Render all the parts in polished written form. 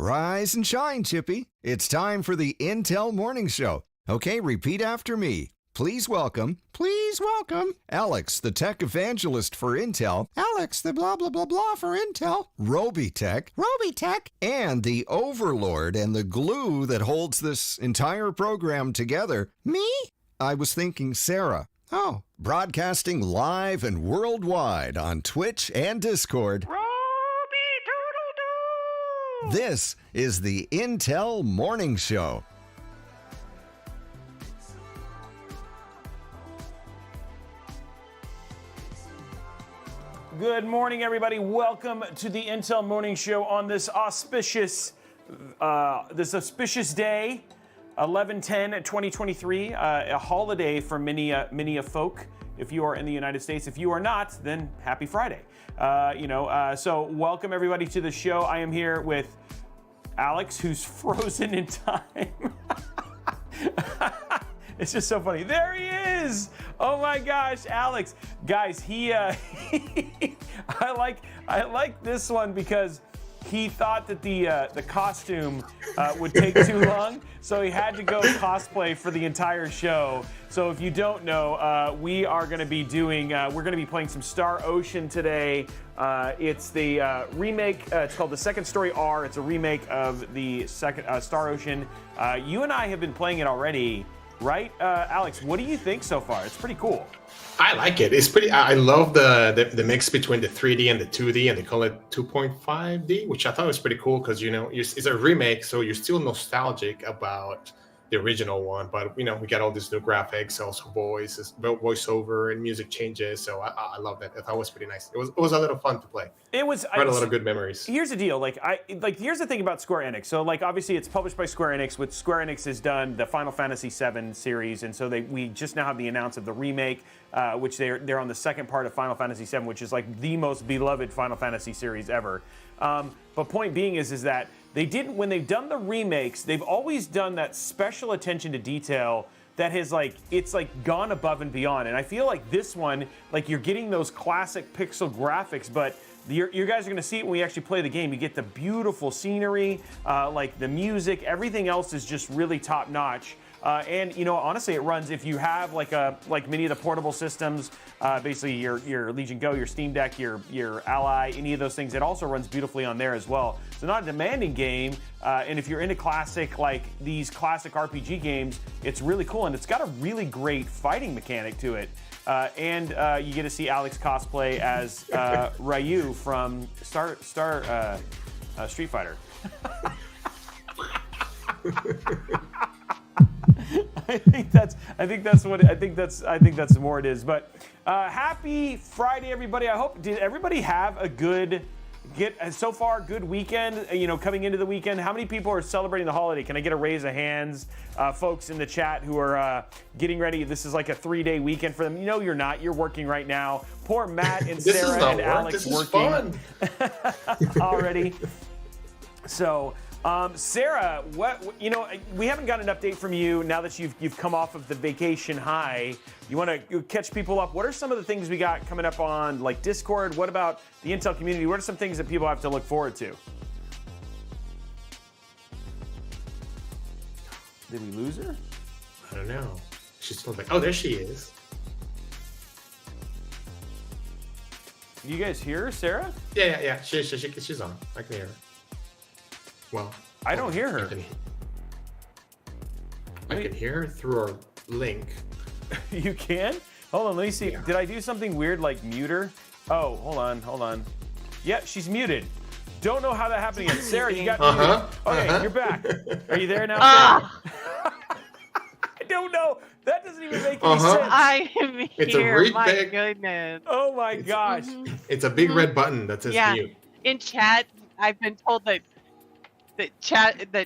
Rise and shine, Chippy. It's time for the Intel Morning Show. Okay, repeat after me. Please welcome, Alex, the tech evangelist for Intel. Alex, the blah, blah, blah, blah for Intel. Robeytech. And the overlord and the glue that holds this entire program together. Me? I was thinking Sarah. Oh. Broadcasting live and worldwide on Twitch and Discord. This is the Intel Morning Show. Good morning, everybody. Welcome to the Intel Morning Show on this auspicious day, 11/10/2023, a holiday for many a folk. If you are in the United States, if you are not, then happy Friday. So welcome everybody to the show. I am here with Alex, who's frozen in time. It's just so funny. There he is. Oh my gosh, Alex. Guys, I like this one because he thought that the costume would take too long, so he had to go cosplay for the entire show. So if you don't know, we are going to be playing some Star Ocean today. It's the remake. It's called The Second Story R. It's a remake of the second Star Ocean. You and I have been playing it already, right? Alex, what do you think so far? It's pretty cool. I like it. It's pretty. I love the mix between the 3D and the 2D, and they call it 2.5D, which I thought was pretty cool because it's a remake, so you're still nostalgic about the original one, but we got all these new graphics, also voiceover and music changes. So I love that. I thought it was pretty nice. It was a little fun to play. I had a lot of good memories. Here's the deal. Here's the thing about Square Enix. So obviously it's published by Square Enix, which Square Enix has done the Final Fantasy VII series, and so we just now have the announce of the remake, which they're on the second part of Final Fantasy VII, which is like the most beloved Final Fantasy series ever. But point being is that when they've done the remakes, they've always done that special attention to detail that has it's gone above and beyond. And I feel like this one, you're getting those classic pixel graphics, but you guys are going to see it when we actually play the game. You get the beautiful scenery, the music, everything else is just really top notch. And honestly, it runs if you have like many of the portable systems, basically your Legion Go, your Steam Deck, your Ally, any of those things. It also runs beautifully on there as well. So not a demanding game, and if you're into these classic RPG games, it's really cool, and it's got a really great fighting mechanic to it. And you get to see Alex cosplay as Ryu from Street Fighter. I think that's more it is. But happy Friday, everybody. Did everybody have a good weekend? Coming into the weekend, how many people are celebrating the holiday? Can I get a raise of hands, folks in the chat who are getting ready? This is like a 3-day weekend for them. No, you're not. You're working right now. Poor Matt and Sarah and Alex working already. So. Sarah, we haven't got an update from you now that you've come off of the vacation high. You want to catch people up. What are some of the things we got coming up on Discord? What about the Intel community? What are some things that people have to look forward to? Did we lose her? I don't know. She's still oh, there she is. You guys hear her, Sarah? Yeah. She's on. I can hear her. Well, I don't hear her. I can hear her through our link. You can? Hold on, let me see. Yeah. Did I do something weird like mute her? Oh, hold on. Yeah, she's muted. Don't know how that happened again. Sarah, you got muted. Okay, you're back. Are you there now, Sarah? I don't know. That doesn't even make any sense. I am here. It's a very my big, goodness. Oh my gosh. It's a big red button that says mute. In chat, I've been told that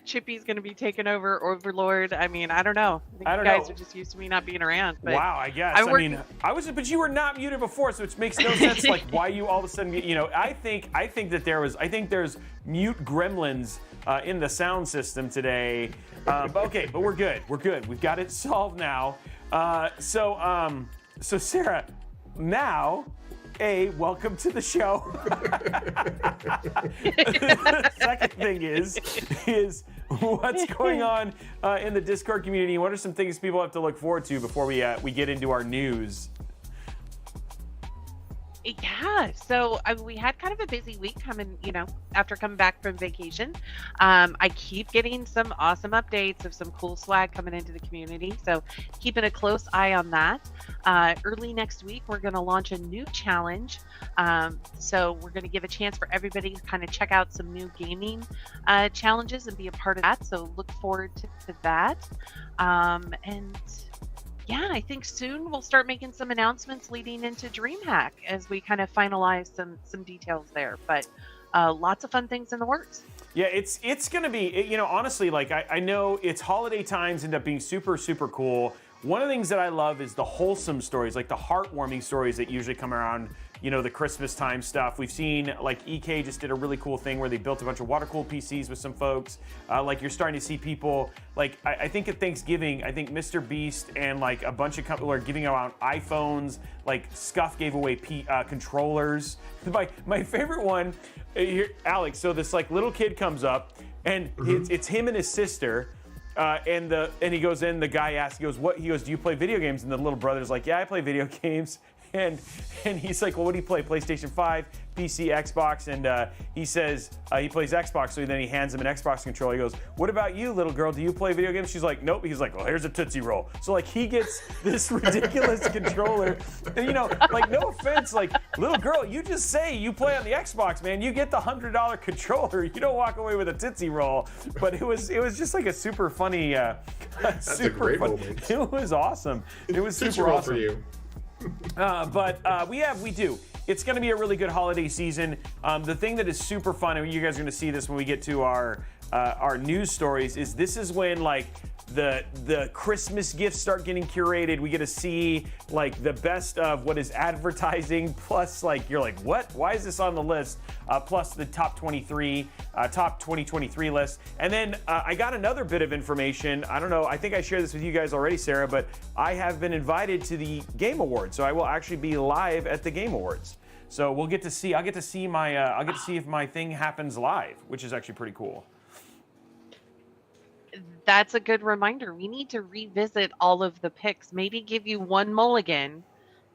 Chippy's going to be taking over Overlord. I mean, I don't know. I think you guys are just used to me not being around. But wow, I guess. But you were not muted before, so it makes no sense. Why you all of a sudden, I think that there's mute gremlins in the sound system today. But we're good. We've got it solved now. So Sarah, now A, welcome to the show. The second thing is what's going on in the Discord community? What are some things people have to look forward to before we get into our news? Yeah, so we had kind of a busy week after coming back from vacation. I keep getting some awesome updates of some cool swag coming into the community, so keeping a close eye on that. Early next week, we're going to launch a new challenge. So we're going to give a chance for everybody to kind of check out some new gaming challenges and be a part of that, so look forward to that. And yeah, I think soon we'll start making some announcements leading into DreamHack as we kind of finalize some details there. But lots of fun things in the works. Yeah, it's going to be, honestly, like I know it's holiday times end up being super, super cool. One of the things that I love is the wholesome stories, like the heartwarming stories that usually come around, the Christmas time stuff. We've seen, like, EK just did a really cool thing where they built a bunch of water-cooled PCs with some folks. Like, you're starting to see people, like, I think at Thanksgiving, I think Mr. Beast and, like, a bunch of people are giving out iPhones. Like, Scuff gave away controllers. My favorite one, here, Alex, so this, like, little kid comes up, and it's him and his sister. And he goes in, the guy asks, he goes, do you play video games? And the little brother's like, yeah, I play video games. And he's like, well, what do you play? PlayStation 5, PC, Xbox, and he says he plays Xbox, so then he hands him an Xbox controller. He goes, what about you, little girl? Do you play video games? She's like, nope. He's like, well, here's a Tootsie Roll. So, like, he gets this ridiculous controller. And, like, no offense, like, little girl, you just say you play on the Xbox, man. You get the $100 controller. You don't walk away with a Tootsie Roll. But it was just like a super funny, That's a great moment. It was awesome. It was Tootsie super Roll awesome. for you. But we do. It's going to be a really good holiday season. The thing that is super fun, and you guys are going to see this when we get to our news stories, is when, like, the Christmas gifts start getting curated. We get to see, like, the best of what is advertising, plus, like, you're like, what? Why is this on the list? Plus the top 2023 list. And then I got another bit of information. I don't know, I think I shared this with you guys already, Sarah, but I have been invited to the Game Awards, so I will actually be live at the Game Awards. So I'll get to see if my thing happens live, which is actually pretty cool. That's a good reminder. We need to revisit all of the picks, maybe give you one mulligan,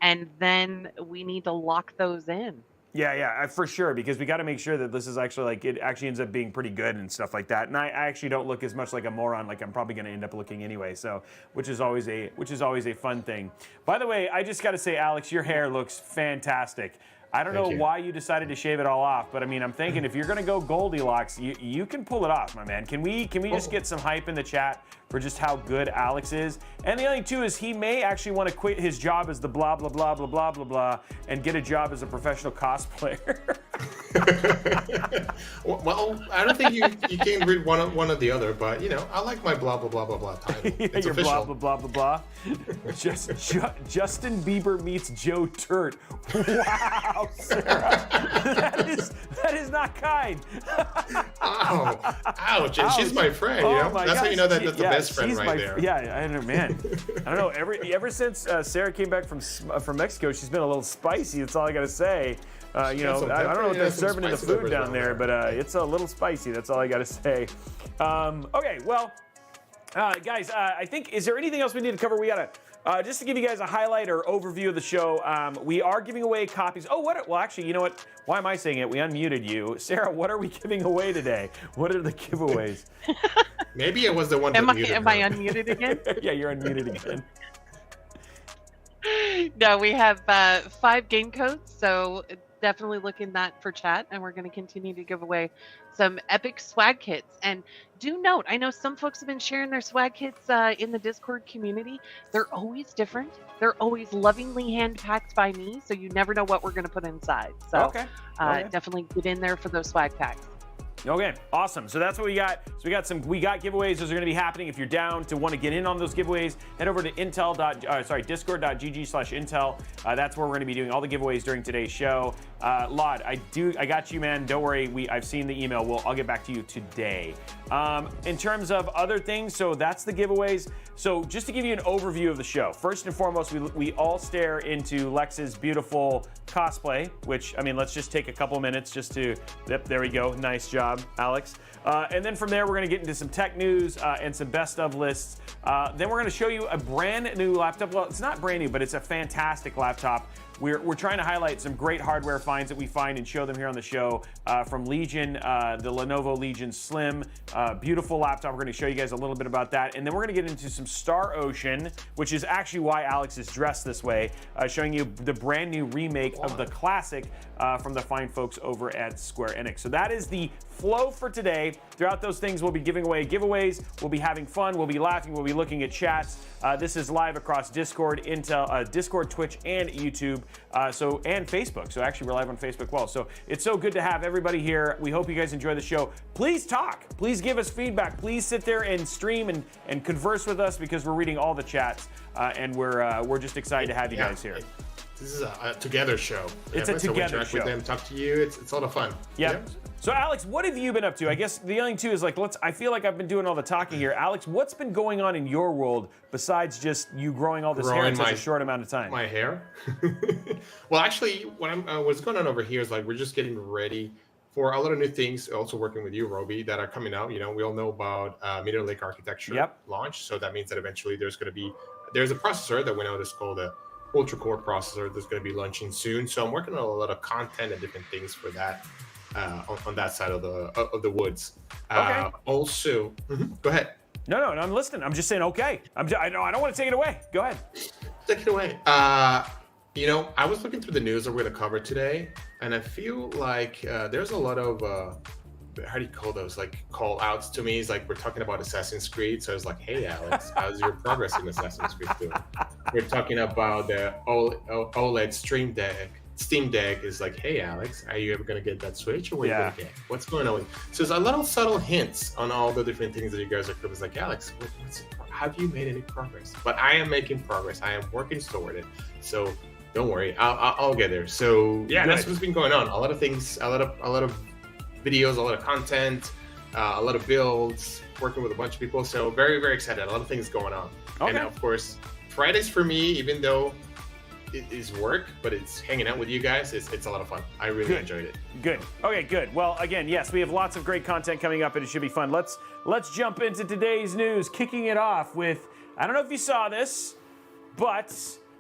and then we need to lock those in. Yeah, for sure, because we got to make sure that this is actually, like, it actually ends up being pretty good and stuff like that. And I actually don't look as much like a moron like I'm probably going to end up looking anyway. So, which is always a fun thing. By the way, I just got to say, Alex, your hair looks fantastic. I don't know why you decided to shave it all off, but I mean, I'm thinking if you're gonna go Goldilocks, you can pull it off, my man. Can we just get some hype in the chat for just how good Alex is? And the other thing too is he may actually want to quit his job as the blah blah blah blah blah blah blah and get a job as a professional cosplayer. Well, I don't think you can read one or the other, but I like my blah blah blah blah blah title. It's your official. blah blah blah blah blah. Justin Bieber meets Joe Dirt. Wow, Sarah, that is not kind. Ouch! And she's my friend. That's how you know that that's the best friend right there. Yeah, I know, man. I don't know. Ever since Sarah came back from Mexico, she's been a little spicy. That's all I gotta say. I don't know what they're serving in the food down there, but it's a little spicy. That's all I got to say. Okay, well, guys, I think, is there anything else we need to cover? We got to, just to give you guys a highlight or overview of the show, we are giving away copies. Well, actually, you know what? Why am I saying it? We unmuted you. Sarah, what are we giving away today? What are the giveaways? Maybe it was the one that muted Am I unmuted again? Yeah, you're unmuted again. No, we have 5 game codes, so definitely look in that for chat, and we're going to continue to give away some epic swag kits. And do note, I know some folks have been sharing their swag kits in the Discord community. They're always different. They're always lovingly hand-packed by me, so you never know what we're going to put inside. So definitely get in there for those swag packs. Okay, awesome. So that's what we got. So we got giveaways. Those are going to be happening. If you're down to want to get in on those giveaways, head over to discord.gg/intel. That's where we're going to be doing all the giveaways during today's show. Laud, I got you, man. Don't worry. I've seen the email. I'll get back to you today. In terms of other things, so that's the giveaways. So just to give you an overview of the show, first and foremost, we all stare into Lex's beautiful cosplay, which, I mean, let's just take a couple minutes just to, yep, there we go. Nice job, Alex. And then from there, we're going to get into some tech news and some best of lists. Then we're going to show you a brand new laptop. Well, it's not brand new, but it's a fantastic laptop. We're trying to highlight some great hardware finds that we find and show them here on the show from Legion, the Lenovo Legion Slim. Beautiful laptop. We're going to show you guys a little bit about that. And then we're going to get into some Star Ocean, which is actually why Alex is dressed this way, showing you the brand new remake of the classic from the fine folks over at Square Enix. So that is the flow for today. Throughout those things, we'll be giving away giveaways. We'll be having fun. We'll be laughing. We'll be looking at chats. This is live across Discord, Discord, Twitch, and YouTube. And Facebook. So actually, we're live on Facebook as well. So it's so good to have everybody here. We hope you guys enjoy the show. Please talk. Please give us feedback. Please sit there and stream and converse with us because we're reading all the chats and we're just excited to have you guys here. This is a together show. It's a together show. With them, talk to you. It's a lot of fun. Yeah. So Alex, what have you been up to? I guess the only two is like, I feel like I've been doing all the talking here. Alex, what's been going on in your world besides just you growing all this hair in such a short amount of time? My hair? Well, actually, what's going on over here is like we're just getting ready for a lot of new things. Also working with you, Robey, that are coming out. You know, we all know about Meteor Lake architecture launch. So that means that eventually there's a processor that went out. It's called a ultra-core processor that's going to be launching soon. So I'm working on a lot of content and different things for that. On that side of the woods. Okay. Also, go ahead. No, I'm listening. I'm just saying, okay. I don't want to take it away. Go ahead. Take it away. You know, I was looking through the news that we're going to cover today, and I feel like there's a lot of, how do you call those? Like call outs to me. It's like we're talking about Assassin's Creed. So I was like, hey, Alex, how's your progress in Assassin's Creed 2? We're talking about the OLED Steam Deck is like, hey, Alex, are you ever going to get that Switch or what are you going to get? What's going on? So there's a little subtle hints on all the different things that you guys are doing. It's like, Alex, have you made any progress? But I am making progress. I am working toward it. So don't worry, I'll get there. So yeah, that's what's been going on. A lot of things, a lot of videos, a lot of content, a lot of builds, working with a bunch of people. So very, very excited. A lot of things going on. Okay. And of course, Fridays for me, even though it is work, but it's hanging out with you guys. It's a lot of fun. I really enjoyed it. Good. Okay, good. Well, again, yes, we have lots of great content coming up, and it should be fun. Let's jump into today's news, kicking it off with, I don't know if you saw this, but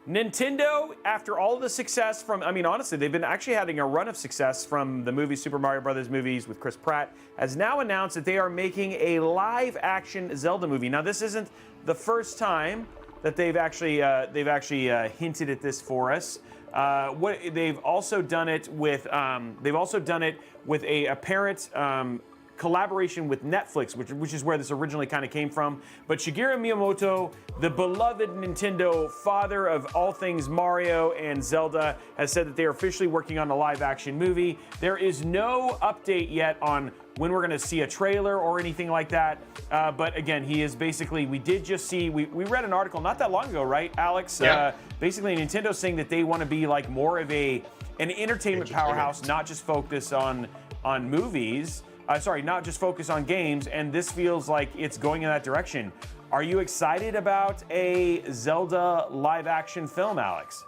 Nintendo, after all the success from, I mean, honestly, they've been actually having a run of success from the movie Super Mario Brothers movies with Chris Pratt, has now announced that they are making a live-action Zelda movie. Now, this isn't the first time that they've actually hinted at this for us. They've also done it with a apparent collaboration with Netflix, which is where this originally kind of came from. But Shigeru Miyamoto, the beloved Nintendo father of all things Mario and Zelda, has said that they are officially working on a live-action movie. There is no update yet on when we're going to see a trailer or anything like that. But again, he is basically, we read an article not that long ago, right, Alex? Yeah. Basically, Nintendo's saying that they want to be like more of an entertainment powerhouse, not just focus on movies. Not just focus on games, and this feels like it's going in that direction. Are you excited about a Zelda live-action film, Alex?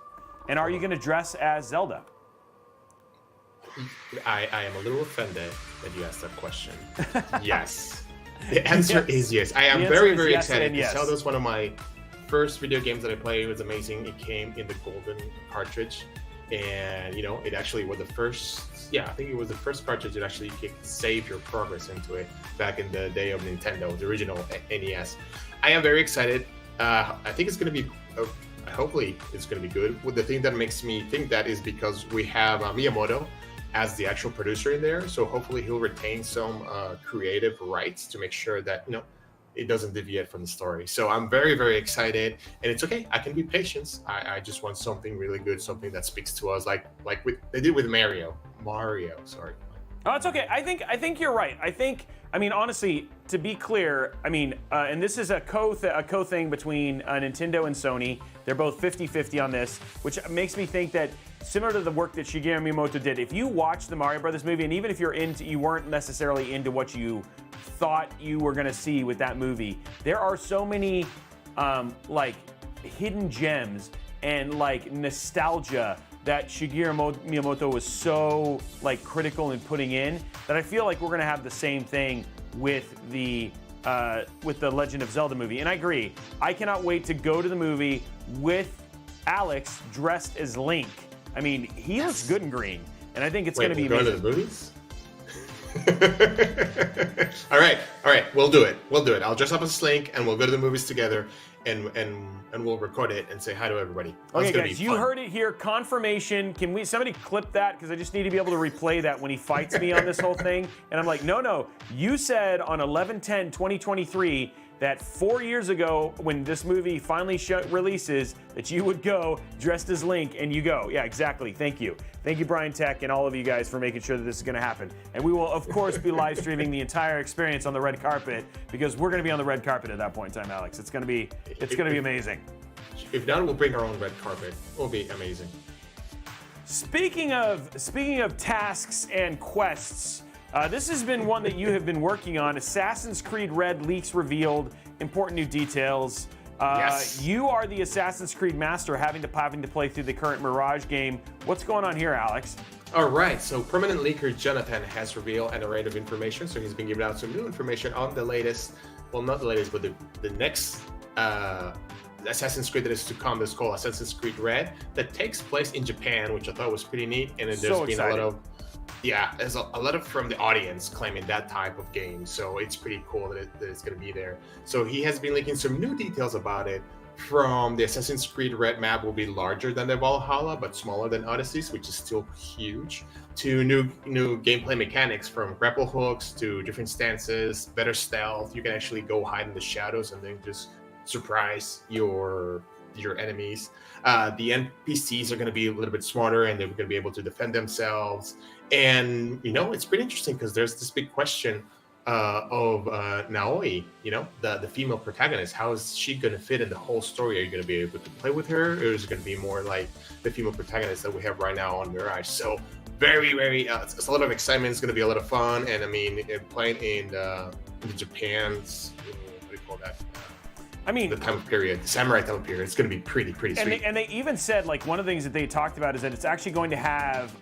And are you going to dress as Zelda? I am a little offended that you asked that question. Yes. The answer is yes. I am very, very excited. Yes. Zelda is one of my first video games that I played. It was amazing. It came in the golden cartridge. And, you know, it actually was the first, I think it was the first cartridge that actually you could save your progress into it back in the day of Nintendo, the original NES. I am very excited. I think it's going to be, hopefully it's going to be good. The thing that makes me think that is because we have Miyamoto as the actual producer in there. So hopefully he'll retain some creative rights to make sure that, you know, it doesn't deviate from the story. So I'm very, very excited, and it's okay. I can be patient. I just want something really good, something that speaks to us, like they did with Mario. Sorry. Oh, it's okay. I think you're right. I mean, honestly, to be clear, I mean, and this is a co-thing between Nintendo and Sony. They're both 50-50 on this, which makes me think that similar to the work that Shigeru Miyamoto did, if you watch the Mario Brothers movie, and even if you weren't necessarily into what you thought you were going to see with that movie, there are so many like hidden gems and like nostalgia that Shigeru Miyamoto was so like critical in putting in that I feel like we're gonna have the same thing with the Legend of Zelda movie. And I agree. I cannot wait to go to the movie with Alex dressed as Link. I mean, he looks good in green, and I think it's gonna be amazing. Going to the movies? all right, we'll do it. I'll dress up as Link, and we'll go to the movies together, and we'll record it and say hi to everybody. Okay, guys, you heard it here. Confirmation. Can somebody clip that? Because I just need to be able to replay that when he fights me on this whole thing. And I'm like, no. You said on 11/10/2023 that 4 years ago, when this movie finally releases, that you would go dressed as Link, and you go. Yeah, exactly. Thank you. Thank you, Brian Tech, and all of you guys for making sure that this is going to happen. And we will, of course, be live streaming the entire experience on the red carpet, because we're going to be on the red carpet at that point in time, Alex. It's going to be amazing. If not, we'll bring our own red carpet. It'll be amazing. Speaking of tasks and quests, this has been one that you have been working on. Assassin's Creed Red leaks revealed important new details. Yes. You are the Assassin's Creed master, having to play through the current Mirage game. What's going on here, Alex? All right, so permanent leaker Jonathan has revealed an array of information. So he's been giving out some new information on the latest, well, not the latest, but the next Assassin's Creed that is to come. That's called Assassin's Creed Red, that takes place in Japan, which I thought was pretty neat. And then there's been a lot of from the audience claiming that type of game. So it's pretty cool that it's going to be there. So he has been leaking some new details about it. From the Assassin's Creed Red map will be larger than the Valhalla, but smaller than Odyssey's, which is still huge. To new gameplay mechanics, from grapple hooks to different stances, better stealth. You can actually go hide in the shadows and then just surprise your enemies. The NPCs are going to be a little bit smarter, and they're going to be able to defend themselves. And it's pretty interesting because there's this big question of Naoi, the female protagonist. How is she going to fit in the whole story? Are you going to be able to play with her, or is it going to be more like the female protagonist that we have right now on Mirage? So very, very, it's a lot of excitement. It's going to be a lot of fun. And I mean, playing in the Japan's, what do you call that? I mean, the time period, the samurai time period, it's going to be pretty sweet. And they even said, like, one of the things that they talked about is that it's actually going to have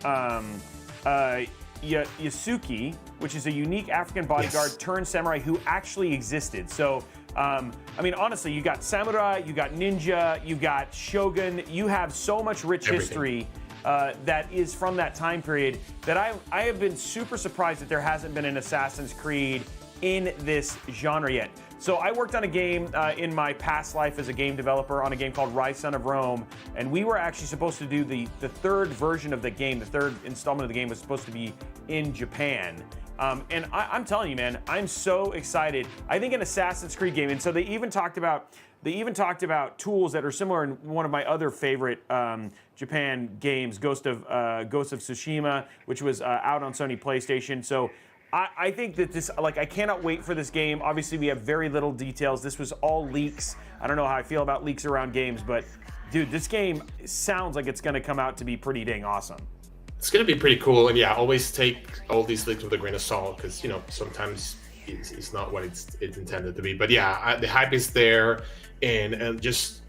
Yasuki, which is a unique African bodyguard turned samurai who actually existed. So, I mean, honestly, you got samurai, you got ninja, you got shogun, you have so much rich history that is from that time period that I have been super surprised that there hasn't been an Assassin's Creed in this genre yet. So I worked on a game in my past life as a game developer on a game called Rise Son of Rome, and we were actually supposed to do the third version of the game. The third installment of the game was supposed to be in Japan. And I'm telling you, man, I'm so excited. I think an Assassin's Creed game, and so they even talked about tools that are similar in one of my other favorite Japan games, Ghost of Tsushima, which was out on Sony PlayStation. So I think that this, like, I cannot wait for this game. Obviously, we have very little details. This was all leaks. I don't know how I feel about leaks around games, but dude, this game sounds like it's going to come out to be pretty dang awesome. It's going to be pretty cool. And yeah, always take all these leaks with a grain of salt, because, sometimes it's not what it's intended to be. But yeah, the hype is there, and just,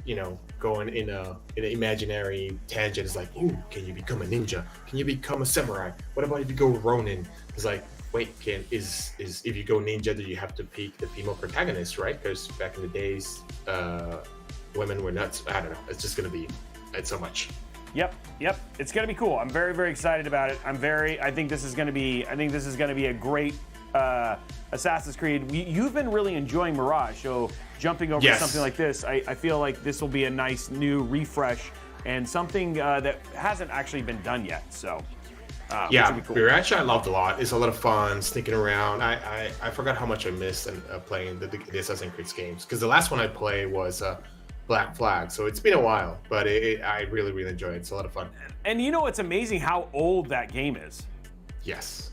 going in an imaginary tangent. It's like, ooh, can you become a ninja? Can you become a samurai? What about if you go Ronin? It's like, wait, is if you go ninja, do you have to pick the female protagonist, right? Because back in the days, women were nuts. I don't know. It's just gonna be, it's so much. Yep. It's gonna be cool. I'm very, very excited about it. I think this is gonna be a great Assassin's Creed. You've been really enjoying Mirage, so jumping over to something like this, I feel like this will be a nice new refresh and something that hasn't actually been done yet. So. Cool. Mirage I loved a lot. It's a lot of fun sneaking around. I forgot how much I missed playing the Assassin's Creed games, because the last one I played was Black Flag. So it's been a while, but I really, really enjoy it. It's a lot of fun. And it's amazing how old that game is. Yes.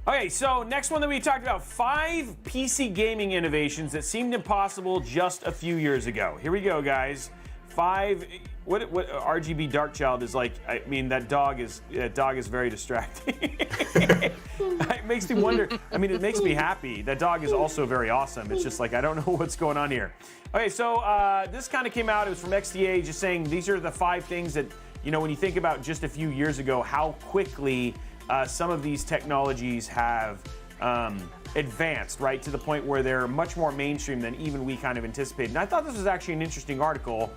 Okay, so next one that we talked about, 5 PC gaming innovations that seemed impossible just a few years ago. Here we go, guys. 5. What RGB Darkchild is like. I mean, that dog is very distracting. It makes me wonder. I mean, it makes me happy. That dog is also very awesome. It's just like, I don't know what's going on here. Okay, so this kind of came out. It was from XDA, just saying these are the 5 things that you know, when you think about just a few years ago, how quickly some of these technologies have advanced, right, to the point where they're much more mainstream than even we kind of anticipated. And I thought this was actually an interesting article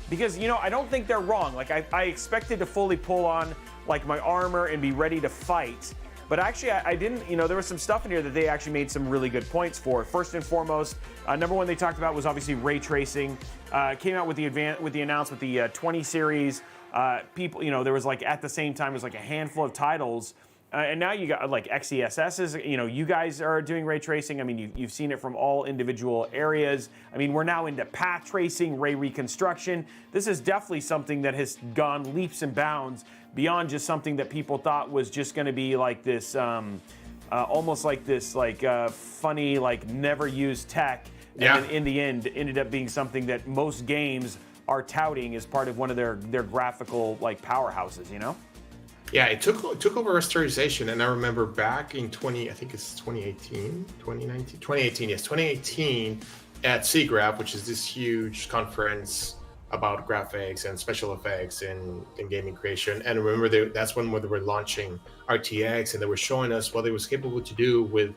because, you know, I don't think they're wrong. Like, I expected to fully pull on, like, my armor and be ready to fight. But actually, I didn't, you know, there was some stuff in here that they actually made some really good points for. First and foremost, number one they talked about was obviously ray tracing. Came out with the announcement, the 20 series. People, you know, there was like, at the same time, it was like a handful of titles. And now you got like XESSs, you know, you guys are doing ray tracing. I mean, you've seen it from all individual areas. I mean, we're now into path tracing, ray reconstruction. This is definitely something that has gone leaps and bounds beyond just something that people thought was just going to be like this, almost like this, like funny, like never used tech. Yeah. And in the end, ended up being something that most games are touting as part of one of their graphical like powerhouses, you know? Yeah, it took over rasterization, and I remember back in 2018, 2018 at SIGGRAPH, which is this huge conference about graphics and special effects and gaming creation. And I remember that's when they were launching RTX, and they were showing us what it was capable to do with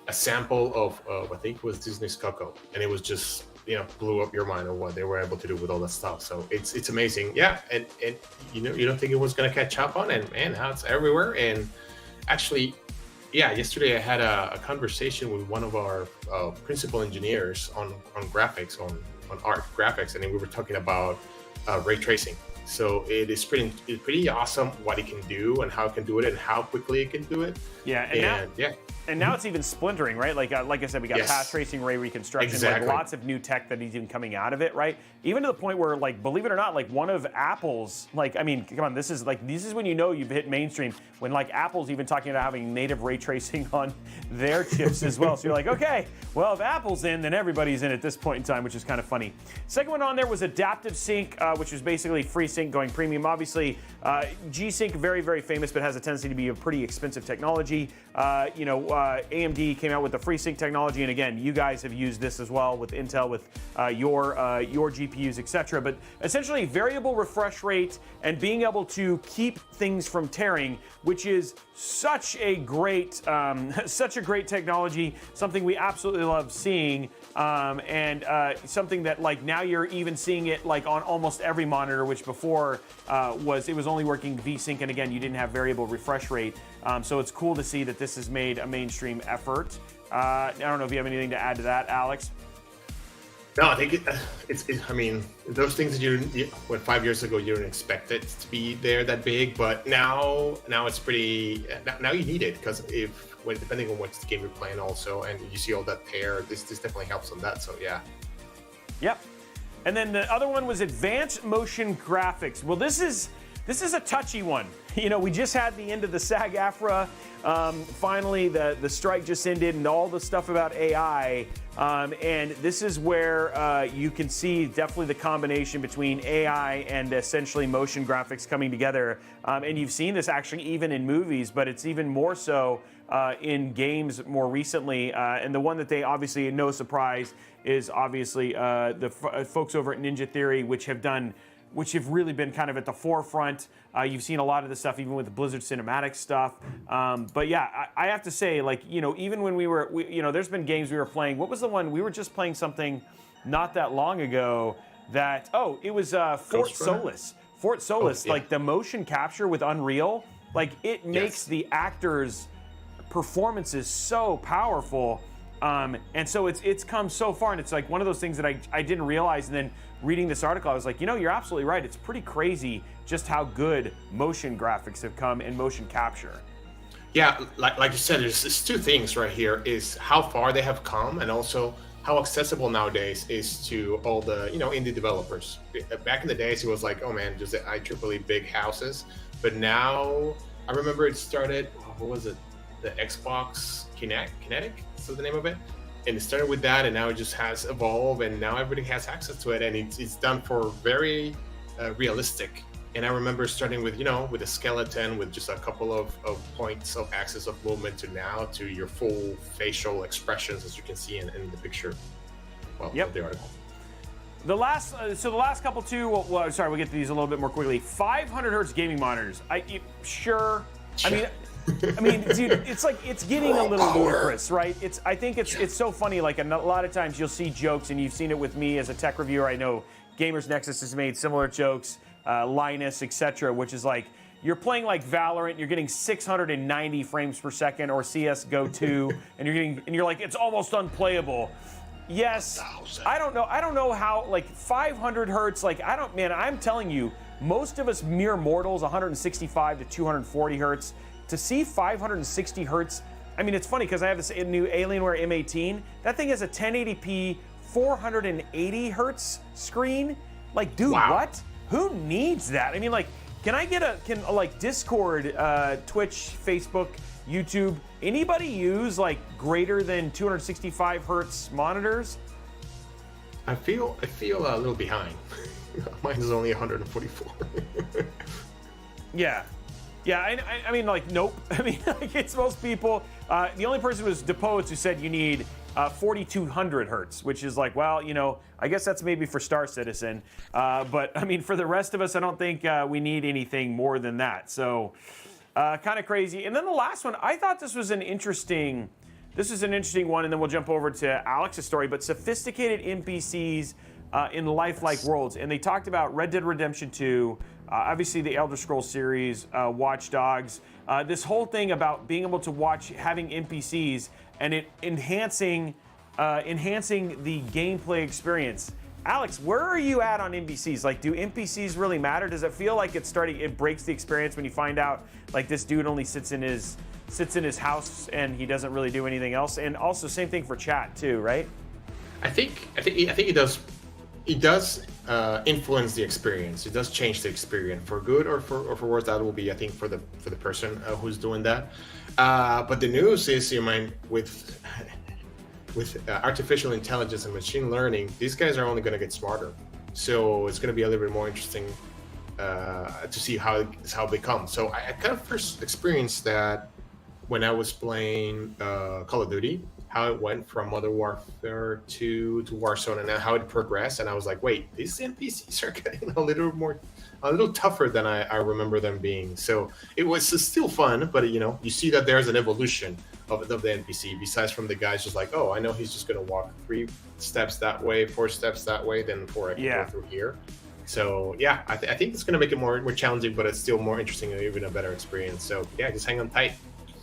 a sample of I think it was Disney's Coco, and it was just, you know, blew up your mind of what they were able to do with all that stuff. So it's amazing. Yeah, and you know, you don't think it was gonna catch up on, and man, now it's everywhere. And actually, yeah, yesterday I had a conversation with one of our principal engineers on graphics, on art graphics, and then we were talking about ray tracing. So it's pretty awesome what it can do and how it can do it and how quickly it can do it. Yeah, and now it's even splintering, right? Like I said, we got path tracing, ray reconstruction, exactly. like lots of new tech that is even coming out of it, right? Even to the point where, like, believe it or not, like one of Apple's, like, I mean, come on, this is when you know you've hit mainstream, when like Apple's even talking about having native ray tracing on their chips as well. So you're like, okay, well, if Apple's in, then everybody's in at this point in time, which is kind of funny. Second one on there was adaptive sync, which is basically FreeSync going premium. Obviously, G-Sync, very, very famous, but has a tendency to be a pretty expensive technology. You know, AMD came out with the FreeSync technology, and again, you guys have used this as well with Intel, with your GPUs, etc. But essentially, variable refresh rate and being able to keep things from tearing, which is such a great technology, something we absolutely love seeing, and something that like now you're even seeing it like on almost every monitor, which before it was only working VSync, and again, you didn't have variable refresh rate. So it's cool to see that this has made a mainstream effort. I don't know if you have anything to add to that, Alex. No, I think I mean, those things that when 5 years ago you didn't expect it to be there that big, but now it's pretty. Now you need it because depending on what game you're playing also, and you see all that tear, this definitely helps on that. So yeah. Yep. And then the other one was advanced motion graphics. Well, this is a touchy one. You know, we just had the end of the SAG-AFTRA. Finally, the strike just ended, and all the stuff about AI. And this is where you can see definitely the combination between AI and essentially motion graphics coming together. And you've seen this actually even in movies, but it's even more so in games more recently. And the one that they obviously, no surprise, is obviously the folks over at Ninja Theory, which have really been kind of at the forefront. You've seen a lot of this stuff, even with the Blizzard cinematic stuff. But yeah, I have to say, like, you know, even when there's been games we were playing. What was the one? We were just playing something not that long ago that, it was Fort Solis. Fort Solis, like the motion capture with Unreal, like it makes the actors' performances so powerful. And so it's come so far, and it's like one of those things that I didn't realize, and then reading this article, I was like, you know, you're absolutely right. It's pretty crazy just how good motion graphics have come and motion capture. Yeah, like you said, there's two things right here: is how far they have come, and also how accessible nowadays is to all the indie developers. Back in the days, it was like, oh man, just the IEEE big houses, but now I remember it started. What was it? The Xbox Kinetic. Is the name of it, and it started with that, and now it just has evolved, and now everybody has access to it, and it's done for very realistic. And I remember starting with with a skeleton with just a couple of points of axis of movement to now to your full facial expressions, as you can see in the picture. Well, yep. The article. The last couple too. Well, sorry, we'll get to these a little bit more quickly. 500 hertz gaming monitors. Sure. I mean, dude, it's like it's getting a little ludicrous, right? I think it's so funny. Like a lot of times you'll see jokes, and you've seen it with me as a tech reviewer. I know Gamers Nexus has made similar jokes, Linus, etc., which is like you're playing like Valorant, you're getting 690 frames per second, or CS:GO 2, and you're like it's almost unplayable. Yes, I don't know how, like 500 hertz, like I'm telling you, most of us mere mortals, 165 to 240 hertz, to see 560 hertz, I mean, it's funny because I have this new Alienware M18, that thing has a 1080p 480 hertz screen. Like, dude, wow. What? Who needs that? I mean, like, can Discord, Twitch, Facebook, YouTube, anybody use like greater than 265 hertz monitors? I feel a little behind. Mine is only 144. Yeah, I mean, like, nope. I mean, like, it's most people. The only person was deposed who said you need 4,200 hertz, which is like, well, I guess that's maybe for Star Citizen. But I mean, for the rest of us, I don't think we need anything more than that. So. Kind of crazy. And then the last one, I thought this was an interesting one, and then we'll jump over to Alex's story, but sophisticated NPCs in lifelike worlds. And they talked about Red Dead Redemption 2, obviously the Elder Scrolls series, Watch Dogs, this whole thing about being able to having NPCs and it enhancing the gameplay experience. Alex, where are you at on NPCs? Like, do NPCs really matter? Does it feel like it breaks the experience when you find out, like, this dude only sits in his house and he doesn't really do anything else? And also, same thing for chat too, right? I think it does. It does influence the experience. It does change the experience for good or for worse. That will be, I think, for the person who's doing that. But the news is, with artificial intelligence and machine learning, these guys are only going to get smarter. So it's going to be a little bit more interesting to see how they come. So I kind of first experienced that when I was playing Call of Duty, how it went from Modern Warfare to Warzone, and how it progressed. And I was like, wait, these NPCs are getting a little tougher than I remember them being. So it was still fun, but you see that there's an evolution of the NPC, besides from the guys just like, oh, I know he's just going to walk 3 steps that way, 4 steps that way, then 4 I can go through here. So yeah, I think it's going to make it more challenging, but it's still more interesting and even a better experience. So yeah, just hang on tight.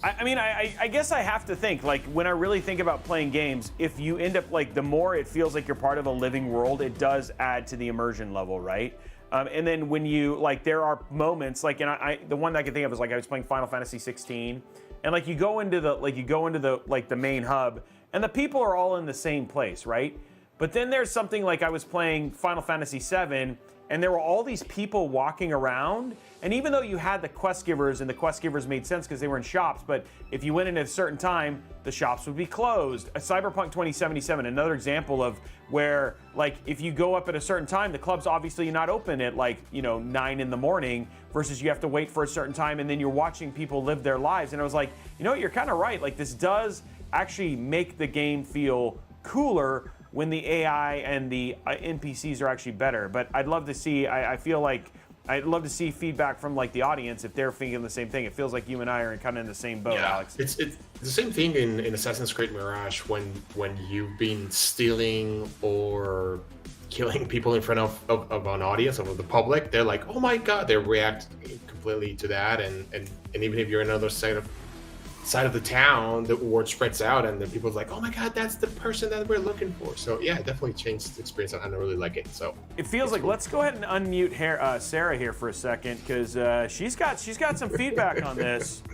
I mean, I guess I have to think, like, when I really think about playing games, if you end up, like, the more it feels like you're part of a living world, it does add to the immersion level, right? And then when you, like, there are moments, like, and the one that I can think of is, like, I was playing Final Fantasy 16, and, like, you go into the main hub, and the people are all in the same place, right? But then there's something like I was playing Final Fantasy 7, and there were all these people walking around, and even though you had the quest givers, and the quest givers made sense because they were in shops, but if you went in at a certain time, the shops would be closed. Cyberpunk 2077, another example of where, like, if you go up at a certain time, the club's obviously not open at, like, 9 in the morning, versus you have to wait for a certain time, and then you're watching people live their lives. And I was like, you're kind of right. Like, this does actually make the game feel cooler when the AI and the NPCs are actually better. But I'd love to see, I feel like, I'd love to see feedback from, like, the audience if they're thinking the same thing. It feels like you and I are kind of in the same boat, Alex. It's the same thing in Assassin's Creed Mirage when you've been stealing or killing people in front of an audience, of the public. They're like, oh my god, they react completely to that. And even if you're in another side of the town, the word spreads out, and then people's like, oh my god, that's the person that we're looking for. So yeah, it definitely changed the experience, and I really like it. So it feels like cool. Let's go ahead and unmute Sarah here for a second, because she's got some feedback on this.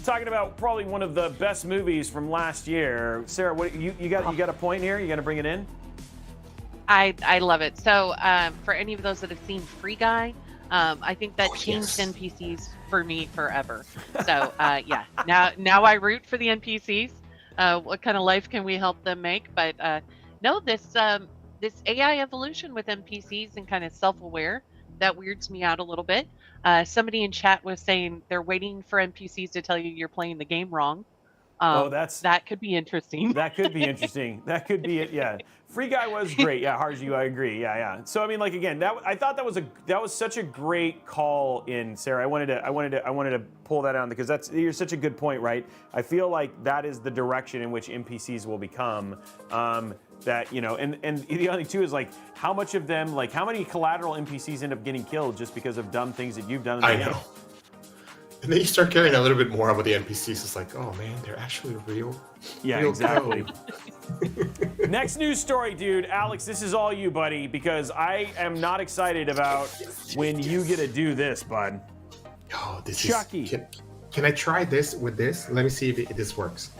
Talking about probably one of the best movies from last year. Sarah, what you got a point here? You got to bring it in? I love it. So for any of those that have seen Free Guy, I think that changed NPCs for me forever. So yeah, now I root for the NPCs. What kind of life can we help them make? But no, this AI evolution with NPCs and kind of self-aware, that weirds me out a little bit. Somebody in chat was saying they're waiting for NPCs to tell you you're playing the game wrong. That could be interesting. That could be interesting. That could be it. Yeah, Free Guy was great. Yeah, Harju, I agree. Yeah. So I mean, like again, I thought that was such a great call in, Sarah. I wanted to pull that on because you're such a good point, right? I feel like that is the direction in which NPCs will become. That and the other thing too is like how much of them, like how many collateral NPCs end up getting killed just because of dumb things that you've done in the game. I know. And then you start caring a little bit more about the NPCs. It's like, oh man, they're actually real. Yeah, real exactly. Next news story, dude. Alex, this is all you, buddy, because I am not excited about when you get to do this, bud. Oh, this Chucky. is... Can I try this with this? Let me see if this works.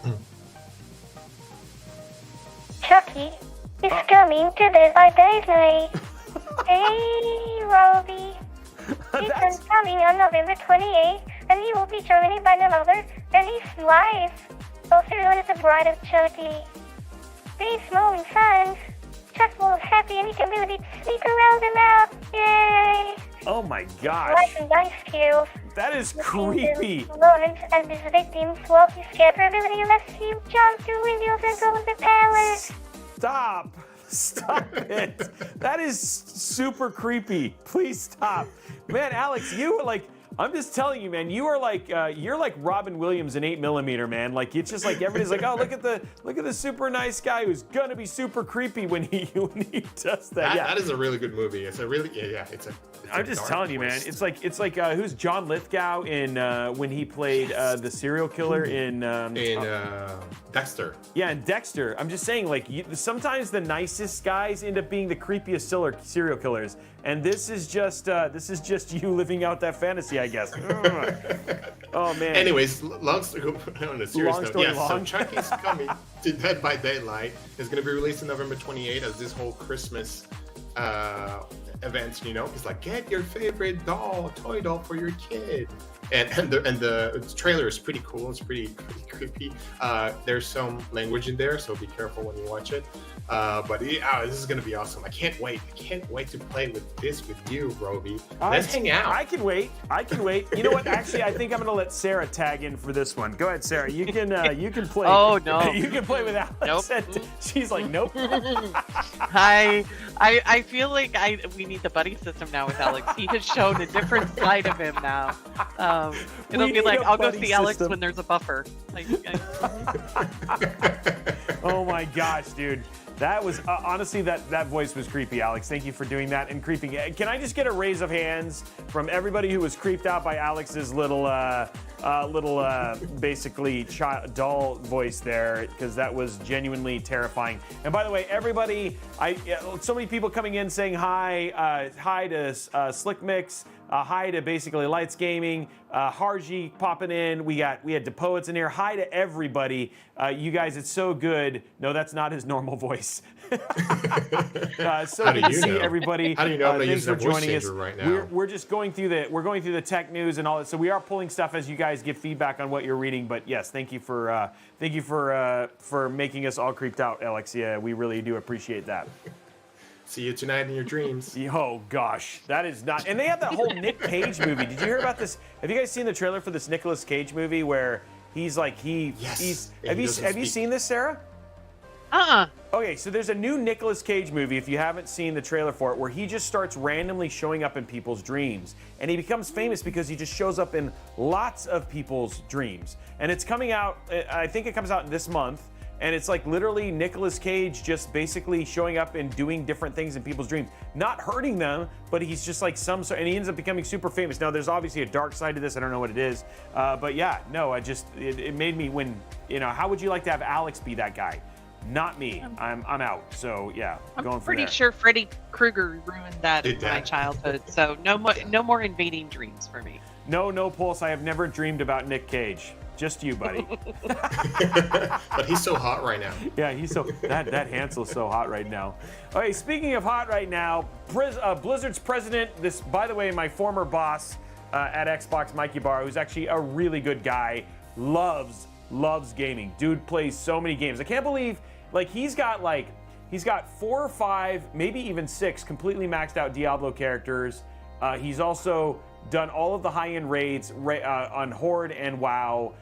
Chucky is coming to Dead by Daylight. Hey, Robey. He's coming on November 28th, and he will be joined by none other than his wife, also known as the Bride of Chucky. These small fans, Chuck will have happy and he can really sneak around them out. Yay! Oh my gosh. Life and dice skills. That is creepy. Lawrence and his victims walk his capability unless you jump through windows and go to the palace. Stop it. That is super creepy. Please stop. Man, Alex, I'm just telling you, man, you're like Robin Williams in 8mm, man. Like it's just like everybody's like, oh, look at the super nice guy who's gonna be super creepy when he does that. That is a really good movie. It's a really I'm just telling you, man. It's like who's John Lithgow in when he played the serial killer in Dexter. Yeah, in Dexter. I'm just saying, like sometimes the nicest guys end up being the creepiest serial killers, and this is just you living out that fantasy, I guess. Oh man. Anyways, long story on a serious note. Story Yeah, long. so Chucky's coming to Dead by Daylight. It's going to be released on November 28th as this whole Christmas event. It's like, get your favorite toy doll for your kid. And the trailer is pretty cool. It's pretty creepy. There's some language in there, so be careful when you watch it. But this is gonna be awesome. I can't wait. To play with you, Robey. Let's hang out. I can wait. You know what? Actually, I think I'm gonna let Sarah tag in for this one. Go ahead, Sarah. You can play. Oh no. You can play with Alex. Nope. She's like, nope. I feel like we need the buddy system now with Alex. He has shown a different side of him now. It'll be like, I'll go see Alex when there's a buffer. Like, oh my gosh, dude. That was honestly that voice was creepy, Alex. Thank you for doing that and creeping. Can I just get a raise of hands from everybody who was creeped out by Alex's little basically doll voice there, because that was genuinely terrifying. And by the way, everybody, so many people coming in saying hi to Slick Mix. Hi to basically Lights Gaming, Harji popping in. We had DePoets in here. Hi to everybody. You guys, it's so good. No, that's not his normal voice. So good to see everybody. How do you know I'm not thanks using for a voice joining us. changer right now? We're just going through the tech news and all that. So we are pulling stuff as you guys give feedback on what you're reading. But yes, thank you for making us all creeped out, Alex. Yeah, we really do appreciate that. See you tonight in your dreams. Oh gosh, that is not. And they have that whole Nick Cage movie. Did you hear about this? Have you guys seen the trailer for this Nicolas Cage movie where he's like Yes. Have you seen this, Sarah? Okay, so there's a new Nicolas Cage movie, if you haven't seen the trailer for it, where he just starts randomly showing up in people's dreams. And he becomes famous because he just shows up in lots of people's dreams. And it's coming out, I think it comes out this month. And it's like literally Nicolas Cage just basically showing up and doing different things in people's dreams. Not hurting them, but he's just like and he ends up becoming super famous. Now, there's obviously a dark side to this. I don't know what it is. But yeah, no, it made me how would you like to have Alex be that guy? Not me. I'm out. So yeah, I'm pretty sure Freddy Krueger ruined that in my childhood. So no more invading dreams for me. No, Pulse. I have never dreamed about Nick Cage. Just you, buddy. But he's so hot right now. Yeah, he's so that Hansel's so hot right now. Okay, speaking of hot right now, Blizzard's president. This, by the way, my former boss at Xbox, Mikey Barr, who's actually a really good guy, loves gaming. Dude plays so many games. I can't believe he's got 4 or 5, maybe even 6 completely maxed out Diablo characters. He's also done all of the high-end raids on Horde and WoW,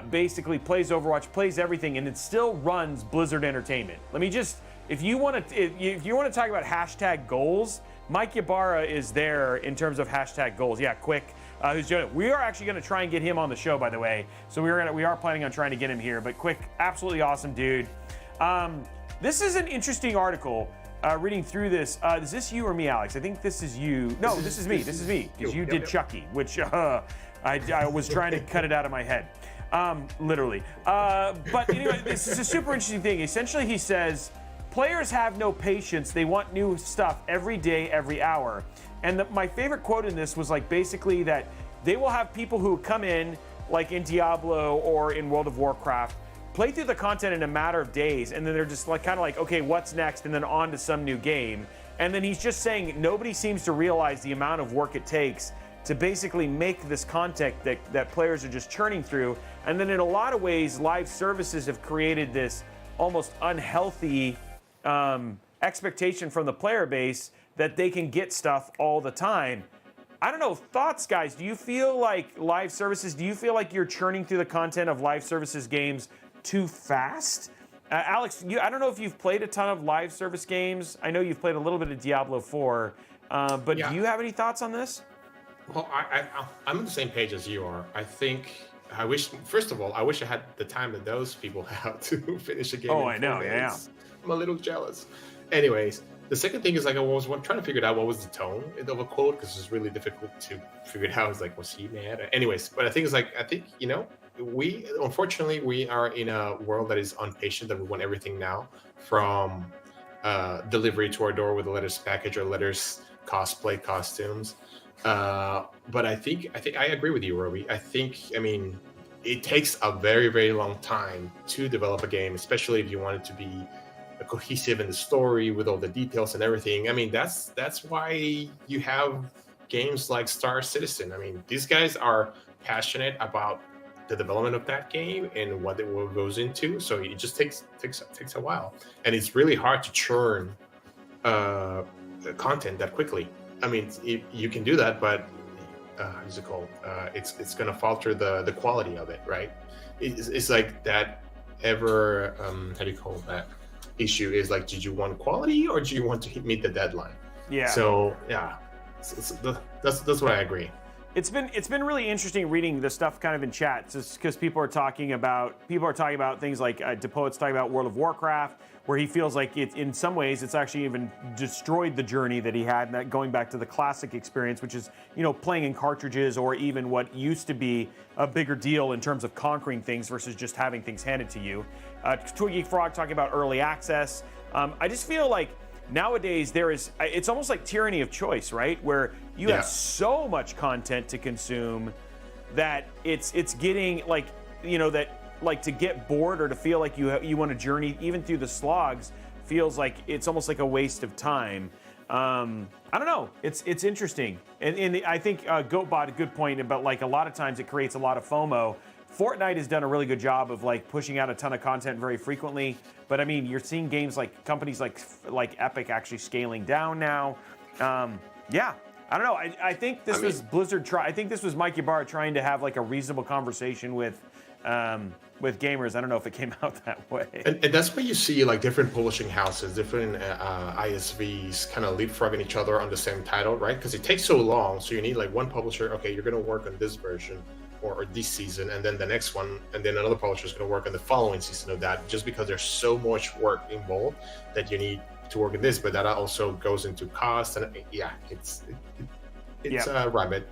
basically plays Overwatch, plays everything, and it still runs Blizzard Entertainment. Let me just, if you want to talk about hashtag goals, Mike Ybarra is there in terms of hashtag goals. Yeah, Quick, who's doing it. We are actually going to try and get him on the show, by the way. So we are planning on trying to get him here. But Quick, absolutely awesome dude. This is an interesting article. Reading through this, is this you or me, Alex? I think this is you. No, this is me. This is me, because you did Chucky, which I was trying to cut it out of my head, literally. But anyway, this is a super interesting thing. Essentially, he says, players have no patience. They want new stuff every day, every hour. And my favorite quote in this was like basically that they will have people who come in, like in Diablo or in World of Warcraft, play through the content in a matter of days, and then they're just like kind of like, okay, what's next? And then on to some new game. And then he's just saying nobody seems to realize the amount of work it takes to basically make this content that players are just churning through. And then in a lot of ways, live services have created this almost unhealthy expectation from the player base that they can get stuff all the time. I don't know, thoughts, guys? Do you feel like live services, do you feel like you're churning through the content of live services games too fast? Alex, I don't know if you've played a ton of live service games. I know you've played a little bit of Diablo 4, but Yeah. do you have any thoughts on this? Well, I'm on the same page as you are. I wish, first of all, I wish I had the time that those people have to finish a game. Oh, in I know, 4 yeah. days. I'm a little jealous. Anyways, the second thing is like I was trying to figure out what was the tone of a quote, because it's really difficult to figure it out. It's like, was he mad? Anyways, but I think unfortunately we are in a world that is impatient, that we want everything now, from delivery to our door with a letters package or letters cosplay costumes. But I think I agree with you, Robey. I mean, it takes a very, very long time to develop a game, especially if you want it to be cohesive in the story with all the details and everything. I mean, that's why you have games like Star Citizen. I mean, these guys are passionate about the development of that game and what it goes into. So it just takes a while, and it's really hard to churn content that quickly. I mean, you can do that, but how's it called? It's going to falter the quality of it, right? It's like that ever how do you call that issue is like, did you want quality or do you want to meet the deadline? Yeah. So yeah, that's what I agree. It's been really interesting reading the stuff kind of in chat, just because people are talking about things like DePoet's talking about World of Warcraft, where he feels like in some ways it's actually even destroyed the journey that he had, and that going back to the classic experience, which is playing in cartridges, or even what used to be a bigger deal in terms of conquering things versus just having things handed to you. Twiggy Frog talking about early access. I just feel like nowadays it's almost like tyranny of choice, right? Where you have so much content to consume that it's getting like to get bored or to feel like you want to journey even through the slogs feels like it's almost like a waste of time. I don't know. It's interesting, and I think Goatbot, a good point about like a lot of times it creates a lot of FOMO. Fortnite has done a really good job of like pushing out a ton of content very frequently, but I mean, you're seeing games like companies like Epic actually scaling down now. Yeah, I don't know. I think this was Blizzard. I think this was Mike Ybarra trying to have like a reasonable conversation with gamers. I don't know if it came out that way. And that's why you see like different publishing houses, different ISVs kind of leapfrogging each other on the same title, right? Because it takes so long. So you need like one publisher. Okay, you're going to work on this version or this season, and then the next one, and then another publisher is going to work on the following season of that, just because there's so much work involved that you need to work in this. But that also goes into cost, and it's a rabbit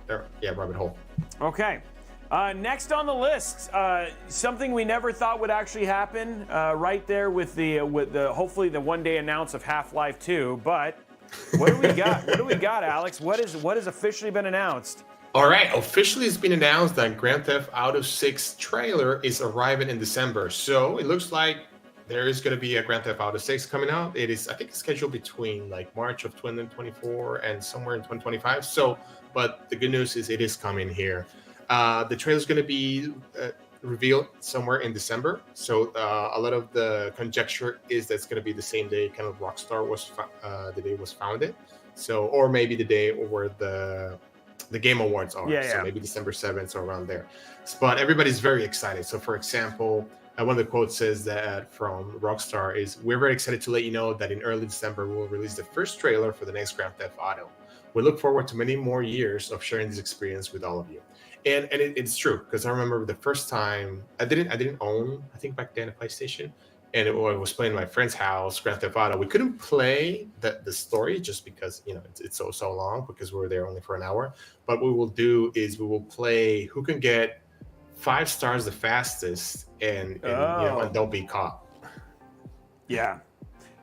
hole. Okay. Next on the list, something we never thought would actually happen, right there with the hopefully the one day announce of Half-Life 2. But what do we got? What do we got, Alex? What has officially been announced? All right, officially it's been announced that Grand Theft Auto 6 trailer is arriving in December. So it looks like there is going to be a Grand Theft Auto 6 coming out. It is, I think, it's scheduled between like March of 2024 and somewhere in 2025. So, but the good news is it is coming here. The trailer is going to be revealed somewhere in December. So a lot of the conjecture is that it's going to be the same day kind of Rockstar was the day it was founded. So, or maybe the day where the the Game Awards are. Yeah, So maybe December 7th or around there. But everybody's very excited. So for example, one of the quotes says that from Rockstar is, "We're very excited to let you know that in early December, we'll release the first trailer for the next Grand Theft Auto. We look forward to many more years of sharing this experience with all of you." And it's true, because I remember the first time I didn't own, I think back then, a PlayStation, and I was playing at my friend's house, Grand Theft Auto. We couldn't play the story just because it's so long, because we were there only for an hour. But what we'll do is we will play who can get 5 stars the fastest and don't be caught. Yeah.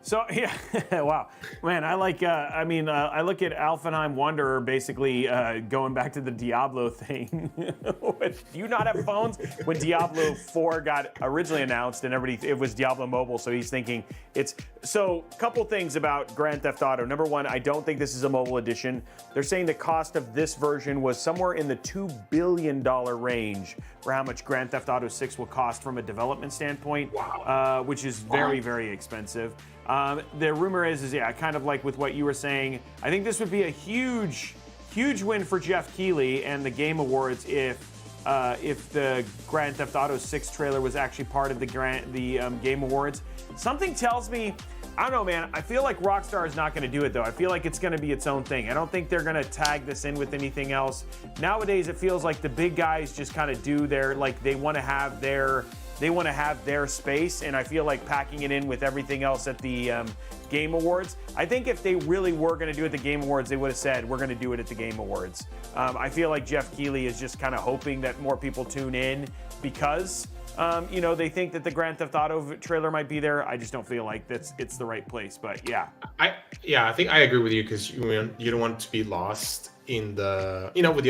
So yeah, wow, man. I like. I look at Alfenheim Wanderer basically going back to the Diablo thing. Do you not have phones? When Diablo 4 got originally announced, and it was Diablo Mobile, so he's thinking it's. So, couple things about Grand Theft Auto. Number one, I don't think this is a mobile edition. They're saying the cost of this version was somewhere in the $2 billion range for how much Grand Theft Auto 6 will cost from a development standpoint, which is very, very expensive. The rumor is kind of like with what you were saying, I think this would be a huge win for Jeff Keighley and the Game Awards if the Grand Theft Auto 6 trailer was actually part of the Game Awards. Something tells me, I don't know, man. I feel like Rockstar is not going to do it, though. I feel like it's going to be its own thing. I don't think they're going to tag this in with anything else. Nowadays, it feels like the big guys just kind of do their, like, they want to have their space, and I feel like packing it in with everything else at the Game Awards. I think if they really were going to do it at the Game Awards, they would have said, we're going to do it at the Game Awards. I feel like Jeff Keighley is just kind of hoping that more people tune in because they think that the Grand Theft Auto trailer might be there. I just don't feel like it's the right place. But yeah, I think I agree with you, because you don't want to be lost in the with the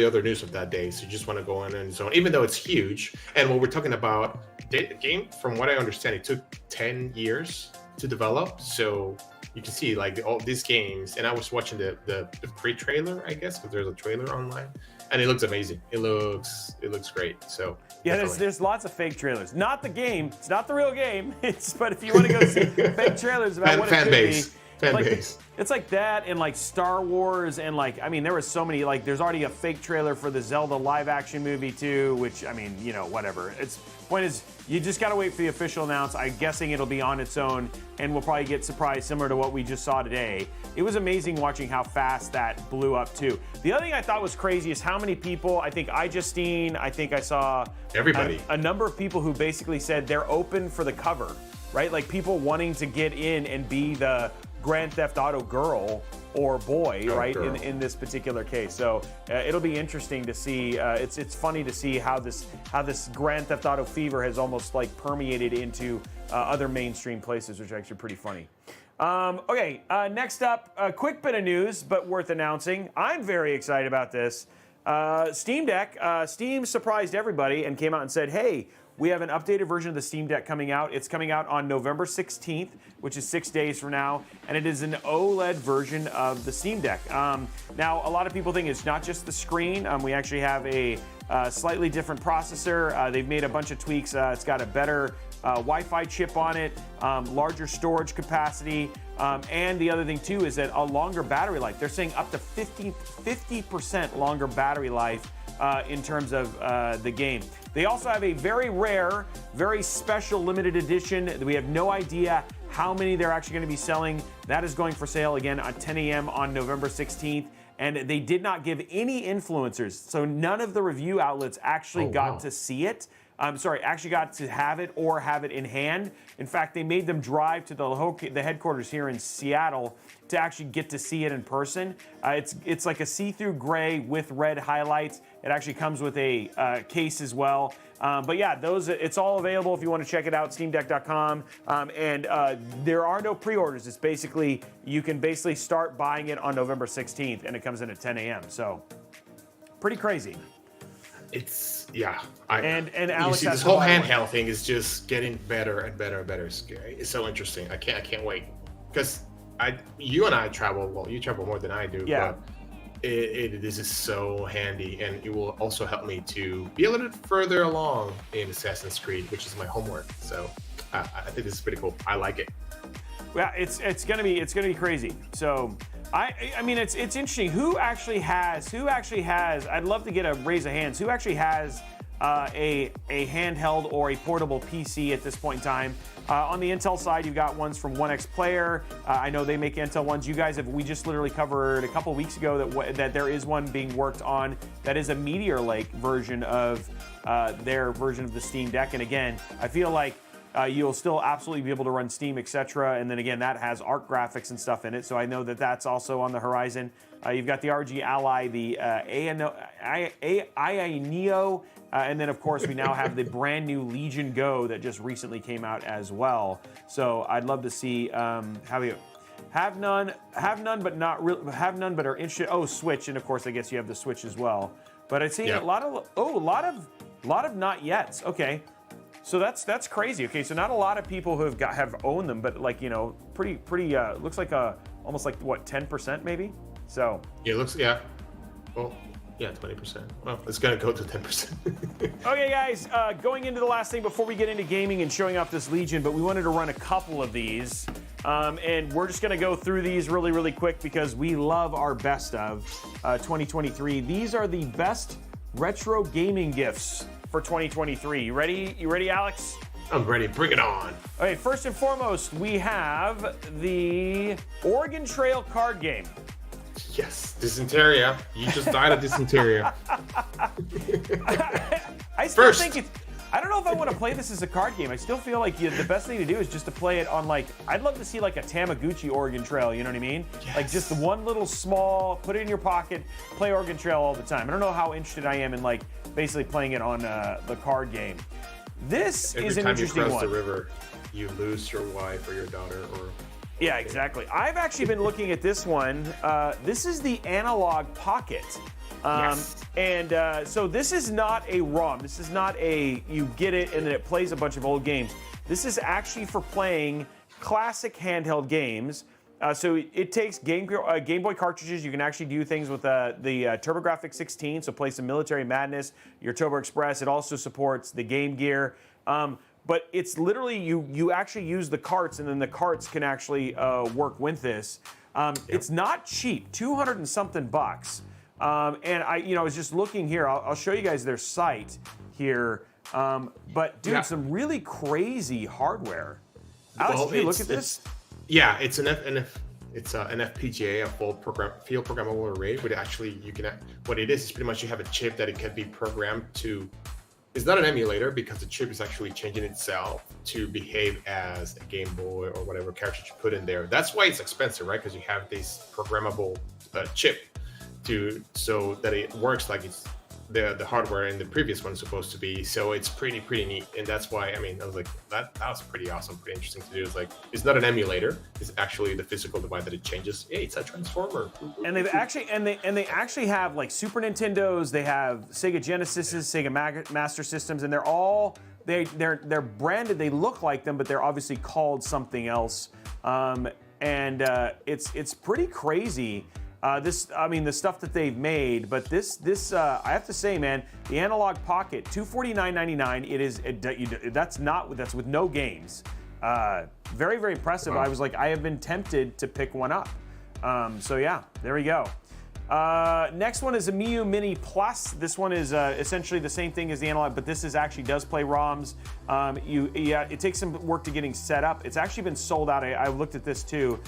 other news of that day. So you just want to go in and zone, even though it's huge. And what we're talking about, the game, from what I understand, it took 10 years to develop. So you can see like all these games, and I was watching the pre-trailer, I guess, because there's a trailer online, and it looks amazing. It looks great. So yeah, there's lots of fake trailers. Not the game. It's not the real game. But if you want to go see fake trailers about what it could be. Fan base. It's like that, and like Star Wars, and like, I mean, there was so many, like, there's already a fake trailer for the Zelda live action movie too, which, I mean, whatever. Point is, you just gotta wait for the official announce. I'm guessing it'll be on its own, and we'll probably get surprised similar to what we just saw today. It was amazing watching how fast that blew up too. The other thing I thought was crazy is how many people, I think I saw everybody, a number of people who basically said they're open for the cover, right? Like people wanting to get in and be the Grand Theft Auto girl or boy, right? Girl. In this particular case, so it'll be interesting to see. It's funny to see how this Grand Theft Auto fever has almost like permeated into other mainstream places, which is actually pretty funny. Okay, next up, a quick bit of news, but worth announcing. I'm very excited about this. Steam Deck. Steam surprised everybody and came out and said, "Hey, we have an updated version of the Steam Deck coming out. It's coming out on November 16th, which is 6 days from now, and it is an OLED version of the Steam Deck." Now, a lot of people think it's not just the screen. We actually have a slightly different processor. They've made a bunch of tweaks. It's got a better Wi-Fi chip on it, larger storage capacity, and the other thing too is that a longer battery life. They're saying up to 50% longer battery life in terms of the game. They also have a very rare, very special limited edition. We have no idea how many they're actually going to be selling. That is going for sale again at 10 a.m. on November 16th. And they did not give any influencers. So none of the review outlets actually got to see it. Actually got to have it or have it in hand. In fact, they made them drive to the headquarters here in Seattle to actually get to see it in person. It's like a see-through gray with red highlights. It actually comes with a case as well. But yeah, it's all available if you want to check it out, steamdeck.com. And there are no pre-orders. It's basically, you can basically start buying it on November 16th, and it comes in at 10 a.m. So pretty crazy. It's and Alex, you see, this whole handheld thing is just getting better and better and better. It's so interesting. I can't wait, because you and I travel. Well, you travel more than I do. Yeah. But this is so handy, and it will also help me to be a little bit further along in Assassin's Creed, which is my homework. So I think this is pretty cool. I like it. Yeah, it's gonna be crazy. So I mean, it's interesting. Who actually has? I'd love to get a raise of hands. Who actually has a handheld or a portable PC at this point in time? On the Intel side, you've got ones from 1X Player. I know they make Intel ones. You guys we just literally covered a couple weeks ago that there is one being worked on that is a Meteor Lake version of their version of the Steam Deck. And again, I feel like you'll still absolutely be able to run Steam, etc. And then again, that has ARC graphics and stuff in it. So I know that that's also on the horizon. You've got the RG Ally, the AI Neo, and then of course we now have the brand new Legion Go that just recently came out as well. So I'd love to see have none, but not real, have none, but are interested. Oh, Switch, and of course I guess you have the Switch as well. But I've seen a lot of not yets. Okay. So that's crazy. Okay, so not a lot of people who have owned them, but like, you know, pretty looks like almost like what, 10% maybe. So yeah, it looks well, yeah, 20%. Well, it's gonna go to 10%. Okay, guys, going into the last thing before we get into gaming and showing off this Legion, but we wanted to run a couple of these, and we're just gonna go through these really quick because we love our best of 2023. These are the best retro gaming gifts for 2023. You ready, Alex? I'm ready. Bring it on. Okay, first and foremost, we have the Oregon Trail card game. Yes, dysentery. You just died of dysentery. I still think it's. I don't know if I want to play this as a card game. I still feel like the best thing to do is just to play it on, like, I'd love to see like a Tamagotchi Oregon Trail, you know what I mean? Yes. Like just one little small, put it in your pocket, play Oregon Trail all the time. I don't know how interested I am in like basically playing it on the card game. This is an interesting one. Every time you cross the river, you lose your wife or your daughter or... Yeah, exactly. I've actually been looking at this one. This is the Analog Pocket. Yes. And so this is not a ROM. This is not you get it and then it plays a bunch of old games. This is actually for playing classic handheld games. So it takes Game Boy cartridges. You can actually do things with the TurboGrafx 16, so play some Military Madness, your Turbo Express. It also supports the Game Gear. But it's literally, you actually use the carts, and then the carts can actually work with this. It's not cheap, 200 and something bucks. And I was just looking here. I'll show you guys their site here. But dude, some really crazy hardware. Alex, did you look at this? Yeah, it's an FPGA, a field programmable array. But actually, what it is pretty much you have a chip that it can be programmed to. It's not an emulator because the chip is actually changing itself to behave as a Game Boy or whatever cartridge you put in there. That's why it's expensive, right? Because you have this programmable chip so that it works like it's the hardware in the previous one is supposed to be. So it's pretty neat, and that's why I was like that was pretty awesome, pretty interesting to do. It's like it's not an emulator; it's actually the physical device that it changes. Hey, it's a transformer. And they've actually they actually have like Super Nintendos, they have Sega Genesises, Sega Master Systems, and they're all they're branded. They look like them, but they're obviously called something else. It's pretty crazy. The stuff that they've made, but this I have to say, man, the Analog Pocket, $249.99. It is that's with no games. Very impressive. Wow. I was like, I have been tempted to pick one up. So yeah, there we go. Next one is a Miu Mini Plus. This one is essentially the same thing as the Analog, but this actually does play ROMs. It takes some work to getting set up. It's actually been sold out. I looked at this too.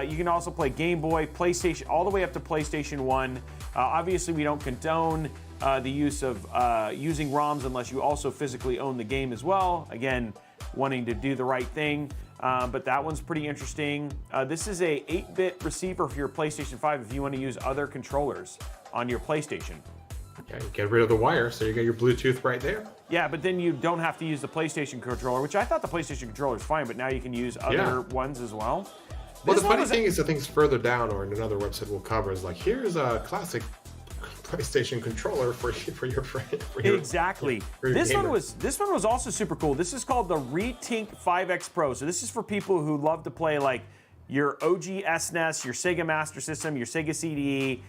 You can also play Game Boy, PlayStation, all the way up to PlayStation 1. Obviously, we don't condone the use of using ROMs unless you also physically own the game as well. Again, wanting to do the right thing. But that one's pretty interesting. This is a 8-bit receiver for your PlayStation 5 if you want to use other controllers on your PlayStation. Yeah, you get rid of the wire, so you got your Bluetooth right there. Yeah, but then you don't have to use the PlayStation controller, which I thought the PlayStation controller is fine, but now you can use other ones as well. Well, the funny thing is, I think it's further down, or in another website we'll cover, is like, here's a classic PlayStation controller for your friend. Exactly. This one was also super cool. This is called the Retink 5X Pro. So this is for people who love to play like your OG SNES, your Sega Master System, your Sega CDE,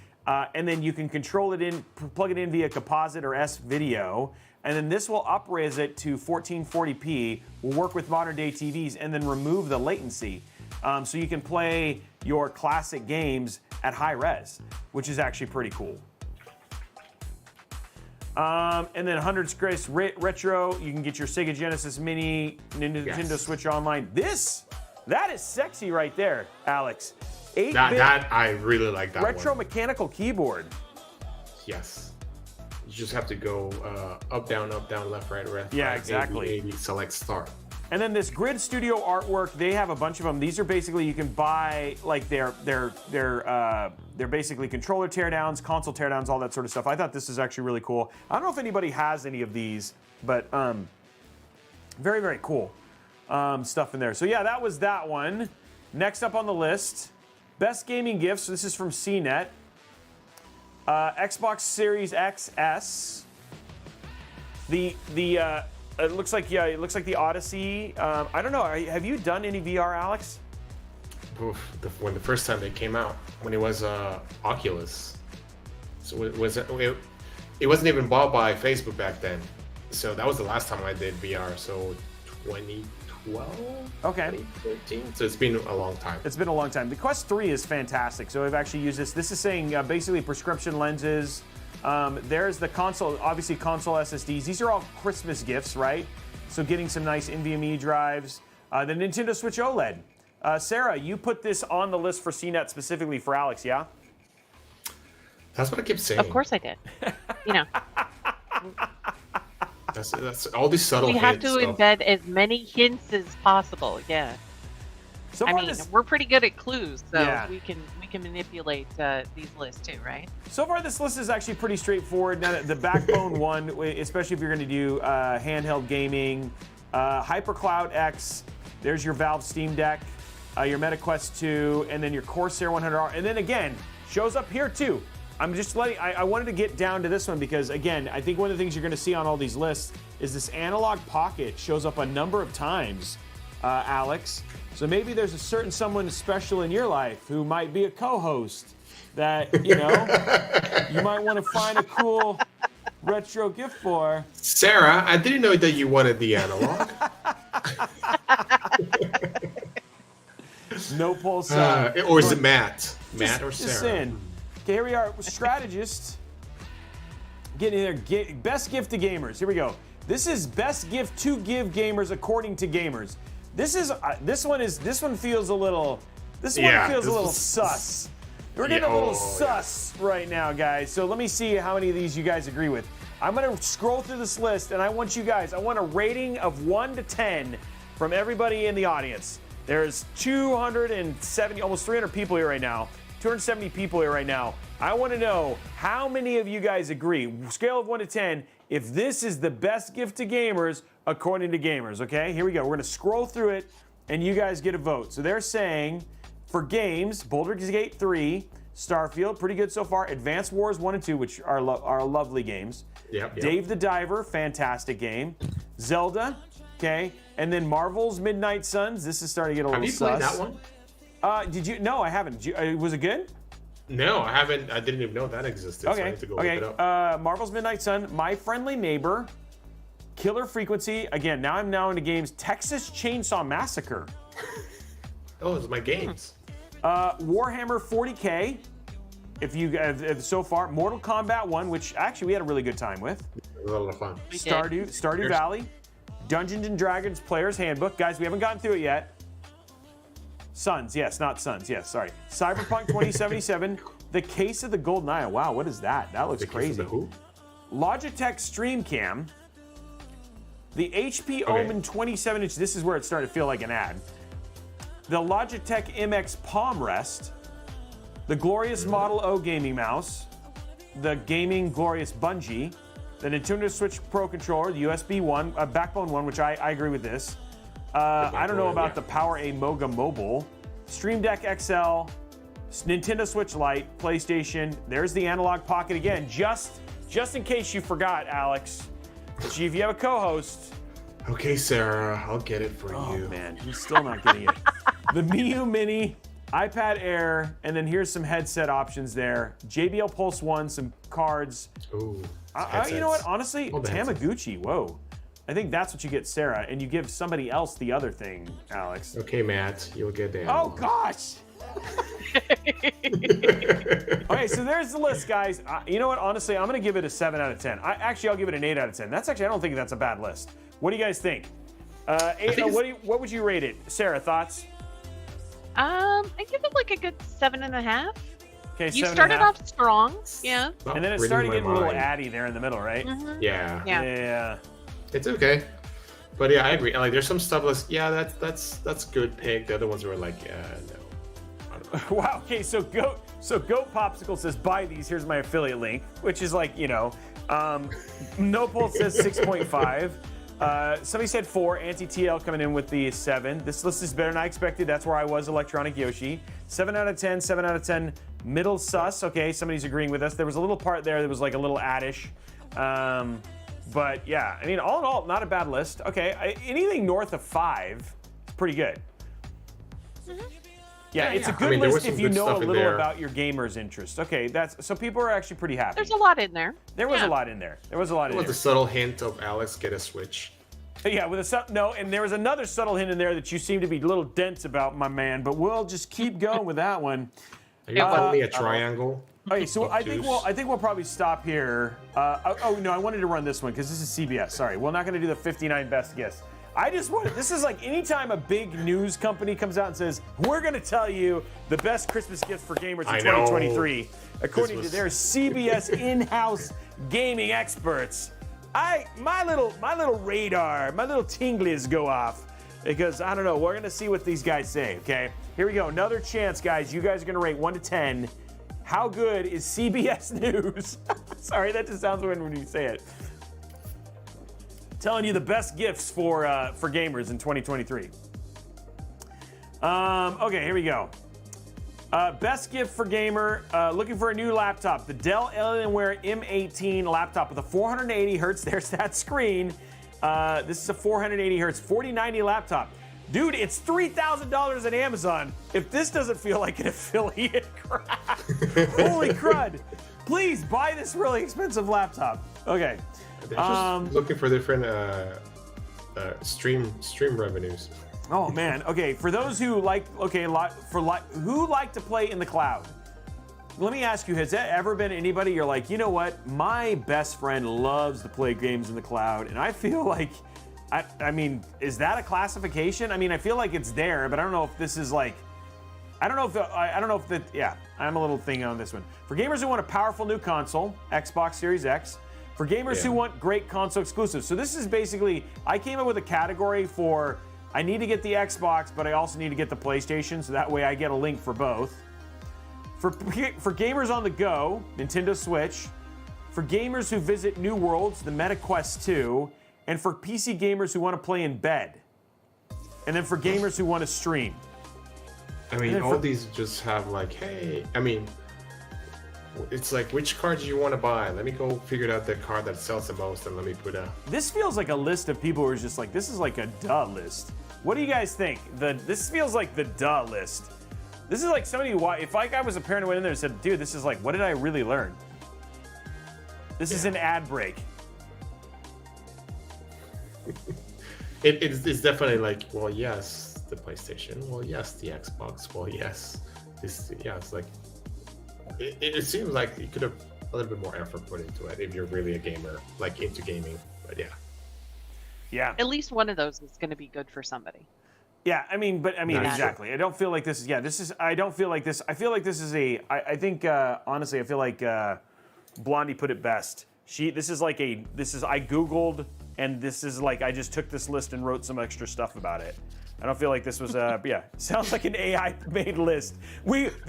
and then you can control it plug it in via Composite or S-Video, and then this will up-res it to 1440p. Will work with modern day TVs, and then remove the latency. So you can play your classic games at high res, which is actually pretty cool. And then 100 Grace Retro, you can get your Sega Genesis Mini, Nintendo Switch Online. That is sexy right there, Alex. 8-bit that I really like that retro one. mechanical keyboard. Yes. You just have to go up, down, left, right. Yeah, exactly. A, select start. And then this Grid Studio artwork, they have a bunch of them. These are basically, you can buy like they're basically controller teardowns, console teardowns, all that sort of stuff. I thought this is actually really cool. I don't know if anybody has any of these, but very, very cool stuff in there. So yeah, that was that one. Next up on the list, best gaming gifts. This is from CNET. Xbox Series XS. It looks like the Odyssey. I don't know. Have you done any VR, Alex? Oof, when the first time they came out, when it was Oculus, so it wasn't even bought by Facebook back then. So that was the last time I did VR. So 2012, okay, 2013. So it's been a long time. It's been a long time. The Quest 3 is fantastic. So I've actually used this. This is saying basically prescription lenses. There's the console, obviously console SSDs. These are all Christmas gifts, right? So getting some nice NVMe drives. The Nintendo Switch OLED. Sarah, you put this on the list for CNET specifically for Alex, yeah? That's what I keep saying. Of course I did. You know. That's all these subtle We have to embed as many hints as possible, yeah. So I far mean, this, we're pretty good at clues, so Yeah. we can manipulate these lists too, right? so far this list is actually pretty straightforward. Now, the backbone one, especially if you're going to do handheld gaming, HyperCloud X, there's your Valve Steam Deck, your MetaQuest 2, and then your Corsair 100R. And then again, shows up here too. I'm just I wanted to get down to this one because, again, I think one of the things you're going to see on all these lists is this analog pocket shows up a number of times, Alex. So maybe there's a certain someone special in your life who might be a co-host that, you might want to find a cool retro gift for. Sarah, I didn't know that you wanted the analog. No pulse. Or is it Matt? Matt or Sarah? Just saying. Okay, here we are. Strategist. Getting there. Best gift to gamers. Here we go. This is best gift to give gamers according to gamers. This one feels a little sus. We're getting a little sus right now, guys. So let me see how many of these you guys agree with. I'm gonna scroll through this list, and I want a rating of 1 to 10 from everybody in the audience. There's 270, almost 300 people here right now. 270 people here right now. I want to know how many of you guys agree, scale of 1 to 10, if this is the best gift to gamers according to gamers, okay? Here we go. We're going to scroll through it, and you guys get a vote. So they're saying, for games, Baldur's Gate 3, Starfield, pretty good so far. Advanced Wars 1 and 2, which are lovely games. Yep. Dave the Diver, fantastic game. Zelda, okay. And then Marvel's Midnight Suns. This is starting to get a little sus. Have you played that one? Did you? No, I haven't. Was it good? No, I haven't. I didn't even know that existed. Okay. So I need to go look it up. Marvel's Midnight Sun, My Friendly Neighbor, Killer Frequency. Again, now I'm into games. Texas Chainsaw Massacre. Oh, it's my games. Warhammer 40K. If so far, Mortal Kombat 1, which actually we had a really good time with. A lot of fun. Stardew Valley, Dungeons and Dragons Player's Handbook. Guys, we haven't gotten through it yet. Suns, yes, not Suns, yes, sorry. Cyberpunk 2077, The Case of the Golden Eye. Wow, what is that? That looks crazy. Who? Logitech StreamCam, the HP Omen 27-inch, this is where it started to feel like an ad. The Logitech MX Palm Rest, the Glorious Model O gaming mouse, the Gaming Glorious Bungee, the Nintendo Switch Pro controller, the USB one, Backbone one, which I agree with this. I don't know about the Power A Moga Mobile, Stream Deck XL, Nintendo Switch Lite, PlayStation. There's the analog pocket again, just in case you forgot, Alex. If you have a co-host. Okay, Sarah, I'll get it for you. Oh man, he's still not getting it. The Miu Mini, iPad Air, and then here's some headset options there. JBL Pulse 1, some cards. Ooh. You know what? Honestly, Tamaguchi. Whoa. I think that's what you get, Sarah, and you give somebody else the other thing, Alex. Okay, Matt, you'll get that. Oh gosh. Okay, so there's the list, guys. You know what? Honestly, I'm going to give it a 7 out of 10. I'll give it an 8 out of 10. I don't think that's a bad list. What do you guys think? What would you rate it? Sarah, thoughts? I give it like a good 7.5. Okay, You started off strong, yeah. And then it started getting a little addy there in the middle, right? Mm-hmm. Yeah. It's okay. But yeah, I agree. Like, there's some stuff that's good pick. The other ones were like, no. I don't know. Wow. Okay, so Goat Popsicle says buy these. Here's my affiliate link, which is like, No Pulse says 6.5. Somebody said 4. Anti-TL coming in with the 7. This list is better than I expected. That's where I was, Electronic Yoshi. 7 out of 10, 7 out of 10. Middle sus. Okay, somebody's agreeing with us. There was a little part there that was like a little addish. But yeah, I mean, all in all, not a bad list. Okay, anything north of 5 is pretty good. Mm-hmm. Yeah, it's a good list if you know a little about your gamer's interest. Okay, so people are actually pretty happy. There's a lot in there. There was a lot in there. There was a lot in there. With a subtle hint of Alex get a Switch. Yeah, and there was another subtle hint in there that you seem to be a little dense about, my man. But we'll just keep going with that one. Are you calling me a triangle? Okay, so I think we'll probably stop here. No, I wanted to run this one because this is CBS. Sorry, we're not going to do the 59 best gifts. I just wanted. This is like anytime a big news company comes out and says we're going to tell you the best Christmas gifts for gamers in 2023, according to their CBS in-house gaming experts. My little radar, my little tinglies go off because I don't know. We're going to see what these guys say. Okay, here we go. Another chance, guys. You guys are going to rate 1 to 10. How good is CBS News? Sorry, that just sounds weird when you say it. Telling you the best gifts for gamers in 2023. Okay, here we go. Best gift for gamer, looking for a new laptop. The Dell Alienware M18 laptop with a 480 hertz. There's that screen. This is a 480 hertz 4090 laptop. Dude, it's $3,000 at Amazon. If this doesn't feel like an affiliate crap, holy crud. Please buy this really expensive laptop. Okay. They're just looking for different stream revenues. Oh man. Okay. For those who who like to play in the cloud, let me ask you: has that ever been anybody you're like, you know what? My best friend loves to play games in the cloud, and I feel like, I mean, is that a classification? I mean, I feel like it's there, but I don't know if this is like. I don't know if that. Yeah, I'm a little thing on this one. For gamers who want a powerful new console, Xbox Series X. For gamers who want great console exclusives. So this is basically, I came up with a category for, I need to get the Xbox, but I also need to get the PlayStation, so that way I get a link for both. For gamers on the go, Nintendo Switch. For gamers who visit new worlds, the Meta Quest 2. And for PC gamers who want to play in bed. And then for gamers who want to stream. I mean, all these just have like, hey, I mean, it's like, which card do you want to buy? Let me go figure out the card that sells the most and let me put a... This feels like a list of people who are just like, this is like a duh list. What do you guys think? This feels like the duh list. This is like somebody who, if like I was a parent who went in there and said, dude, this is like, what did I really learn? This is an ad break. It's definitely like, well, yes, the PlayStation. Well, yes, the Xbox. Well, yes. It's like... It seems like you could have a little bit more effort put into it if you're really a gamer, like into gaming. But yeah. At least one of those is going to be good for somebody. Yeah, I mean, exactly. I don't feel like this is. Yeah, this is. I don't feel like this. I feel like this is a. I think honestly, I feel like Blondie put it best. This is. I Googled, and this is like I just took this list and wrote some extra stuff about it. I don't feel like this was sounds like an AI-made list.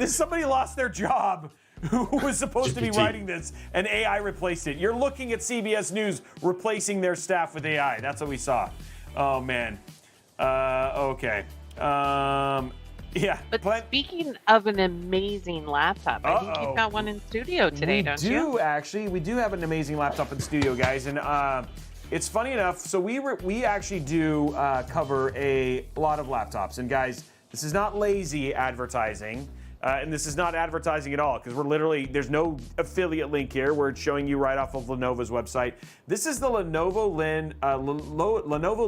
Somebody lost their job who was supposed to be writing this, and AI replaced it. You're looking at CBS News replacing their staff with AI. That's what we saw. Oh, man. Okay. Yeah. But speaking of an amazing laptop, I think you've got one in studio today, don't you? We do have an amazing laptop in studio, guys. And it's funny enough, so we actually do cover a lot of laptops. And guys, this is not lazy advertising, and this is not advertising at all, because there's no affiliate link here. We're showing you right off of Lenovo's website. This is the Lenovo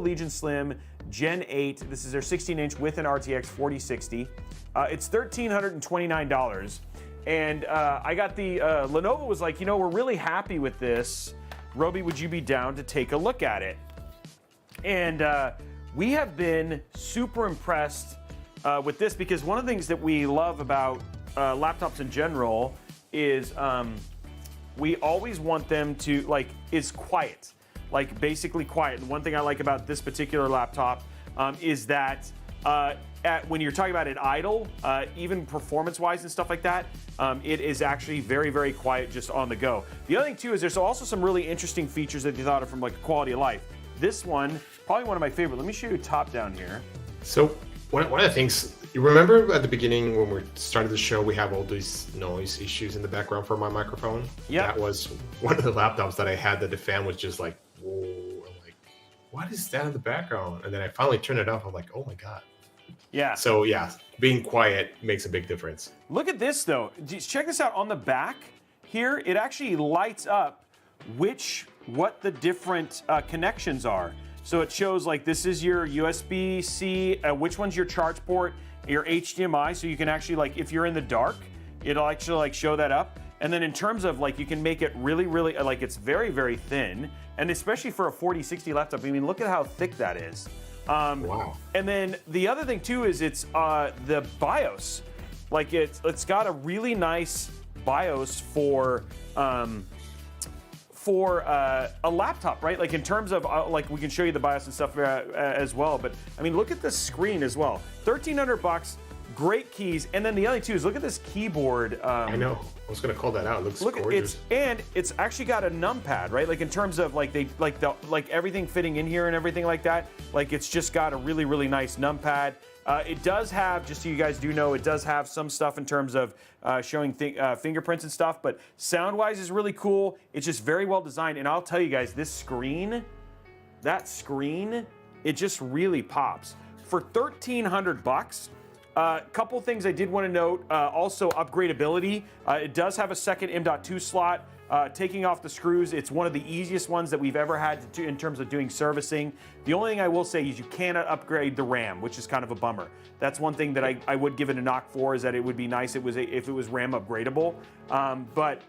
Legion Slim Gen 8. This is their 16-inch with an RTX 4060. It's $1,329. And I got the, Lenovo was like, we're really happy with this. Robey, would you be down to take a look at it? And we have been super impressed with this, because one of the things that we love about laptops in general is we always want them to, is quiet. Basically quiet. And one thing I like about this particular laptop is that when you're talking about it idle, even performance-wise and stuff like that, it is actually very, very quiet just on the go. The other thing too is there's also some really interesting features that they thought of from like quality of life. This one, probably one of my favorite. Let me show you top down here. So one of the things, you remember at the beginning when we started the show, we have all these noise issues in the background for my microphone? Yeah. That was one of the laptops that I had that the fan was just like, whoa. I'm like, what is that in the background? And then I finally turned it off. I'm like, oh my God. Yeah. So yeah, being quiet makes a big difference. Look at this though. Just check this out on the back here. It actually lights up what the different connections are. So it shows like this is your USB-C, which one's your charge port, your HDMI. So you can actually if you're in the dark, it'll actually show that up. And then in terms of you can make it really, really it's very, very thin. And especially for a 4060 laptop, I mean, look at how thick that is. Wow. And then the other thing too is it's the BIOS. It's got a really nice BIOS for a laptop, right? In terms of we can show you the BIOS and stuff as well. But I mean, look at the screen as well. $1,300, great keys. And then the other two is look at this keyboard. I know. I was gonna call that out. It looks gorgeous. It's actually got a numpad, right? In terms of everything fitting in here and everything like that. It's just got a really, really nice numpad. It does have, just so you guys do know, it does have some stuff in terms of showing fingerprints and stuff, but sound-wise is really cool. It's just very well designed, and I'll tell you guys, that screen, it just really pops. For $1,300, a couple things I did want to note, also upgradability. It does have a second M.2 slot. Taking off the screws, it's one of the easiest ones that we've ever had to do in terms of doing servicing. The only thing I will say is you cannot upgrade the RAM, which is kind of a bummer. That's one thing that I would give it a knock for, is that it would be nice if it was RAM upgradable. But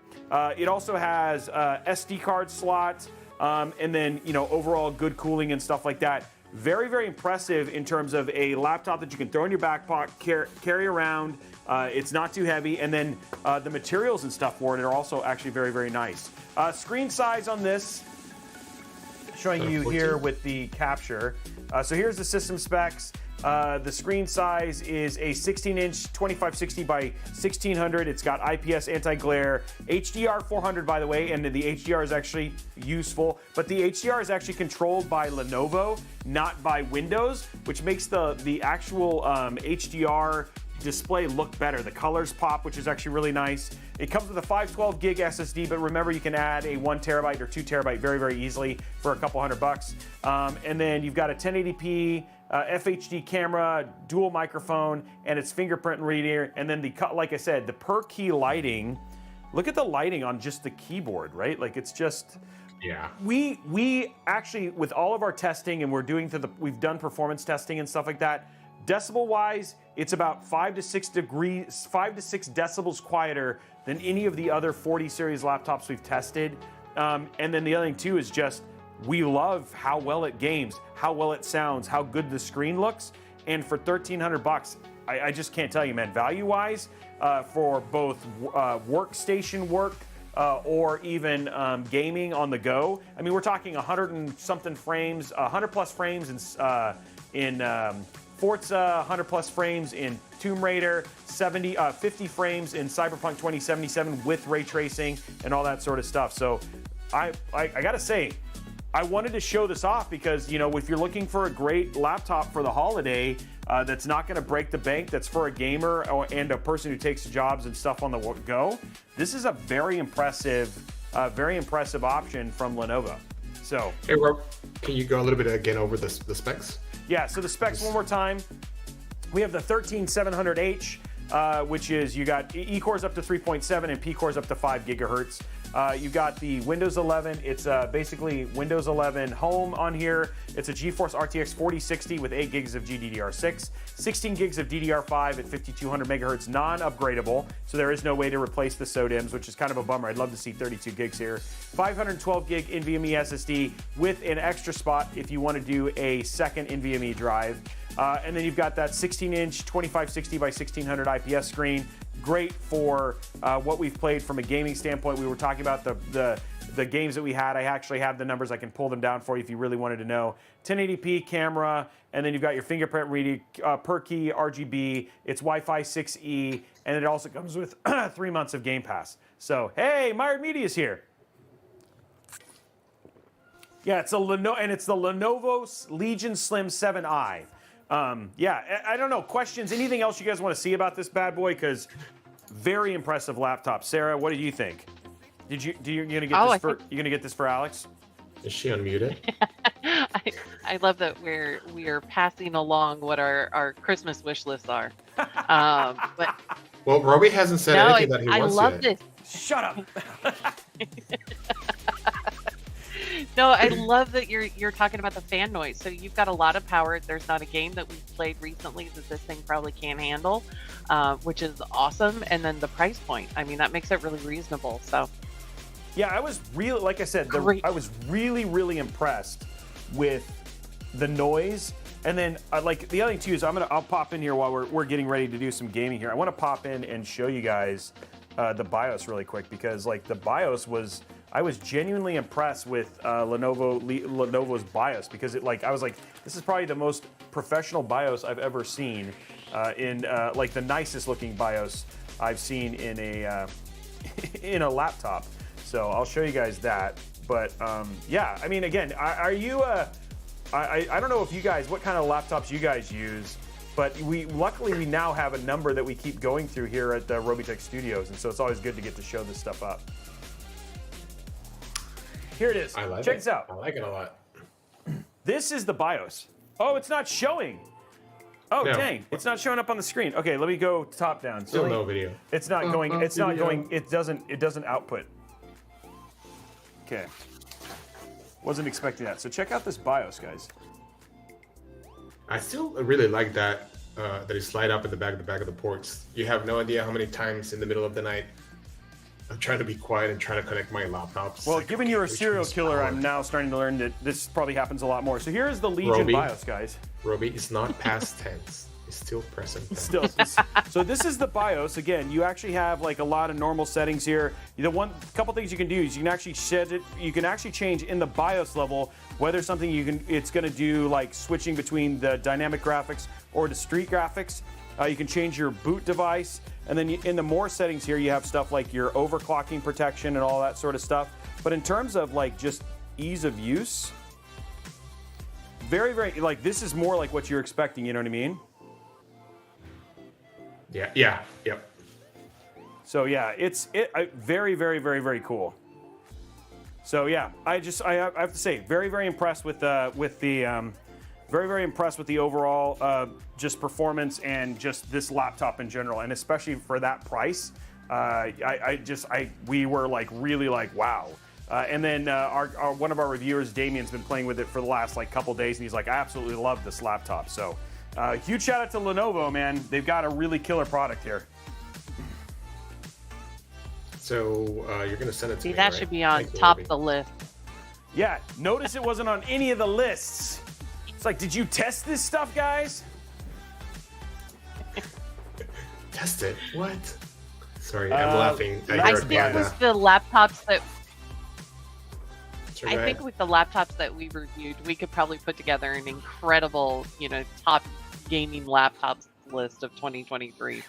it also has SD card slot, and then overall good cooling and stuff like that. Very, very impressive in terms of a laptop that you can throw in your back pocket, carry around. It's not too heavy, and then the materials and stuff for it are also actually very, very nice. Screen size on this, showing you here with the capture. So here's the system specs. The screen size is a 16-inch 2560 by 1600. It's got IPS anti-glare, HDR 400 by the way, and the HDR is actually useful, but the HDR is actually controlled by Lenovo, not by Windows, which makes the actual HDR display look better. The colors pop, which is actually really nice. It comes with a 512 gig SSD, but remember you can add a 1 terabyte or 2 terabyte very, very easily for a couple $100. And then you've got a 1080p FHD camera, dual microphone, and its fingerprint reader. And then like I said, the per key lighting. Look at the lighting on just the keyboard, right? It's just. Yeah. We actually, with all of our testing, and we've done performance testing and stuff like that. Decibel wise, it's about 5 to 6 decibels quieter than any of the other 40 series laptops we've tested. And then the other thing too is just, we love how well it games, how well it sounds, how good the screen looks. And for $1,300, I just can't tell you, man, value wise, for both workstation work, or even gaming on the go. I mean, we're talking 100 and something frames, 100 plus frames in Forza, 100 plus frames in Tomb Raider, 50 frames in Cyberpunk 2077 with ray tracing and all that sort of stuff. So I gotta say, I wanted to show this off because, if you're looking for a great laptop for the holiday, that's not going to break the bank, that's for a gamer and a person who takes jobs and stuff on the go, this is a very impressive option from Lenovo. So, hey Rob, can you go a little bit again over the specs? Yeah, so the specs one more time. We have the 13700H, which is, you got E-cores up to 3.7 and P-cores up to 5 gigahertz. You've got the Windows 11. It's basically Windows 11 Home on here. It's a GeForce RTX 4060 with 8 gigs of GDDR6, 16 gigs of DDR5 at 5200 megahertz, non-upgradable. So there is no way to replace the SODIMMs, which is kind of a bummer. I'd love to see 32 gigs here. 512 gig NVMe SSD with an extra spot if you want to do a second NVMe drive. And then you've got that 16-inch 2560 by 1600 IPS screen. Great for what we've played from a gaming standpoint. We were talking about the games that we had. I actually have the numbers. I can pull them down for you if you really wanted to know. 1080p camera, and then you've got your fingerprint reading, per key RGB. It's Wi-Fi 6E, and it also comes with 3 months of Game Pass. So, hey, Myron Media's here. Yeah, it's the Lenovo Legion Slim 7i. Yeah, I don't know. Questions? Anything else you guys want to see about this bad boy? Because very impressive laptop. Sarah, what do you think? You're gonna get this for Alex? Is she unmuted? I love that we are passing along what our Christmas wish lists are. But well, Robey hasn't said anything that he wants love yet. this. Shut up. No, I love that you're talking about the fan noise. So you've got a lot of power. There's not a game that we've played recently that this thing probably can't handle, which is awesome. And then the price point. I mean, that makes it really reasonable. So. Yeah, I was really, like I said, I was really, really impressed with the noise. And then, like, the other thing too is I'll pop in here while we're getting ready to do some gaming here. I want to pop in and show you guys the BIOS really quick, because like the BIOS I was genuinely impressed with Lenovo's BIOS, because I was like, this is probably the most professional BIOS I've ever seen, in like the nicest looking BIOS I've seen in a in a laptop. So I'll show you guys that. But yeah, I mean, again, are you? I don't know if you guys, what kind of laptops you guys use, but luckily we now have a number that we keep going through here at the Robeytech Studios, and so it's always good to get to show this stuff up. Here it is. Check this out. I like it a lot. This is the BIOS. Oh, it's not showing. Oh, no. Dang. It's not showing up on the screen. Okay, let me go top down. Still no video. It's not going. It's not going. It doesn't output. Okay. Wasn't expecting that. So check out this BIOS, guys. I still really like that it slide up in the back of the ports. You have no idea how many times in the middle of the night I'm trying to be quiet and trying to connect my laptops. Well, given you're a serial killer, I'm now starting to learn that this probably happens a lot more. So here's the Legion BIOS, guys. Robey, it's not past tense. It's still present tense. So this is the BIOS. Again, you actually have like a lot of normal settings here. Couple things you can do is you can actually set it. You can actually change in the BIOS level whether something it's going to do like switching between the dynamic graphics or discrete graphics. You can change your boot device, and then in the more settings here, you have stuff like your overclocking protection and all that sort of stuff. But in terms of like just ease of use, very, very, like this is more like what you're expecting. You know what I mean? Yeah. Yep. So yeah, it's very, very, very, very cool. So yeah, I have to say, very, very impressed with the very, very impressed with the overall just performance and just this laptop in general, and especially for that price. We were like really like wow. And then one of our reviewers, Damien's been playing with it for the last like couple days, and he's like, I absolutely love this laptop. So huge shout out to Lenovo, man. They've got a really killer product here. So you're gonna send it to me, that right? should be on top of the list. Yeah, notice it wasn't on any of the lists. It's like, did you test this stuff, guys? Test it? What? Sorry, I'm laughing at I your think with the laptops that Sure, I think with the laptops that we reviewed, we could probably put together an incredible, top gaming laptops list of 2023.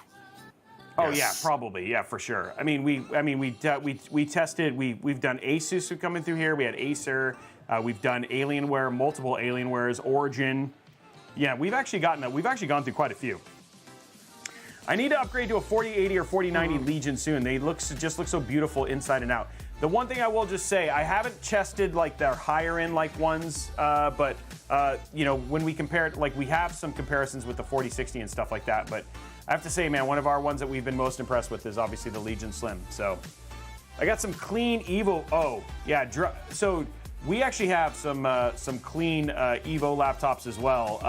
Oh yeah, probably, yeah, for sure. I mean, we tested. We've done Asus coming through here. We had Acer. We've done Alienware, multiple Alienwares, Origin. Yeah, we've actually gone through quite a few. I need to upgrade to a 4080 or 4090 Legion soon. They just look so beautiful inside and out. The one thing I will just say, I haven't tested like their higher end like ones, but when we compare it, like we have some comparisons with the 4060 and stuff like that. But I have to say, man, one of our ones that we've been most impressed with is obviously the Legion Slim. So I got some clean Evo. Oh, yeah. So we actually have some clean Evo laptops as well.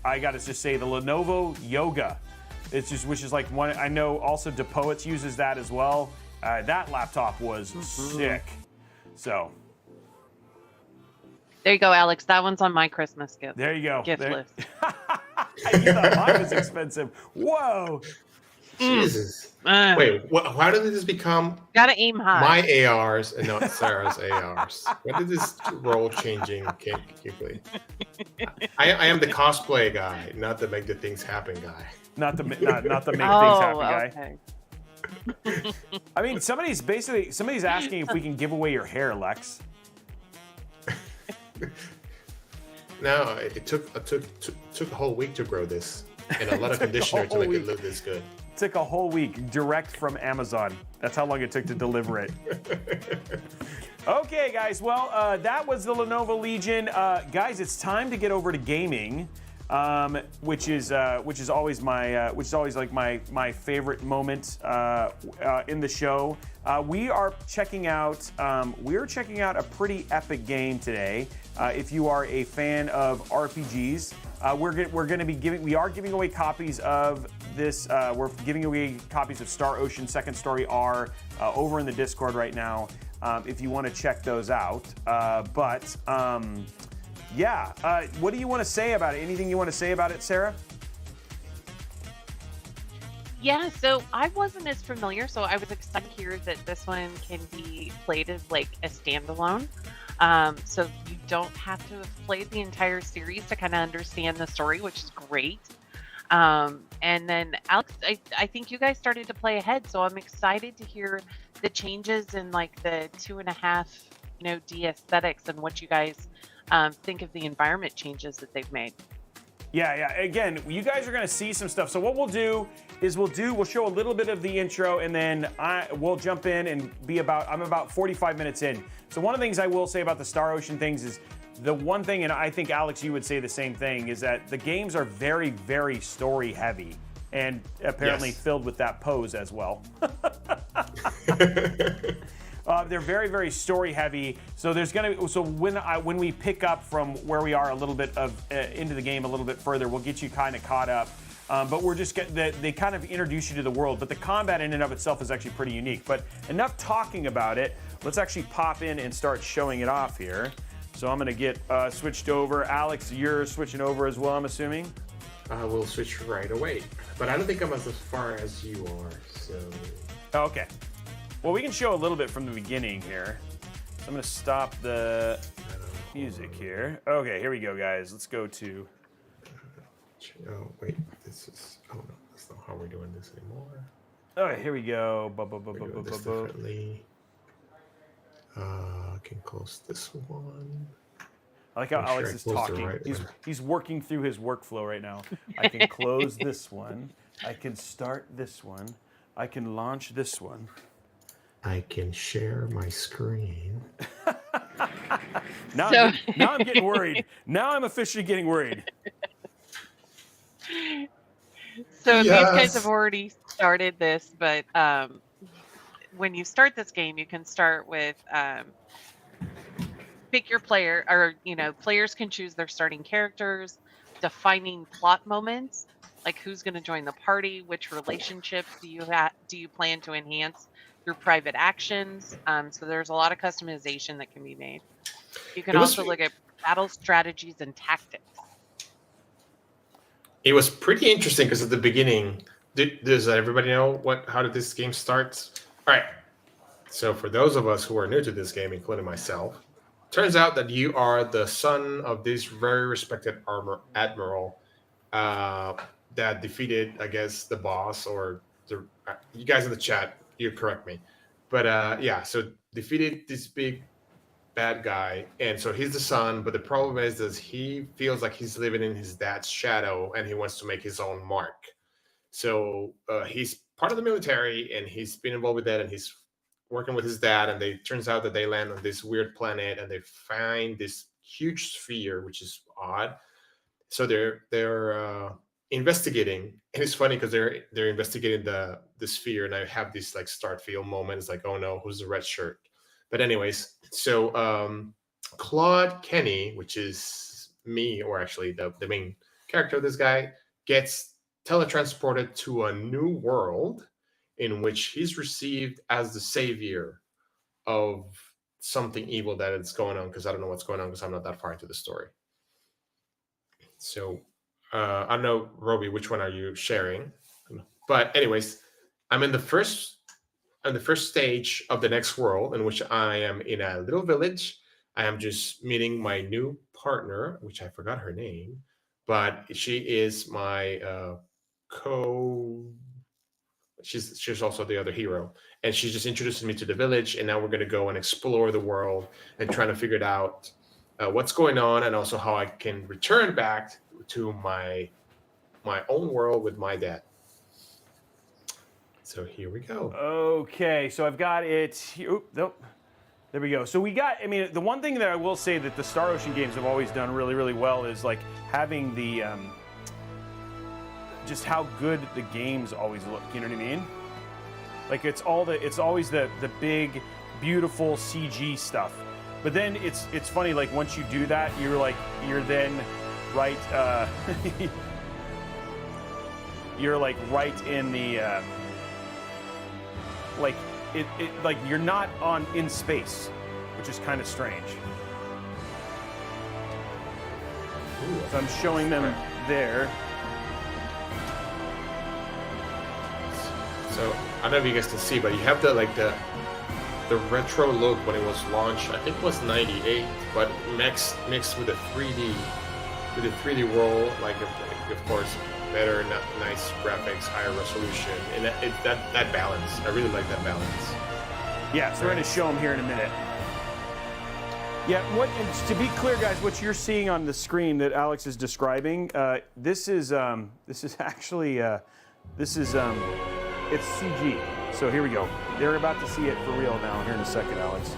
I got to just say the Lenovo Yoga. Which is like one. I know also DePoets uses that as well. That laptop was sick. So. There you go, Alex. That one's on my Christmas gift. There you go. Gift list. You thought mine was expensive. Whoa. Jesus. Wait, how did this become Gotta aim high. my ARs and not Sarah's ARs? When did this role changing quickly? I am the cosplay guy, not the make the things happen guy. Not the make things happen guy. Okay. I mean, somebody's asking if we can give away your hair, Lex. No, it took a whole week to grow this, and a lot of conditioner to make it look this good. It took a whole week direct from Amazon. That's how long it took to deliver it. Okay, guys. Well, that was the Lenovo Legion. Guys, it's time to get over to gaming, which is always like my favorite moment in the show. We're checking out a pretty epic game today. If you are a fan of RPGs, we are giving away copies of this. We're giving away copies of Star Ocean Second Story R over in the Discord right now. If you want to check those out, what do you want to say about it? Anything you want to say about it, Sarah? Yeah, so I wasn't as familiar, so I was excited to hear that this one can be played as like a standalone. So you don't have to have played the entire series to kind of understand the story, which is great. And then Alex, I think you guys started to play ahead, so I'm excited to hear the changes in like the 2.5D aesthetics and what you guys think of the environment changes that they've made. Yeah. Again, you guys are going to see some stuff. So what we'll do is we'll show a little bit of the intro, and then we'll jump in and I'm about 45 minutes in. So one of the things I will say about the Star Ocean things is the one thing, and I think Alex, you would say the same thing, is that the games are very, very story heavy, and apparently filled with that pose as well. They're very, very story heavy. So when we pick up from where we are a little bit into the game a little bit further, we'll get you kind of caught up. But they kind of introduce you to the world. But the combat in and of itself is actually pretty unique. But enough talking about it. Let's actually pop in and start showing it off here. So I'm going to get switched over. Alex, you're switching over as well, I'm assuming? I will switch right away. But I don't think I'm as far as you are, so... Okay. Well, we can show a little bit from the beginning here. So I'm going to stop the music here. Okay, here we go, guys. Let's go to... Oh, wait. This is... Oh, no. That's not how we're doing this anymore. All right, here we go. Differently. I can close this one. I like how Alex is talking. He's working through his workflow right now. I can close this one. I can start this one. I can launch this one. I can share my screen. Now I'm getting worried. Now I'm officially getting worried. So these guys have already started this, but when you start this game, you can start with pick your player, or players can choose their starting characters, defining plot moments, like who's going to join the party, which relationships do you plan to enhance through private actions. So there's a lot of customization that can be made. You can also look at battle strategies and tactics. It was pretty interesting because at the beginning, does everybody know how did this game start? All right. So for those of us who are new to this game, including myself, turns out that you are the son of this very respected admiral that defeated, I guess, the boss, or you guys in the chat, you correct me. But so defeated this big bad guy, and so he's the son, but the problem is that he feels like he's living in his dad's shadow, and he wants to make his own mark. So he's part of the military, and he's been involved with that, and he's working with his dad, and it turns out that they land on this weird planet, and they find this huge sphere, which is odd. So they're investigating, and it's funny because they're investigating the sphere, and I have this like start feel moment. It's like, oh no, who's the red shirt? But anyways, so Claude Kenny, which is me, or actually the main character of this guy, gets teletransported to a new world in which he's received as the savior of something evil that is going on, because I don't know what's going on because I'm not that far into the story. So I don't know, Robey, which one are you sharing? But anyways, I'm in the first stage of the next world, in which I am in a little village. I am just meeting my new partner, which I forgot her name, but she is my she's also the other hero, and she's just introducing me to the village, and now we're going to go and explore the world and trying to figure it out what's going on, and also how I can return back to my own world with my dad. So here we go. Okay, so I've got it here. Oop, nope. There we go. So we got, I mean, the one thing that I will say that the Star Ocean games have always done really, really well is like having the, just how good the games always look, you know what I mean? Like it's always the big, beautiful CG stuff. But then it's funny, like once you do that, you're then right, you're like right in the, like like you're not in space, which is kind of strange. Ooh, so I'm showing them there. So I don't know if you guys can see, but you have the retro look when it was launched. I think it was '98, but mixed with the 3D world, like of course better, nice graphics, higher resolution, and that balance. I really like that balance. Yeah, so we're going to show them here in a minute. Yeah, to be clear, guys, what you're seeing on the screen that Alex is describing, this is actually it's CG. So here we go. They're about to see it for real now. Here in a second, Alex.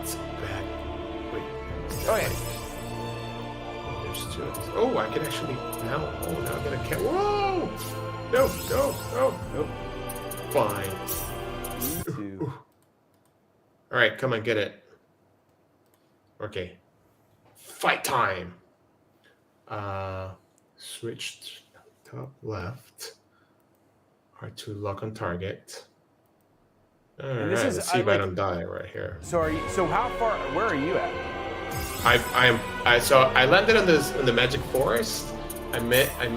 It's bad. Wait. Oh yeah. Oh, I can actually now. Oh, now I'm gonna catch. Whoa! No. Fine. All right, come on, get it. Okay. Fight time. Switched top left. R2 lock on target. All right, let's see if I don't die right here. So how far? Where are you at? I landed on the Magic Forest. I met I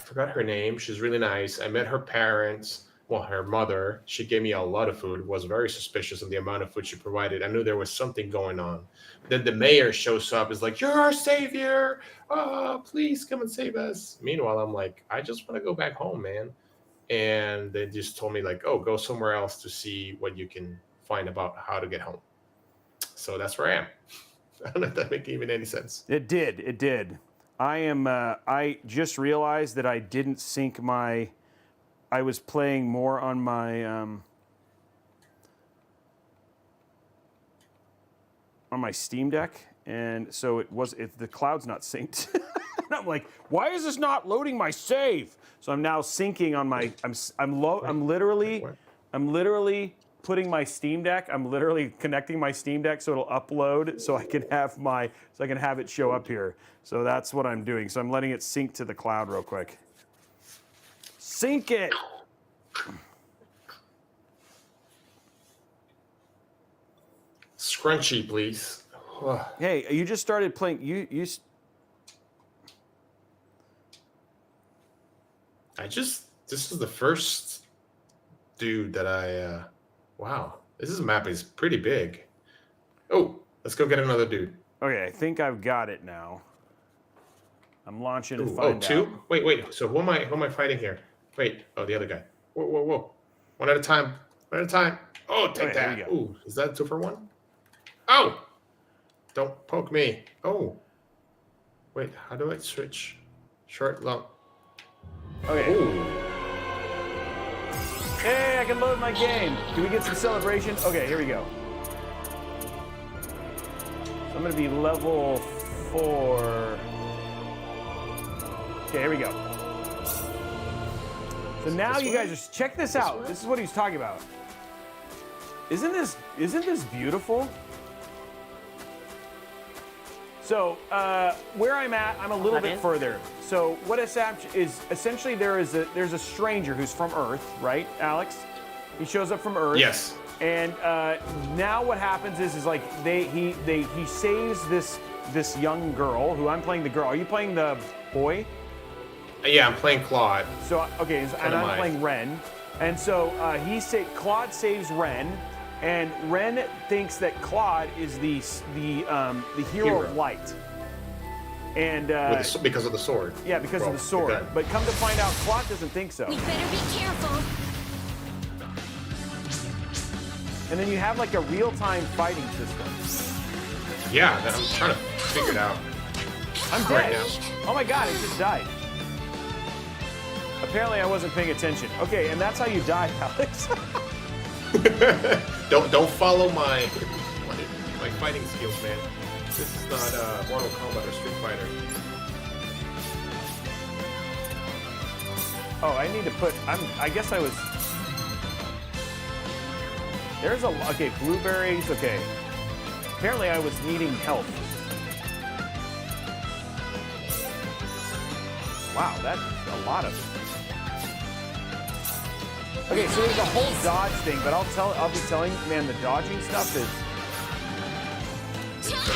forgot her name. She's really nice. I met her parents. Well, her mother. She gave me a lot of food. Was very suspicious of the amount of food she provided. I knew there was something going on. Then the mayor shows up. Is like, "You're our savior. Please come and save us." Meanwhile, I'm like, I just want to go back home, man. And they just told me like, "Oh, go somewhere else to see what you can find about how to get home." So that's where I am. I don't know if that makes even any sense. It did. I just realized that I didn't sync my. I was playing more on my Steam Deck, and so the cloud's not synced. And I'm like, why is this not loading my save? So I'm now syncing on my. I'm literally putting my Steam Deck. I'm literally connecting my Steam Deck so it'll upload, so I can have it show up here. So that's what I'm doing. So I'm letting it sync to the cloud real quick. Sync it. Scrunchy, please. Hey, you just started playing. This is the first dude that I. Wow, this map is pretty big. Oh, let's go get another dude. Okay, I think I've got it now. I'm launching and find two? out. Wait. So who am I fighting here? Wait. Oh, the other guy. Whoa. One at a time. Oh, take that. Ooh, is that 2 for 1? Oh! Don't poke me. Oh. Wait, how do I switch? Short, long. Okay. Ooh. Hey, I can load my game. Can we get some celebration? Okay, here we go. So I'm going to be level 4. Okay, here we go. So now you guys just check this out. This is what he's talking about. Isn't this beautiful? So where I'm at, I'm a little bit further. So what is essentially there's a stranger who's from Earth, right, Alex? He shows up from Earth. Yes. And now what happens is like he saves this young girl who I'm playing the girl. Are you playing the boy? Yeah, I'm playing Claude. So okay, and I'm playing Ren. And so Claude saves Ren. And Ren thinks that Claude is the hero of light. And because of the sword. Yeah, because of the sword. But come to find out, Claude doesn't think so. We better be careful. And then you have like a real-time fighting system. Yeah, that I'm trying to figure it out. I'm dead. Oh my god, I just died. Apparently I wasn't paying attention. Okay, and that's how you die, Alex. Don't follow my fighting skills, man. This is not Mortal Kombat or Street Fighter. Oh, I need to put. I guess I was. There's okay, blueberries. Okay. Apparently, I was needing health. Wow, that's a lot of it. Okay, so there's a whole dodge thing, but I'll be telling you, man, the dodging stuff is.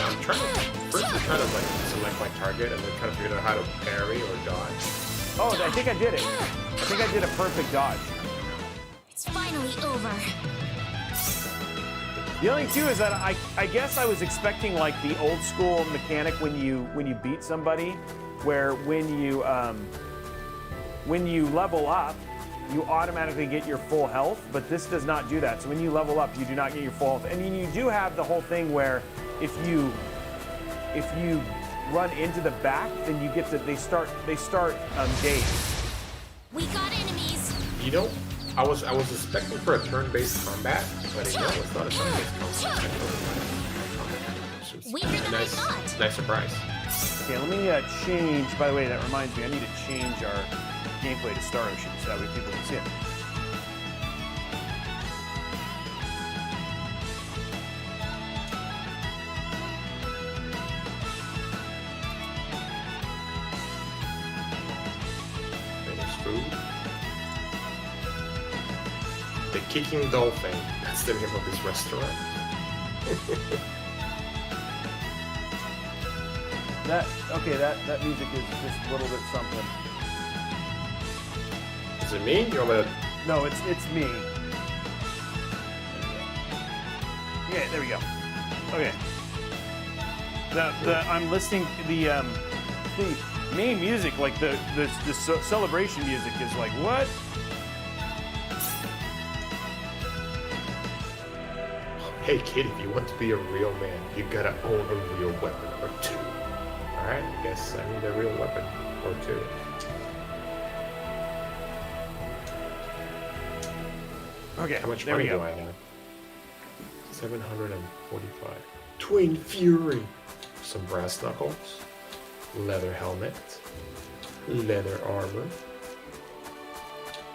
I'm trying to like select my target and then try to figure out how to parry or dodge. Oh, I think I did it. I think I did a perfect dodge. It's finally over. The only thing too is that I guess I was expecting like the old school mechanic when you beat somebody, where when you level up, you automatically get your full health, but this does not do that. So when you level up, you do not get your full health. And then you do have the whole thing where if you run into the back, then you get they start dazed. We got enemies. You know, I was expecting for a turn-based combat, but it's not a turn-based combat. Weaker than I thought. Nice surprise. Okay, let me change. By the way, that reminds me, I need to change our gameplay to Star Ocean so that way people can see it. There's food. The Kicking Dolphin. That's the name of this restaurant. That music is just a little bit something. Is it me? You want me to... No, it's me. Yeah, there we go. Okay. I'm listening to the main music, like the celebration music is like what? Hey kid, if you want to be a real man, you gotta own a real weapon or two. Alright, I guess I need a real weapon or two. Okay, how much there money we go. do I have? 745. Twin Fury. Some brass knuckles. Leather helmet. Leather armor.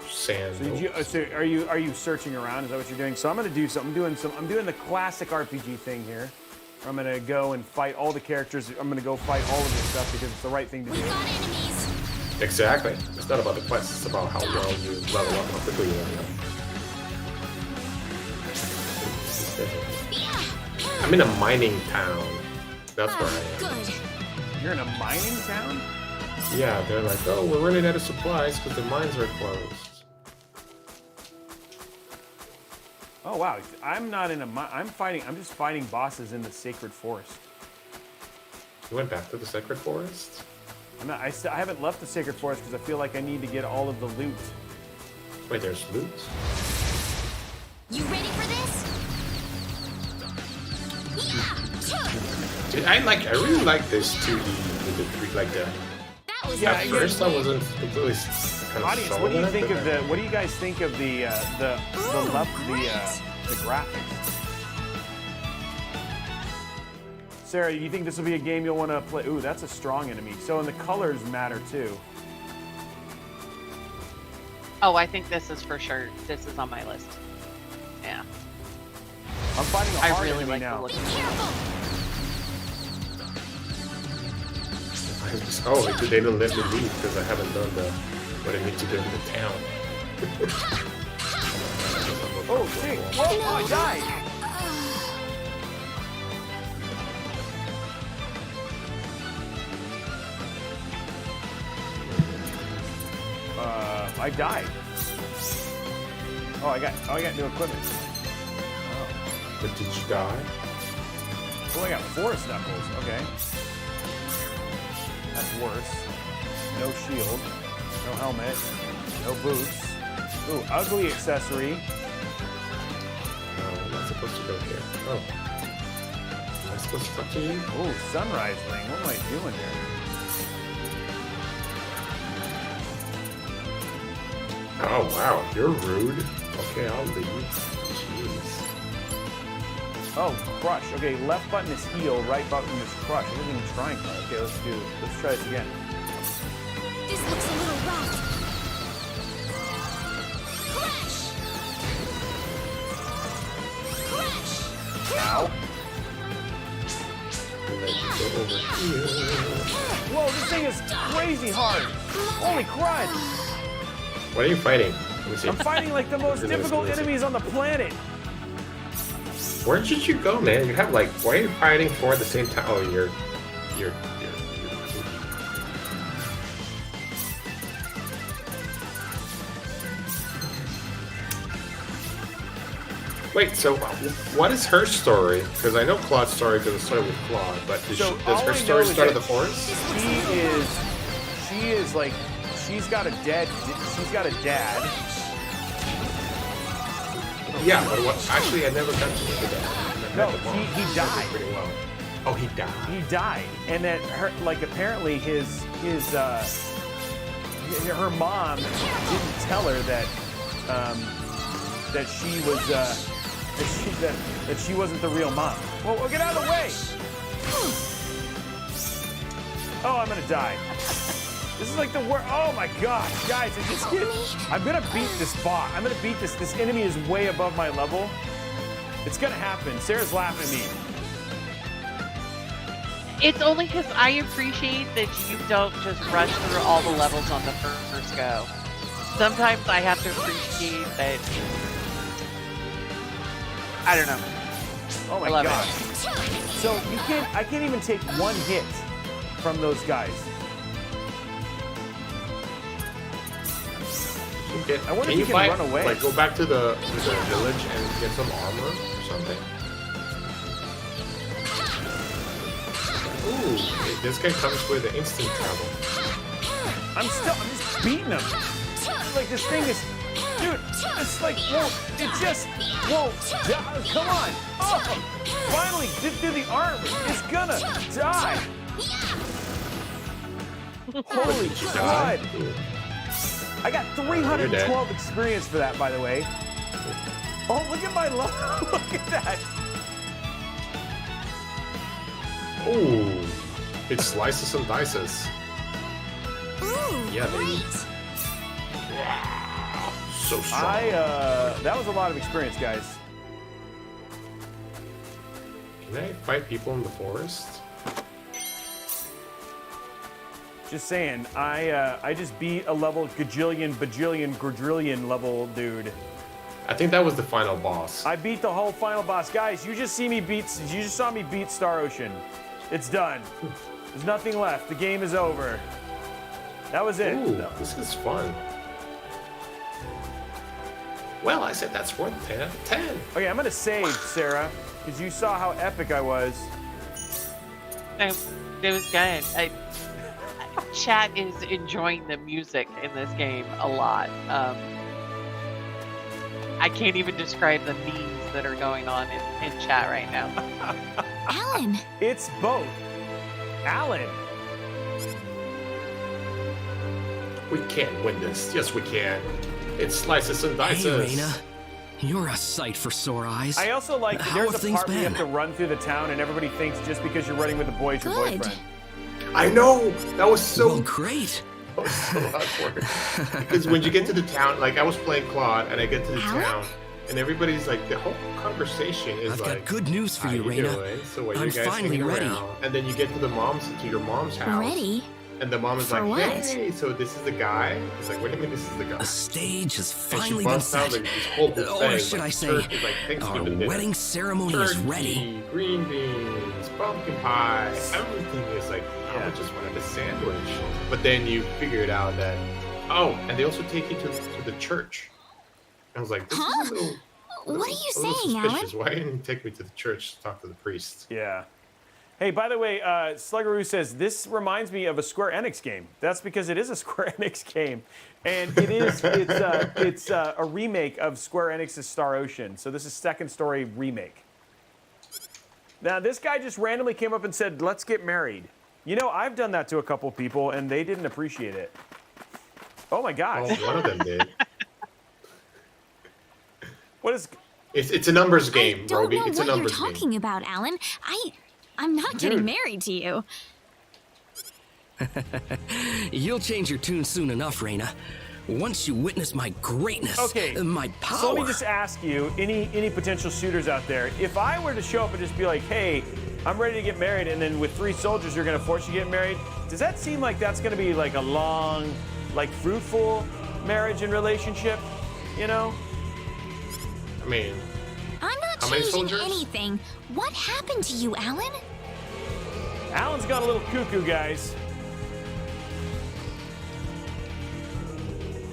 Sandals. So are you searching around? Is that what you're doing? So I'm gonna do something. I'm doing the classic RPG thing here. I'm gonna go and fight all the characters. I'm gonna go fight all of this stuff because it's the right thing to do. We got enemies. Exactly. It's not about the quest. It's about how well you level up, how quickly you level up. I'm in a mining town. That's where I am. Good. You're in a mining town? Yeah, they're like, oh, we're running out of supplies because the mines are closed. Oh wow, I'm not in a I'm just fighting bosses in the Sacred Forest. You went back to the Sacred Forest? I haven't left the Sacred Forest because I feel like I need to get all of the loot. Wait, there's loot? You ready for this? Dude, I really like this 2D with the like the. That was Yeah, At first, I wasn't completely kind of Audience, sold what do you on it, think but of then- what do you guys think of the graphics? Sarah, you think this will be a game you'll want to play? Ooh, that's a strong enemy. So, and the colors matter too. Oh, I think this is for sure. This is on my list. Yeah. I'm fighting a I hard really enemy like now. the look. They don't let me leave because I haven't done what I need to do in the town. Oh, shit. Whoa, oh, I died. I died. Oh, I got new equipment. But did you die? Oh, I got forest knuckles. Okay. That's worse. No shield. No helmet. No boots. Ooh, ugly accessory. I'm not supposed to go here. Oh. Am I supposed to talk to you? Ooh, sunrise ring. What am I doing here? Oh, wow. You're rude. Okay, I'll leave. Jeez. Oh, crush. Okay, left button is heal, right button is crush. I wasn't even trying that. Okay, let's try this again. This looks a little rough. Crash! Crash! Ow. Let's go over here. Whoa, this thing is crazy hard. Holy crud. What are you fighting? Let me see. I'm fighting like the most difficult enemies on the planet. Where did you go, man? You have like, why are you fighting four at the same time? Oh, you're. Wait, so what is her story? Because I know Claude's story because it started with Claude, but does her story start at the forest? She is like, she's got a dad. Yeah, but what? Actually, I never got to meet the dad. No, he died. Pretty well. Oh, he died. He died, and that her, like, apparently her mom didn't tell her that she was that she wasn't the real mom. Well, get out of the way! Oh, I'm gonna die. This is like the worst. Oh my god, guys! I'm gonna beat this boss. I'm gonna beat this. This enemy is way above my level. It's gonna happen. Sarah's laughing at me. It's only because I appreciate that you don't just rush through all the levels on the first go. Sometimes I have to appreciate that. I don't know. Oh my god! So I can't even take one hit from those guys. I wonder if you can run away. Like, go back to the village and get some armor or something. Ooh, this guy comes with the instant travel. I'm just beating him. Like, this thing is, dude, it's like, whoa, come on. Oh, finally, did through the armor. It's gonna die. Holy God. I got 312 experience for that, by the way. Oh, look at my level. Look at that. Ooh, it slices and dices. Ooh, Yeah, baby. great. Wow, so strong. That was a lot of experience, guys. Can I fight people in the forest? Just saying, I just beat a level bajillion level dude. I think that was the final boss. I beat the whole final boss. Guys, you just saw me beat Star Ocean. It's done. There's nothing left. The game is over. That was it. Ooh, this is fun. Well, I said that's worth 10 out of 10. Okay, I'm gonna save, Sarah, because you saw how epic I was. It was good. Chat is enjoying the music in this game a lot. I can't even describe the memes that are going on in chat right now. Alan. It's both. Alan. We can win this. Yes, we can. It's slices and dices. Hey, Reina. You're a sight for sore eyes. I also like How there's have a things part where you have to been? run through the town and everybody thinks just because you're running with a boy is your Good. boyfriend. I know! That was so... Well, great. was so awkward. Because when you get to the town, like I was playing Claude, and I get to the Alan? town, and everybody's like, the whole conversation is I've like, got good news for "How you, Reina. doing? So what, I'm you guys finally hanging ready." around? And then you get to your mom's house. Ready? And the mom is For like, what? hey, so this is the guy? He's like, what do you mean this is the guy? The stage has And she finally been busts out set. like this whole buffet. Or should I say, like our Thanksgiving dinner. wedding ceremony is Turkey, ready. green beans, pumpkin pie, everything is like, I just wanted a sandwich. But then you figure it out that, and they also take you to the church. I was like, this is a little, What are you a little saying, Alan? suspicious. Why didn't you take me to the church to talk to the priest? Yeah. Hey, by the way, Sluggaroo says, this reminds me of a Square Enix game. That's because it is a Square Enix game. And it's a remake of Square Enix's Star Ocean. So this is Second Story remake. Now, this guy just randomly came up and said, let's get married. You know, I've done that to a couple people, and they didn't appreciate it. Oh, my gosh. Well, one of them did. What is... It's a numbers game, I don't Robey. know It's a what you're numbers talking game. about, Alan. I'm not getting Dude. married to you. You'll change your tune soon enough, Reina. Once you witness my greatness, Okay, my power. So let me just ask you, any potential suitors out there, if I were to show up and just be like, hey, I'm ready to get married, and then with 3 soldiers you're gonna force you to get married, does that seem like that's gonna be like a long, like fruitful marriage and relationship, you know? I mean, I'm not How many changing soldiers? anything. What happened to you, Alan? Alan's gone a little cuckoo, guys.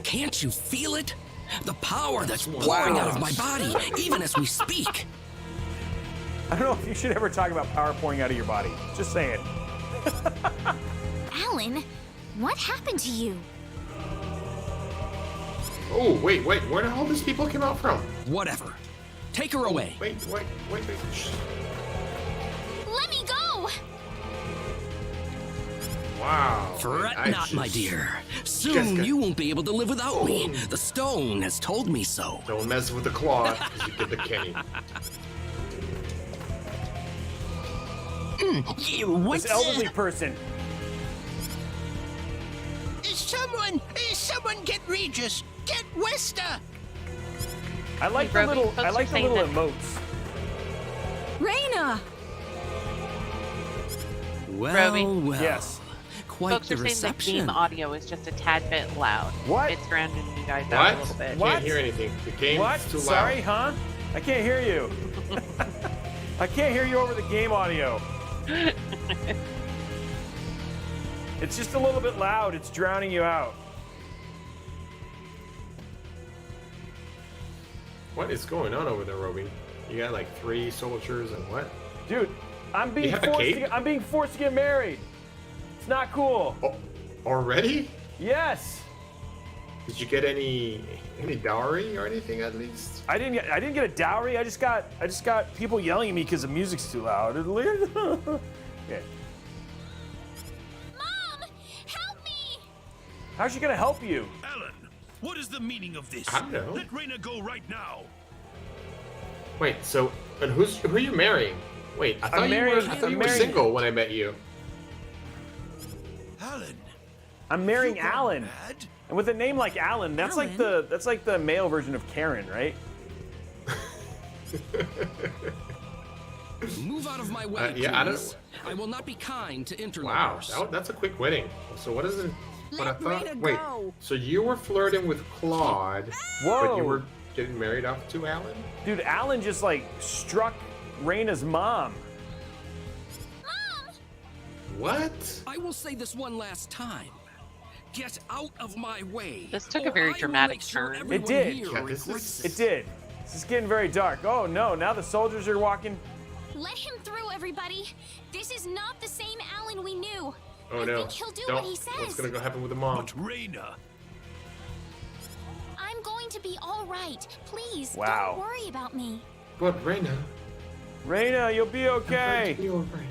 Can't you feel it? The power that's pouring out of my body, even as we speak. I don't know if you should ever talk about power pouring out of your body. Just saying. Alan, what happened to you? oh, wait, where did all these people come out from? Whatever. Take her away. Wait. Shh. Let me go! Wow. Fret I not, my just- dear. Just Soon got- you won't be able to live without me. The stone has told me so. Don't mess with the claw, because you get the Kenny. This elderly person. Someone get Regis, get Wester. I like Hey, the Robey, little, folks I are like the saying little that- emotes. Reina! Well, Robey? well. Yes. Quite Folks the are saying the reception. game audio is just a tad bit loud. What? It's grounding you guys out a little bit. What? Can't hear anything. The game's What? too loud. Sorry, huh? I can't hear you. I can't hear you over the game audio. It's just a little bit loud. It's drowning you out. What is going on over there, Robey? You got like 3 soldiers and what? Dude, I'm being have a forced cape? I'm being forced to get married. It's not cool. Oh, already? Yes. Did you get any dowry or anything at least? I didn't get a dowry. I just got people yelling at me because the music's too loud. Okay. Mom! Help me! How's she gonna help you? Alan, what is the meaning of this? I don't know. Let Reina go right now. Wait, so and who are you marrying? Wait, I thought you were single when I met you. Alan. I'm marrying you gone Alan. mad? And with a name like Alan, that's like the male version of Karen, right? Move out of my way, yeah, I don't- please. I will not be kind to Wow, interlopers. that's a quick wedding. So what is it? What I Let thought? Reina Wait, go. so you were flirting with Claude, Whoa. but you were getting married off to Alan? Dude, Alan just like struck Raina's mom. Mom! What? I will say this one last time. Get out of my way. This took a or very I will dramatic make sure turn. everyone It did. here Yeah, this regrets is- It did. This is getting very dark. Oh no, now the soldiers are walking. Let him through, everybody. This is not the same Alan we knew. Oh I no! think he'll do Don't. what he says. What's gonna go happen with the mom? But Reina. I'm going to be all right. Please, Wow. don't worry about me. But Reina, Raina, you'll be okay. you're right.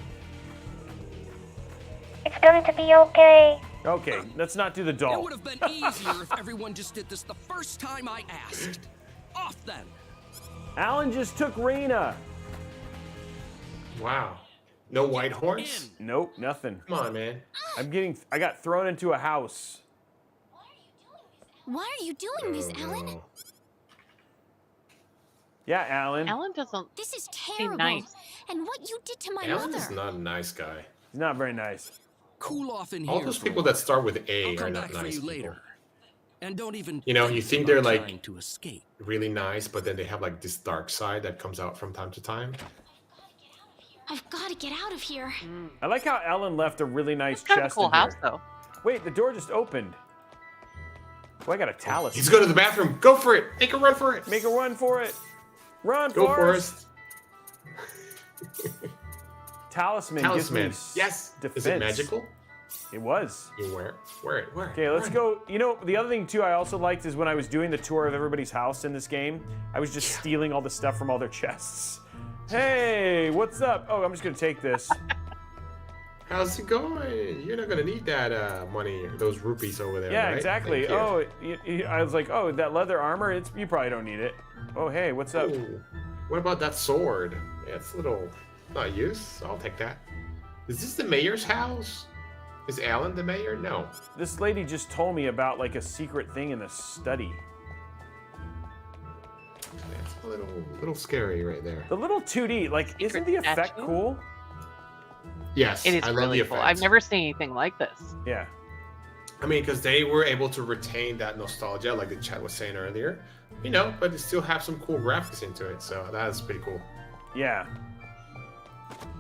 It's going to be okay. Okay, let's not do the It doll. would have been easier if everyone just did this the first time I asked. Off then. Alan just took Raina. Wow. No white horse? Nope, nothing. Come on, man. I got thrown into a house. Why are you doing this, Alan? no. Yeah, Alan. Alan doesn't This is seem terrible. nice. And what you did to my Alan mother. is not a nice guy. He's not very nice. Cool off in All here. those for a people while. that start with A I'll are come not back for nice you people. later. And don't even. You know, you think they're, about like, trying to escape. Really nice, but then they have like this dark side that comes out from time to time. I've got to get out of here. I like how Ellen left a really nice It's kind of a chest cool in house, here. though. Wait, the door just opened. Oh, I got a talisman. He's going to the bathroom. Go for it. Make a run for it. Make a run for it. Run, Go, Forrest. Forrest. Talisman. Talisman. Gives me Yes. defense. Is it magical? It was. You wear it. Wear it. Wear it. Okay, let's Wear it. go. You know, the other thing too I also liked is when I was doing the tour of everybody's house in this game, I was just stealing all the stuff from all their chests. Hey, what's up? Oh, I'm just gonna take this. How's it going? You're not gonna need that money, those rupees over there. Yeah, right? exactly. Thank you. Oh, I was like, oh, that leather armor. You probably don't need it. Oh, hey, what's up? Ooh, what about that sword? Yeah, it's a little not use. I'll take that. Is this the mayor's house? Is Alan the mayor? No. This lady just told me about like a secret thing in the study. That's a little scary right there. The little 2D, like, isn't the effect statue? cool? Yes, It is I love really the cool. effects. I've never seen anything like this. Yeah. I mean, because they were able to retain that nostalgia, like the chat was saying earlier, you know, but they still have some cool graphics into it, so that's pretty cool. Yeah.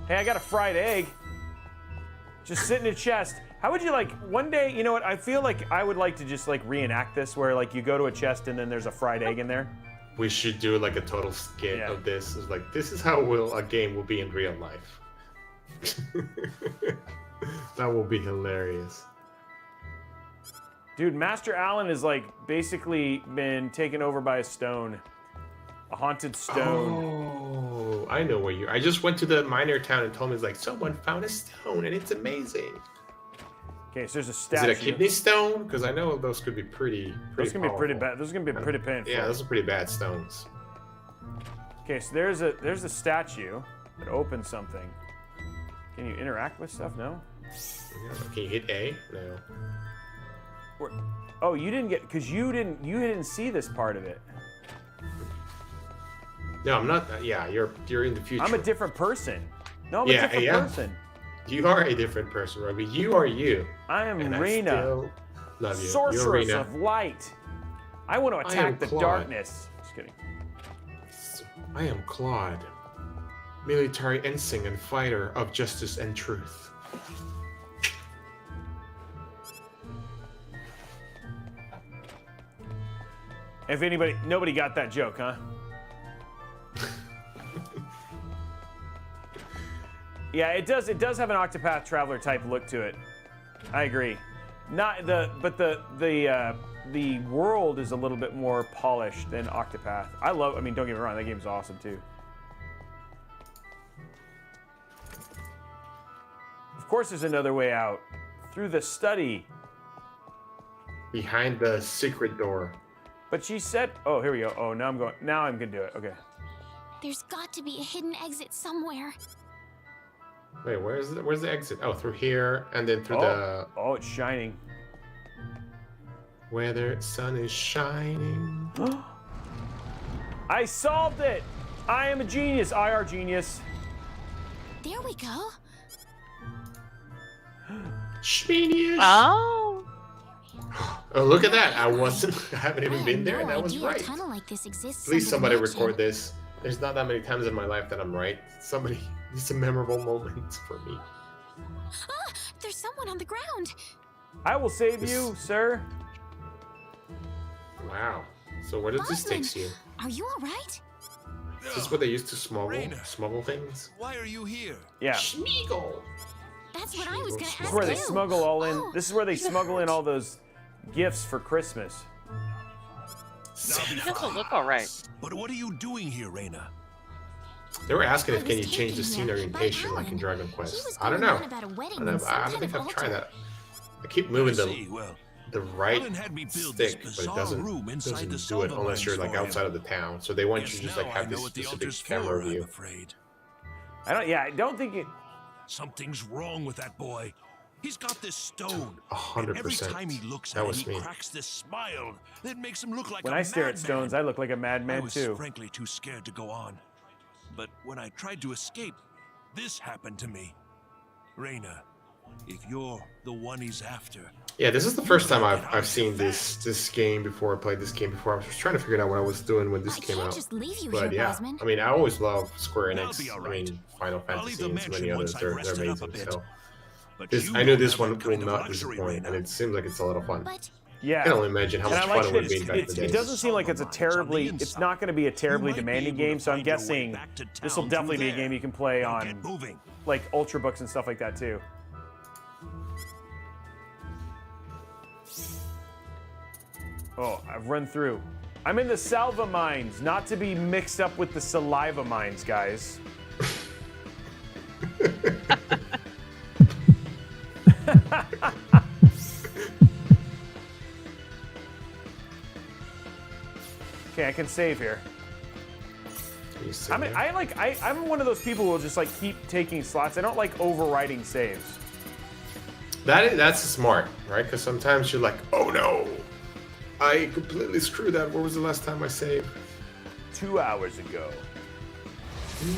Hey, I got a fried egg. Just sit in a chest. How would you like, one day, you know what, I feel like I would like to just like reenact this where like you go to a chest and then there's a fried egg in there. We should do like a total skit Yeah. of this. It's like, this is how a game will be in real life. That will be hilarious. Dude, Master Allen is like basically been taken over by a stone. A haunted stone. Oh, I know where you. I just went to the miner town and told me it's like someone found a stone and it's amazing. Okay, so there's a Is statue. it a kidney stone? Because I know those could be pretty. Those can be pretty powerful. bad. Those are gonna be pretty painful. Yeah, those are pretty bad stones. Okay, so there's a statue that opens something. Can you interact with stuff? No. Can you hit A? No. Oh, you didn't get because you didn't see this part of it. No, I'm not. Yeah, you're in the future. I'm a different person. No, I'm Yeah, a different yeah. person. You are a different person, Robey. You are you. I am And I Rena, still love you. You're sorceress Rena. of light. I want to I am attack the Claude. darkness. Just kidding. I am Claude, military ensign and fighter of justice and truth. If nobody got that joke, huh? Yeah, it does have an Octopath Traveler type look to it. I agree. But the world is a little bit more polished than Octopath. I mean, don't get me wrong, that game's awesome too. Of course there's another way out. Through the study. Behind the secret door. But she said, oh, here we go. Oh, now I'm gonna do it. Okay. There's got to be a hidden exit somewhere. Wait, where's the exit? Oh, through here, and then through the Oh, it's shining. where the sun is shining. I solved it! I am a genius. IR genius. There we go. Genius. Oh. Oh, look at that! I haven't even I been had there. no That was idea a right. tunnel like this exists Please, under the somebody mansion. record this. There's not that many times in my life that I'm right. Somebody, it's a memorable moment for me. Ah, there's someone on the ground. I will save you, sir. Wow. So where does this take you? Are you all right? Is this where they used to smuggle Raina. things? Why are you here? Yeah. Schmeagle. That's what I was gonna This ask This is where they you. smuggle all in. Oh, This is where they you smuggle in hurt. all those gifts for Christmas. He doesn't look all right. But what are you doing here, Raina? They were asking if I can was you change the taken scene here orientation by like in Alan. Dragon He Quest? was I don't going know. on about a wedding I don't, and some I don't kind think of I've tried altar. that. I keep moving See, well, the right Alan had me build stick, this but it bizarre room doesn't inside the do it Zelda unless you're lands like for outside him. of the town. So they want Yes, you to just now like I have know this what the specific altar's camera for, I'm view. afraid. I don't think it. Something's wrong with that boy. He's got this stone. 100%. Every time he looks That at it, was he me. cracks this smile that makes him look like When a I stare at madman. stones, I look like a I madman was too. frankly too scared to go on. But when I tried to escape, this happened to me. Reina, if you're the one he's after, Yeah, this is the first time I've seen this game before. I played this game before. I was just trying to figure out what I was doing when this came can't out. just leave you But here, yeah, Bosman. I mean, I always love Square That'll Enix. be all I right. mean, Final I'll leave Fantasy the and so many mansion others. once I've They're rested up a amazing. bit. So but this, you I knew don't this have one that will kind of not luxury, disappoint, Reina. and it seems like it's a lot of fun. But Yeah. I can only imagine how And much I like fun it that would be back in the it day. doesn't seem like it's a terribly, it's not going to be a terribly You might be demanding able to game, so I'm find your way guessing back to this will town definitely through be a game there. you can play Now on get moving. like Ultrabooks and stuff like that too. Oh, I've run through. I'm in the salva mines, not to be mixed up with the saliva mines, guys. Okay, I can save here. I'm one of those people who will just like keep taking slots. I don't like overwriting saves. That's smart, right? Because sometimes you're like, oh no, I completely screwed that. What was the last time I saved? 2 hours ago.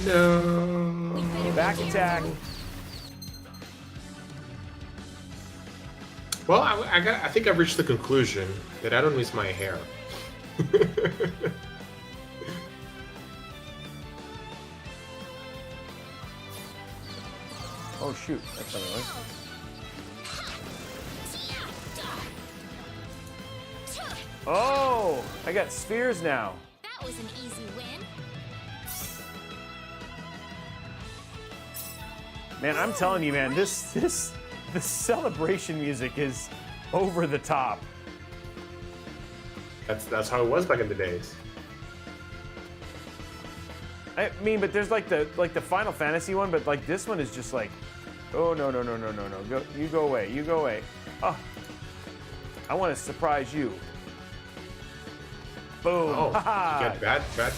No. Back attack. Well, I think I've reached the conclusion that I don't miss my hair. Oh shoot, that's something like. Oh, I got spheres now. that was an easy win. Man, I'm telling you, man, this celebration music is over the top. That's how it was back in the days. I mean, but there's like the Final Fantasy one, but like this one is just like, oh no. Go away. Oh, I want to surprise you. Boom. Oh, haha. you get bad.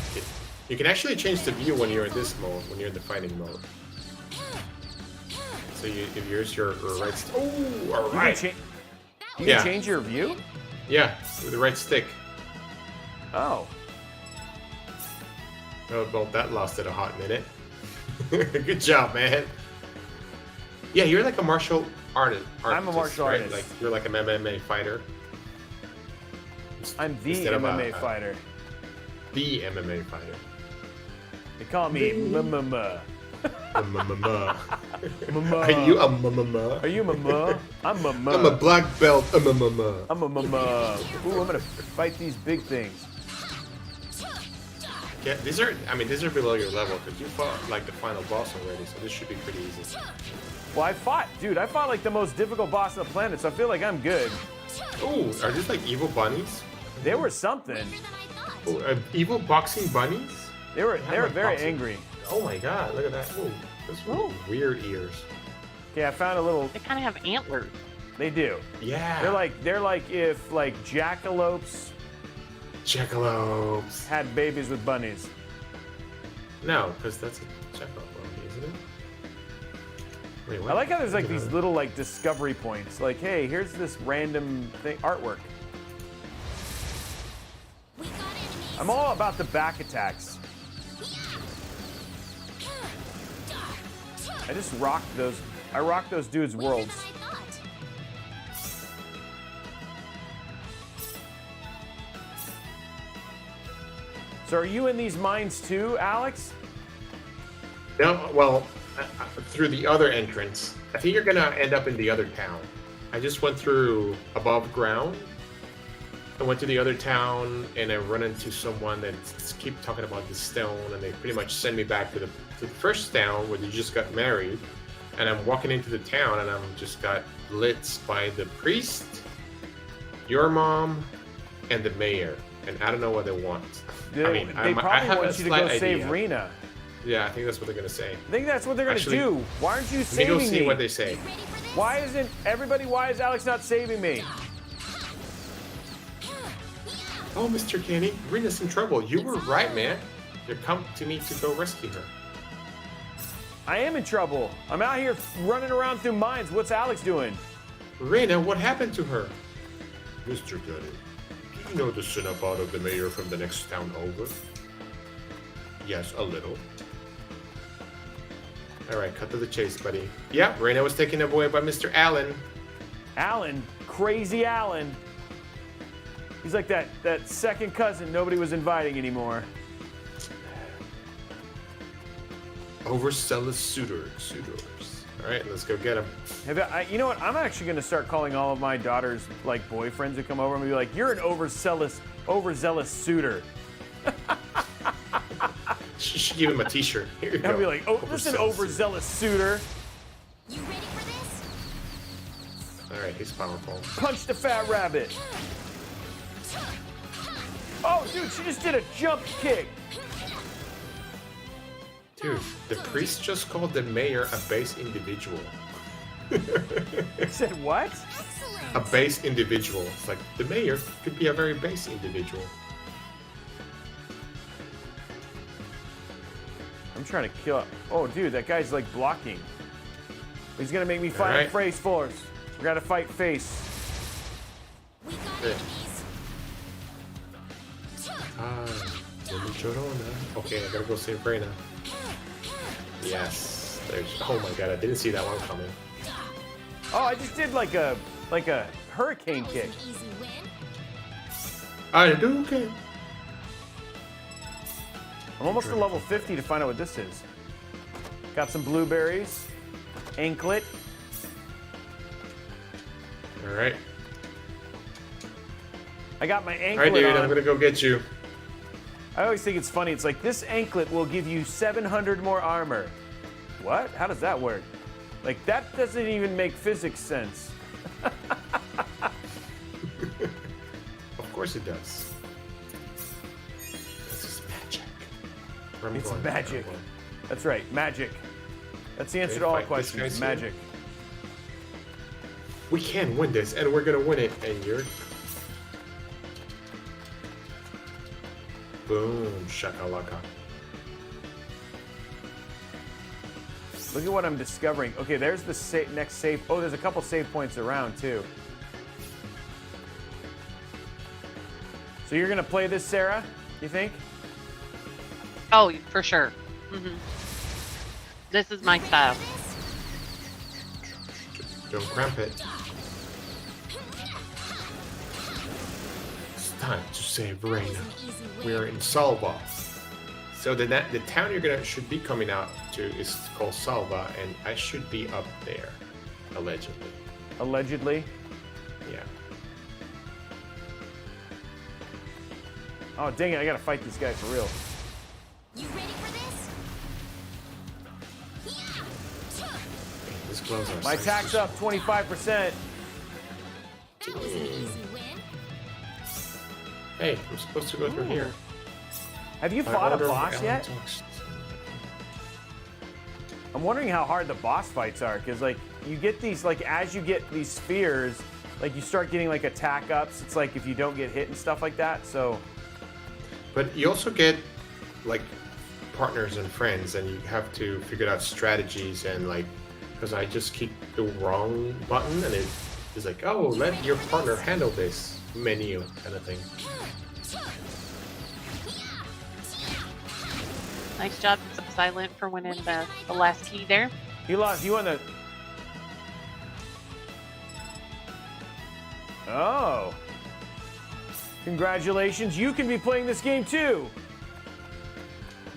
You can actually change the view when you're in this mode, when you're in the fighting mode. So if yours your right. Oh, all right. You can Yeah. change your view? Yeah, with the right stick. Oh. Oh, well, that lasted a hot minute. Good job, man. Yeah, you're like a martial artist. I'm a martial right? artist. Like you're like an MMA fighter. I'm the Instead of MMA fighter. The MMA fighter. They call me Mama. Mama. Mama. Are you a mama? Are you Mama? I'm Mama. I'm a black belt. I'm a mama. I'm a Mama. Ooh, I'm gonna fight these big things. Yeah, these are below your level because you fought like the final boss already, so this should be pretty easy. Well, I fought like the most difficult boss on the planet, so I feel like I'm good. Oh, are these like evil bunnies? They were something. Oh, evil boxing bunnies? They were very boxing. angry. Oh my god, look at that. Oh, those really weird ears. Okay, I found a little. They kind of have antlers. They do. Yeah. They're like if like jackalopes Jackalopes. had babies with bunnies. No, because that's a jackalope bunny, isn't it? Wait, what? I like how there's like these little like discovery points. Like, hey, here's this random thing, artwork. I'm all about the back attacks. I just rocked those. I rocked those dudes' worlds. So are you in these mines too, Alex? No, well, through the other entrance. I think you're gonna end up in the other town. I just went through above ground. I went to the other town and I run into someone that keep talking about the stone, and they pretty much send me back to the first town where they just got married. And I'm walking into the town and I'm just got blitzed by the priest, your mom, and the mayor. And I don't know what they want. They I probably have a want you to slight go save idea. Rena. Yeah, I think that's what they're gonna say. I think that's what they're gonna Actually, do. Why aren't you Let me saving go see me? what they say. Why isn't everybody? Why is Alex not saving me? Oh, Mr. Kenny, Rena's in trouble. You were right, man. You come to me to go rescue her. I am in trouble. I'm out here running around through mines. What's Alex doing? Reina, what happened to her? Mr. Gunny, do you know the Cinnabon of the mayor from the next town over? Yes, a little. Alright, cut to the chase, buddy. Yeah, Reina was taken away by Mr. Allen. Alan? Crazy Alan. He's like that second cousin nobody was inviting anymore. Overzealous suitors. Alright, let's go get him. You know what? I'm actually going to start calling all of my daughter's like boyfriends who come over and be like, "You're an overzealous suitor." She should give him a t-shirt. Here you go. I'll be like, "Oh, listen, overzealous suitor." You ready for this? Alright, he's powerful. Punch the fat rabbit. Oh, dude, she just did a jump kick. Dude, the priest just called the mayor a base individual. Said what? A base individual. It's like, the mayor could be a very base individual. I'm trying to kill. Oh, dude, that guy's like blocking. He's gonna make me fight right. face force. We gotta fight face. We got Yeah. enemies. Okay, I gotta go save Reina. Yes. There's. Oh my god, I didn't see that one coming. Oh, I just did like a hurricane That was kick. an easy win. I do okay. I'm almost to level 50 to find out what this is. Got some blueberries, anklet. All right. I got my All anklet right, dude. on. I'm gonna go get you. I always think it's funny. It's like this anklet will give you 700 more armor. What? How does that work? Like that doesn't even make physics sense. Of course it does. This is magic. Where am I It's going? magic. Where am That's right, magic. That's the answer Okay, to all fight this questions. guy's Magic. here. We can win this, and we're gonna win it. And you're. Boom, shakalaka. Look at what I'm discovering. Okay, there's the next save. Oh, there's a couple save points around too. So you're gonna play this, Sarah? You think? Oh, for sure. This is my style. Don't cramp it. It's time to save Reina. We are in Salva. So the town you're should be coming out to is called Salva, and I should be up there, allegedly. Allegedly. Yeah. Oh, dang it, I gotta fight this guy for real. You ready for this? These gloves are My so attack's up 25%. That was an easy win. Hey, I'm supposed to go through here. Have you By fought a order of boss Alan yet? Talks. I'm wondering how hard the boss fights are, because like you get these, like as you get these spheres, like you start getting like attack ups. It's like if you don't get hit and stuff like that. So But you also get like partners and friends, and you have to figure out strategies and like, because I just keep the wrong button, and it's like, oh, let your partner handle this menu kind of thing. Nice job, Silent, for winning the last key there. you lost. You won the. Oh. Congratulations, you can be playing this game too.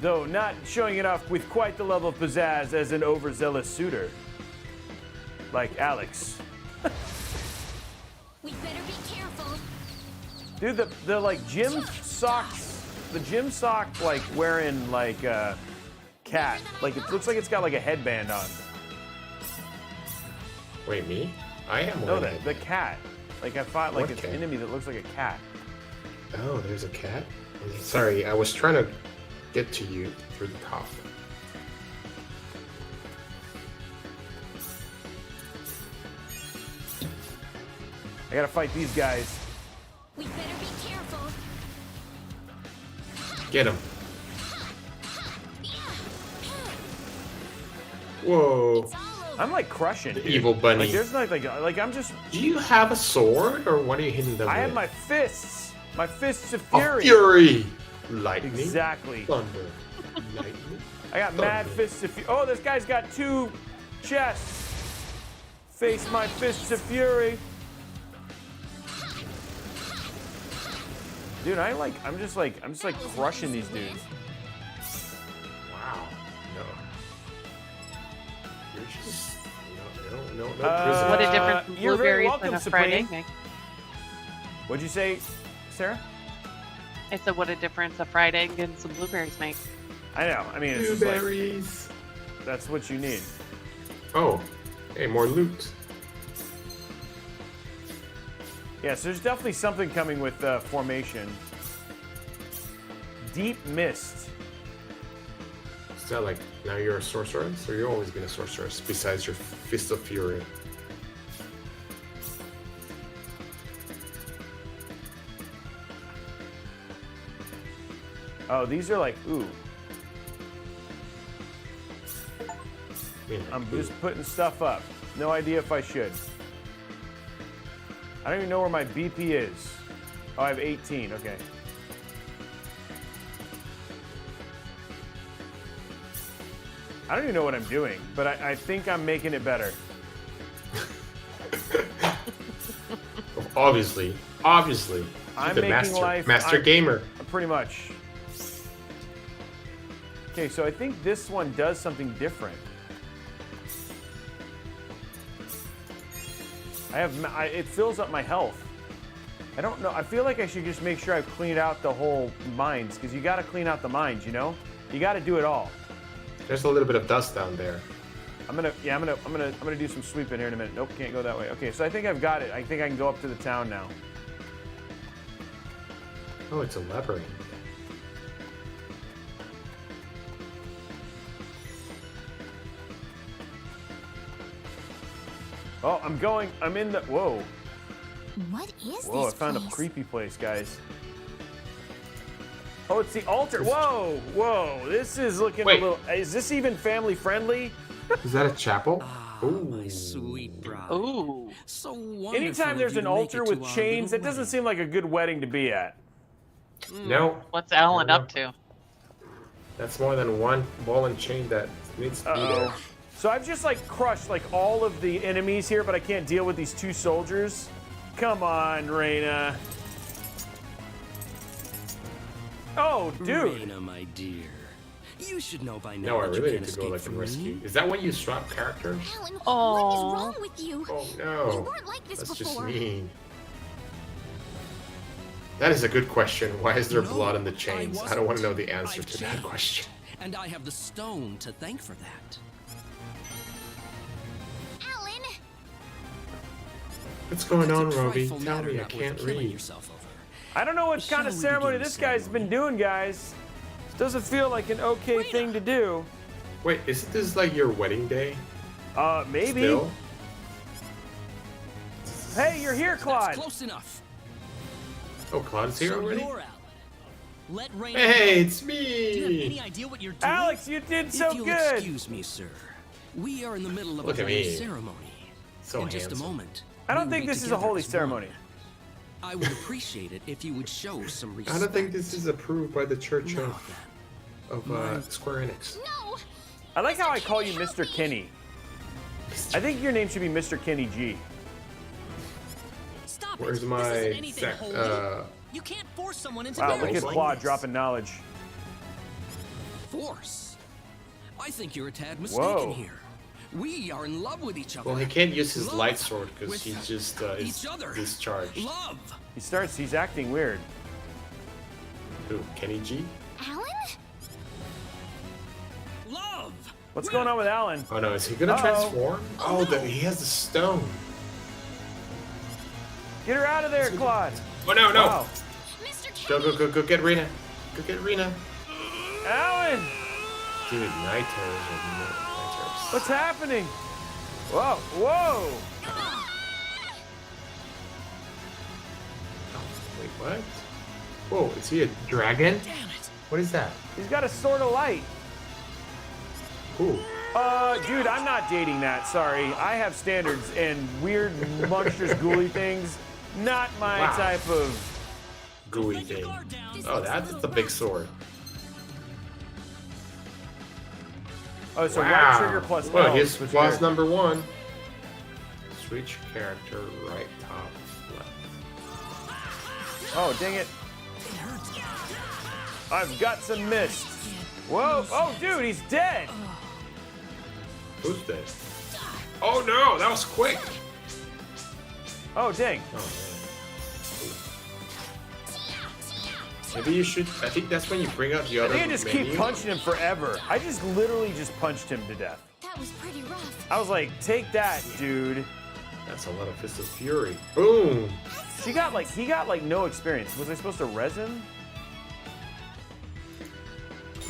Though not showing it off with quite the level of pizzazz as an overzealous suitor. Like Alex. We better be careful. Dude, the like gym socks, the gym sock like wearing like cat. Like it looks like it's got like a headband on. Wait, me? I am No, wearing the cat. Like I fought like What an cat? enemy that looks like a cat. Oh, there's a cat? Sorry, I was trying to get to you through the top. I gotta fight these guys. We better be careful. Get him. Whoa. I'm like crushing. The dude. evil bunny. Like there's like I'm just. Do you have a sword, or what are you hitting them with? I have my fists. My fists of Oh, fury. fury. Lightning. Exactly. Thunder. Lightning. I got mad fists of fury. Oh, this guy's got 2 chests. Face my fists of fury. Dude, I'm just like crushing these dudes. Wow. No. You're just no What a difference from You're very blueberries welcome, and a fried Supreme. egg make. What'd you say, Sarah? I said, what a difference a fried egg and some blueberries make. I know. I mean, it's just like, Blueberries. that's what you need. Oh, hey, more loot. Yeah, so there's definitely something coming with Formation. Deep Mist. Is that like now you're a sorceress, or you've always been a sorceress besides your Fist of Fury? Oh, these are like, ooh. I'm just putting stuff up. No idea if I should. I don't even know where my BP is. Oh, I have 18, okay. I don't even know what I'm doing, but I think I'm making it better. Obviously. I'm the making master gamer. Pretty much. Okay, so I think this one does something different. It fills up my health. I don't know. I feel like I should just make sure I've cleaned out the whole mines, because you got to clean out the mines, you know? You got to do it all. There's a little bit of dust down there. I'm gonna do some sweeping here in a minute. Nope, can't go that way. Okay, so I think I've got it. I think I can go up to the town now. Oh, it's a labyrinth. Oh, I'm in the, whoa. What is Whoa, I this found a place? creepy place, guys. Oh, it's the altar. Whoa, whoa. This is looking a little, is this even family friendly? Is that a chapel? Ah, my sweet bride. Ooh. So wonderful. Anytime there's of you an to make altar it with to our chains, little that doesn't wedding. seem like a good wedding to be at. No. What's Alan up to? That's more than one ball and chain that needs to be there. So I've just like crushed like all of the enemies here, but I can't deal with these 2 soldiers. Come on, Reyna. Oh, dude. Reyna, my dear. You should know by now No, I that you really can't need to go escape like from and rescue. me. Is that when you swap characters? Alan, what Aw. is wrong with you? Oh no. You weren't like this That's before. just mean. That is a good question. Why is there No, blood on the chains? I don't want to know the answer I've to that changed, question. And I have the stone to thank for that. Alan, What's going on, That's a Robey? trifle Tell matter me, I not worth can't killing read. yourself over. I don't know what kind of Shall we ceremony begin this the guy's been ceremony? doing, guys. This doesn't feel like an okay thing to do. Wait, isn't this like your wedding day? Maybe. Still? Hey, you're here, Claude. That's close enough. Oh, Claude's here So already? you're Alan. Let Reyna Hey, know. it's Do you have any me! idea what you're doing? Alex, you did so if you'll good. excuse me, sir. We are in the middle of Look a at holy me. ceremony. So in just handsome. a moment. I don't we think will be this is a together holy as one. ceremony. I would appreciate it if you would show some respect. I don't think this is approved by the Church Now of then. Square Enix. no. I like how I call you Mr. Kenny. I think your name should be Mr. Kenny G. Stop Where's it. my This isn't anything sec- holy. You can't force someone into Wow, marriage look at like Claude this. dropping knowledge. Force. I think you're a tad mistaken Whoa. here. We are in love with each other. Well, he can't use his Love light sword because with he just is each other. discharged. Love. He's acting weird. Who? Kenny G? Alan? Love. What's going on with Alan? Oh no, is he gonna Uh-oh. transform? Oh, he has the stone. Get her out of there, Claude. Oh no, no! Wow. Mr. Go, Kenny? go get Rena. Go get Rena. Alan, Dude, night terrors are night terrors. what's happening? Whoa, whoa. Wait, what? Whoa, is he a dragon? Damn it. What is that? He's got a sword of light. Ooh. Dude, I'm not dating that. Sorry, I have standards, and weird, monstrous, ghouly things, not my Wow. type of. Gooey thing. Oh, that's the big sword. Oh, so Wow. right trigger plus Well, L. here's Switch boss character. #1. Switch character right top left. Oh, dang it! I've got some mist. Whoa! Oh, dude, he's dead. Who's dead? Oh no, that was quick. Oh, dang. Oh man. Maybe you should. I think that's when you bring up the I other think I just menu. keep punching him forever. I just literally just punched him to death. That was pretty rough. I was like, take that, dude. That's a lot of Fist of Fury. Boom. He got like no experience. Was I supposed to res him?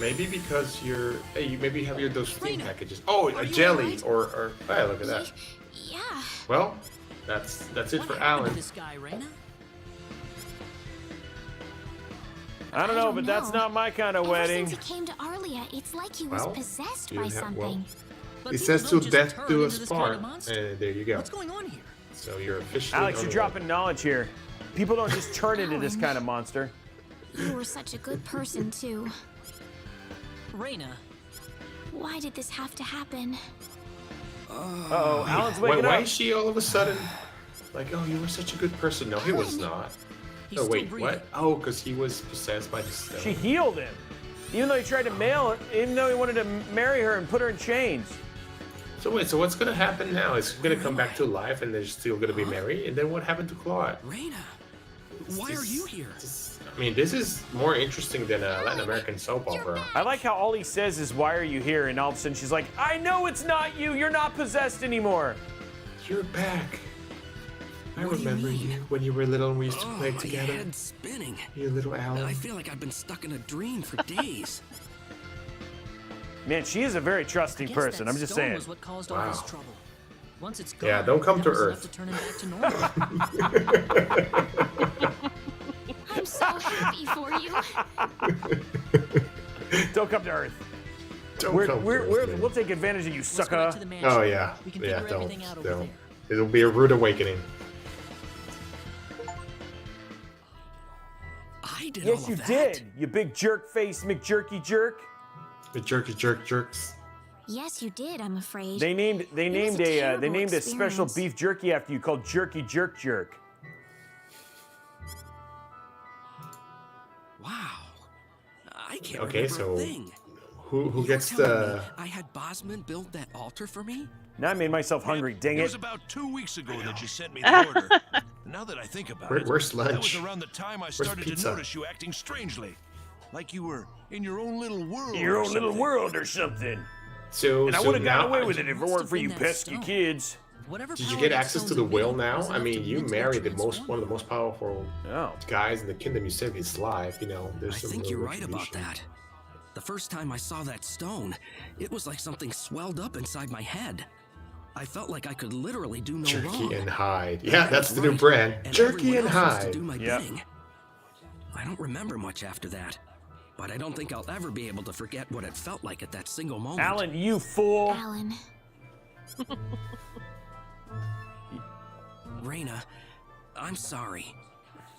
Maybe because you're. Hey, you maybe have those Steam packages. Oh, a jelly or. Hey, look at that. Yeah. Well, that's it for What happened Alan. to this guy, Reina? I don't know, but that's not my kind of Ever wedding. since he came to Arlia, it's like he was Well, possessed you by have- something. well, But It people says don't to just death turn do into us this kind part. of monster. And there you go. What's going on here? So you're officially. Alex, you're on the dropping knowledge here. People don't just turn into this Alan. kind of monster. You were such a good person, too. Reina, Why did this have to happen? Uh-oh, Alan's Wait, waking why up. is she all of a sudden like, oh, you were such a good person? No, he was not. he's Oh still wait, breathing. what? Oh, because he was possessed by the stone. She healed him. Even though he tried to mail it, even though he wanted to marry her and put her in chains. So wait, so what's gonna happen now? Is he gonna come back to life and they're still gonna be married? And then what happened to Claude? Reina, why are you here? I mean, this is more interesting than a Latin American soap opera. I like how all he says is, "Why are you here?" And all of a sudden she's like, "I know it's not you. You're not possessed anymore." You're back. I What do you remember mean? you when you were little and we used to Oh, play my together. head's spinning. You little Alan. I feel like I've been stuck in a dream for days. Man, she is a very trusting Guess person. that I'm just stone saying. was what caused all Wow. this trouble. Once it's gone, Yeah, don't come to nothing's Earth. left to turn him back to normal. I'm so happy for you. Don't come to Earth. Don't We're, come to we're, us, we're, man. we'll take advantage of you, Let's go sucker. back to the mansion. Oh yeah, We can yeah. figure everything out over Don't. there. It'll be a rude awakening. I did all Yes, of you that. did. You big jerk face McJerky jerk. The jerks. Yes, you did, I'm afraid. They named was a terrible a special experience. beef jerky after you called Jerky Jerk Jerk. Wow. I can't Okay, remember so a thing. Who You're gets telling the? me I had Bosman build that altar for me? Now I made myself hungry. Dang It was it! about 2 weeks ago that you sent me the order. Now that I think about it, Where's that lunch? was around the time I started to pizza? notice you acting strangely. Like you were in your own little world. Your or own little something. world or something. So, And I so would have gotten now, away with it if it Must weren't have for you been that pesky stone. kids. Whatever Did you power get that access to stone's the will emitting now? was I enough mean, to you mentally married transform one of the most powerful Oh. guys in the kingdom. You saved his life. You know, there's I some think real you're right about retribution. that. The first time I saw that stone, it was like something swelled up inside my head. I felt like I could literally do no wrong. Jerky and hide. Yeah, that's the new Right. brand. And Jerky and everyone else was to hide. do my Yep. bidding. I don't remember much after that, but I don't think I'll ever be able to forget what it felt like at that single moment. Alan, you fool! Alan. Reina, I'm sorry.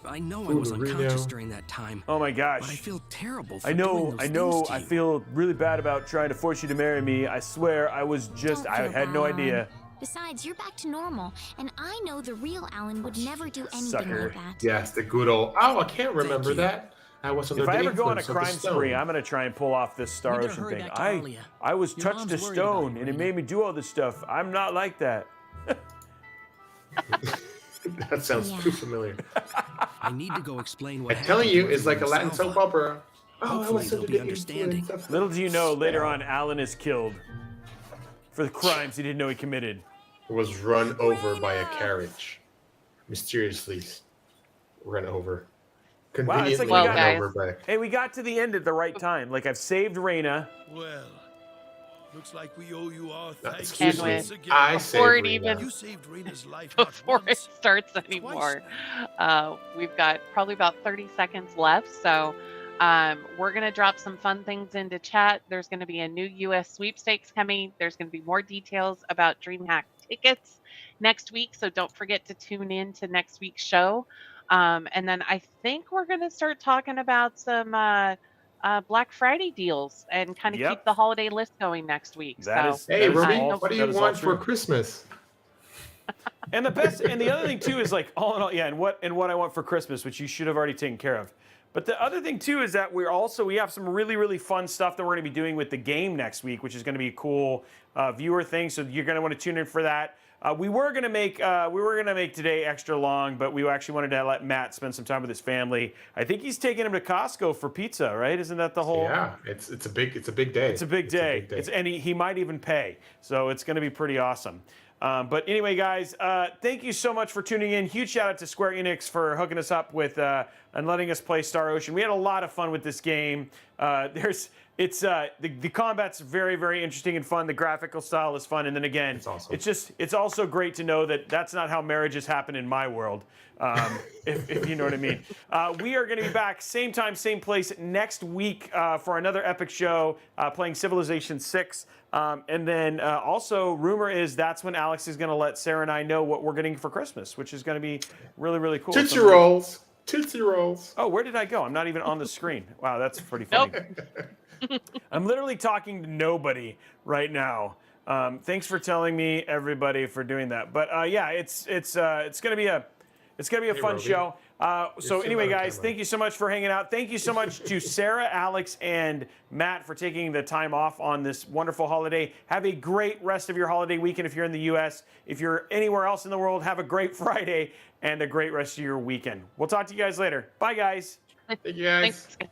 I know I Ooh, was unconscious Reno. during that time, Oh my but I gosh! feel terrible for I know, doing those I know. things to I you. feel really bad about trying to force you to marry me. I swear, I was just. Don't I feel had no bad. idea. Besides, you're back to normal, and I know the real Alan would never do anything Sucker. like that. Yes, the good old. Oh, I can't remember you. that. I was under If the I ever go on a influence of the crime spree, stone. I'm gonna try and pull off this Star We better Ocean hurry thing. back to Arlia. I was Your touched mom's a worried about stone, you, and it Rena. made me do all this stuff. I'm not like that. That sounds Yeah. too familiar. I need to go explain what I'm telling happened you, to it's like a everyone Latin in soap Salva. opera. Oh, I Hopefully was they'll under be the understanding. influence of Little do you know, later spell. on, Alan is killed for the crimes he didn't know he committed. Was run over by a carriage. Mysteriously run over. Wow, it's like Conveniently we run got- over by. Hey, we got to the end at the right time. Like I've saved Reina. Well, looks like we owe you our No, thanks excuse Can me. once again. I Before saved it Rena. even- You saved Rena's life not Before it once, starts twice anymore, now. we've got probably about 30 seconds left. So We're going to drop some fun things into chat. There's going to be a new US sweepstakes coming. There's going to be more details about DreamHack tickets next week, so don't forget to tune in to next week's show. And then I think we're going to start talking about some Black Friday deals and kind of keep the holiday list going next week. Hey, Robey, what do you want for Christmas? And the best, and the other thing too is like all in all, yeah, and what I want for Christmas, which you should have already taken care of. But the other thing too is that we have some really fun stuff that we're going to be doing with the game next week, which is going to be a cool viewer thing. So you're going to want to tune in for that. We were going to make today extra long, but we actually wanted to let Matt spend some time with his family. I think he's taking him to Costco for pizza, right? Isn't that the whole? Yeah, it's a big day. It's a big day. And he might even pay. So it's going to be pretty awesome. But anyway, guys, thank you so much for tuning in. Huge shout out to Square Enix for hooking us up with and letting us play Star Ocean. We had a lot of fun with this game. The combat's very interesting and fun. The graphical style is fun, and then again, it's also great to know that that's not how marriages happen in my world. If you know what I mean. We are going to be back same time, same place next week for another epic show playing Civilization 6. And then also, rumor is that's when Alex is going to let Sarah and I know what we're getting for Christmas, which is going to be really cool. Tootsie Rolls. Tootsie Rolls. Oh, where did I go? I'm not even on the screen. Wow, that's pretty funny. Nope. I'm literally talking to nobody right now. Thanks for telling me, everybody, for doing that. But yeah, it's going to be a fun show. So anyway, guys, thank you so much for hanging out. Thank you so much to Sarah, Alex, and Matt for taking the time off on this wonderful holiday. Have a great rest of your holiday weekend if you're in the U.S. If you're anywhere else in the world, have a great Friday and a great rest of your weekend. We'll talk to you guys later. Bye, guys. Thank you, guys. Thanks.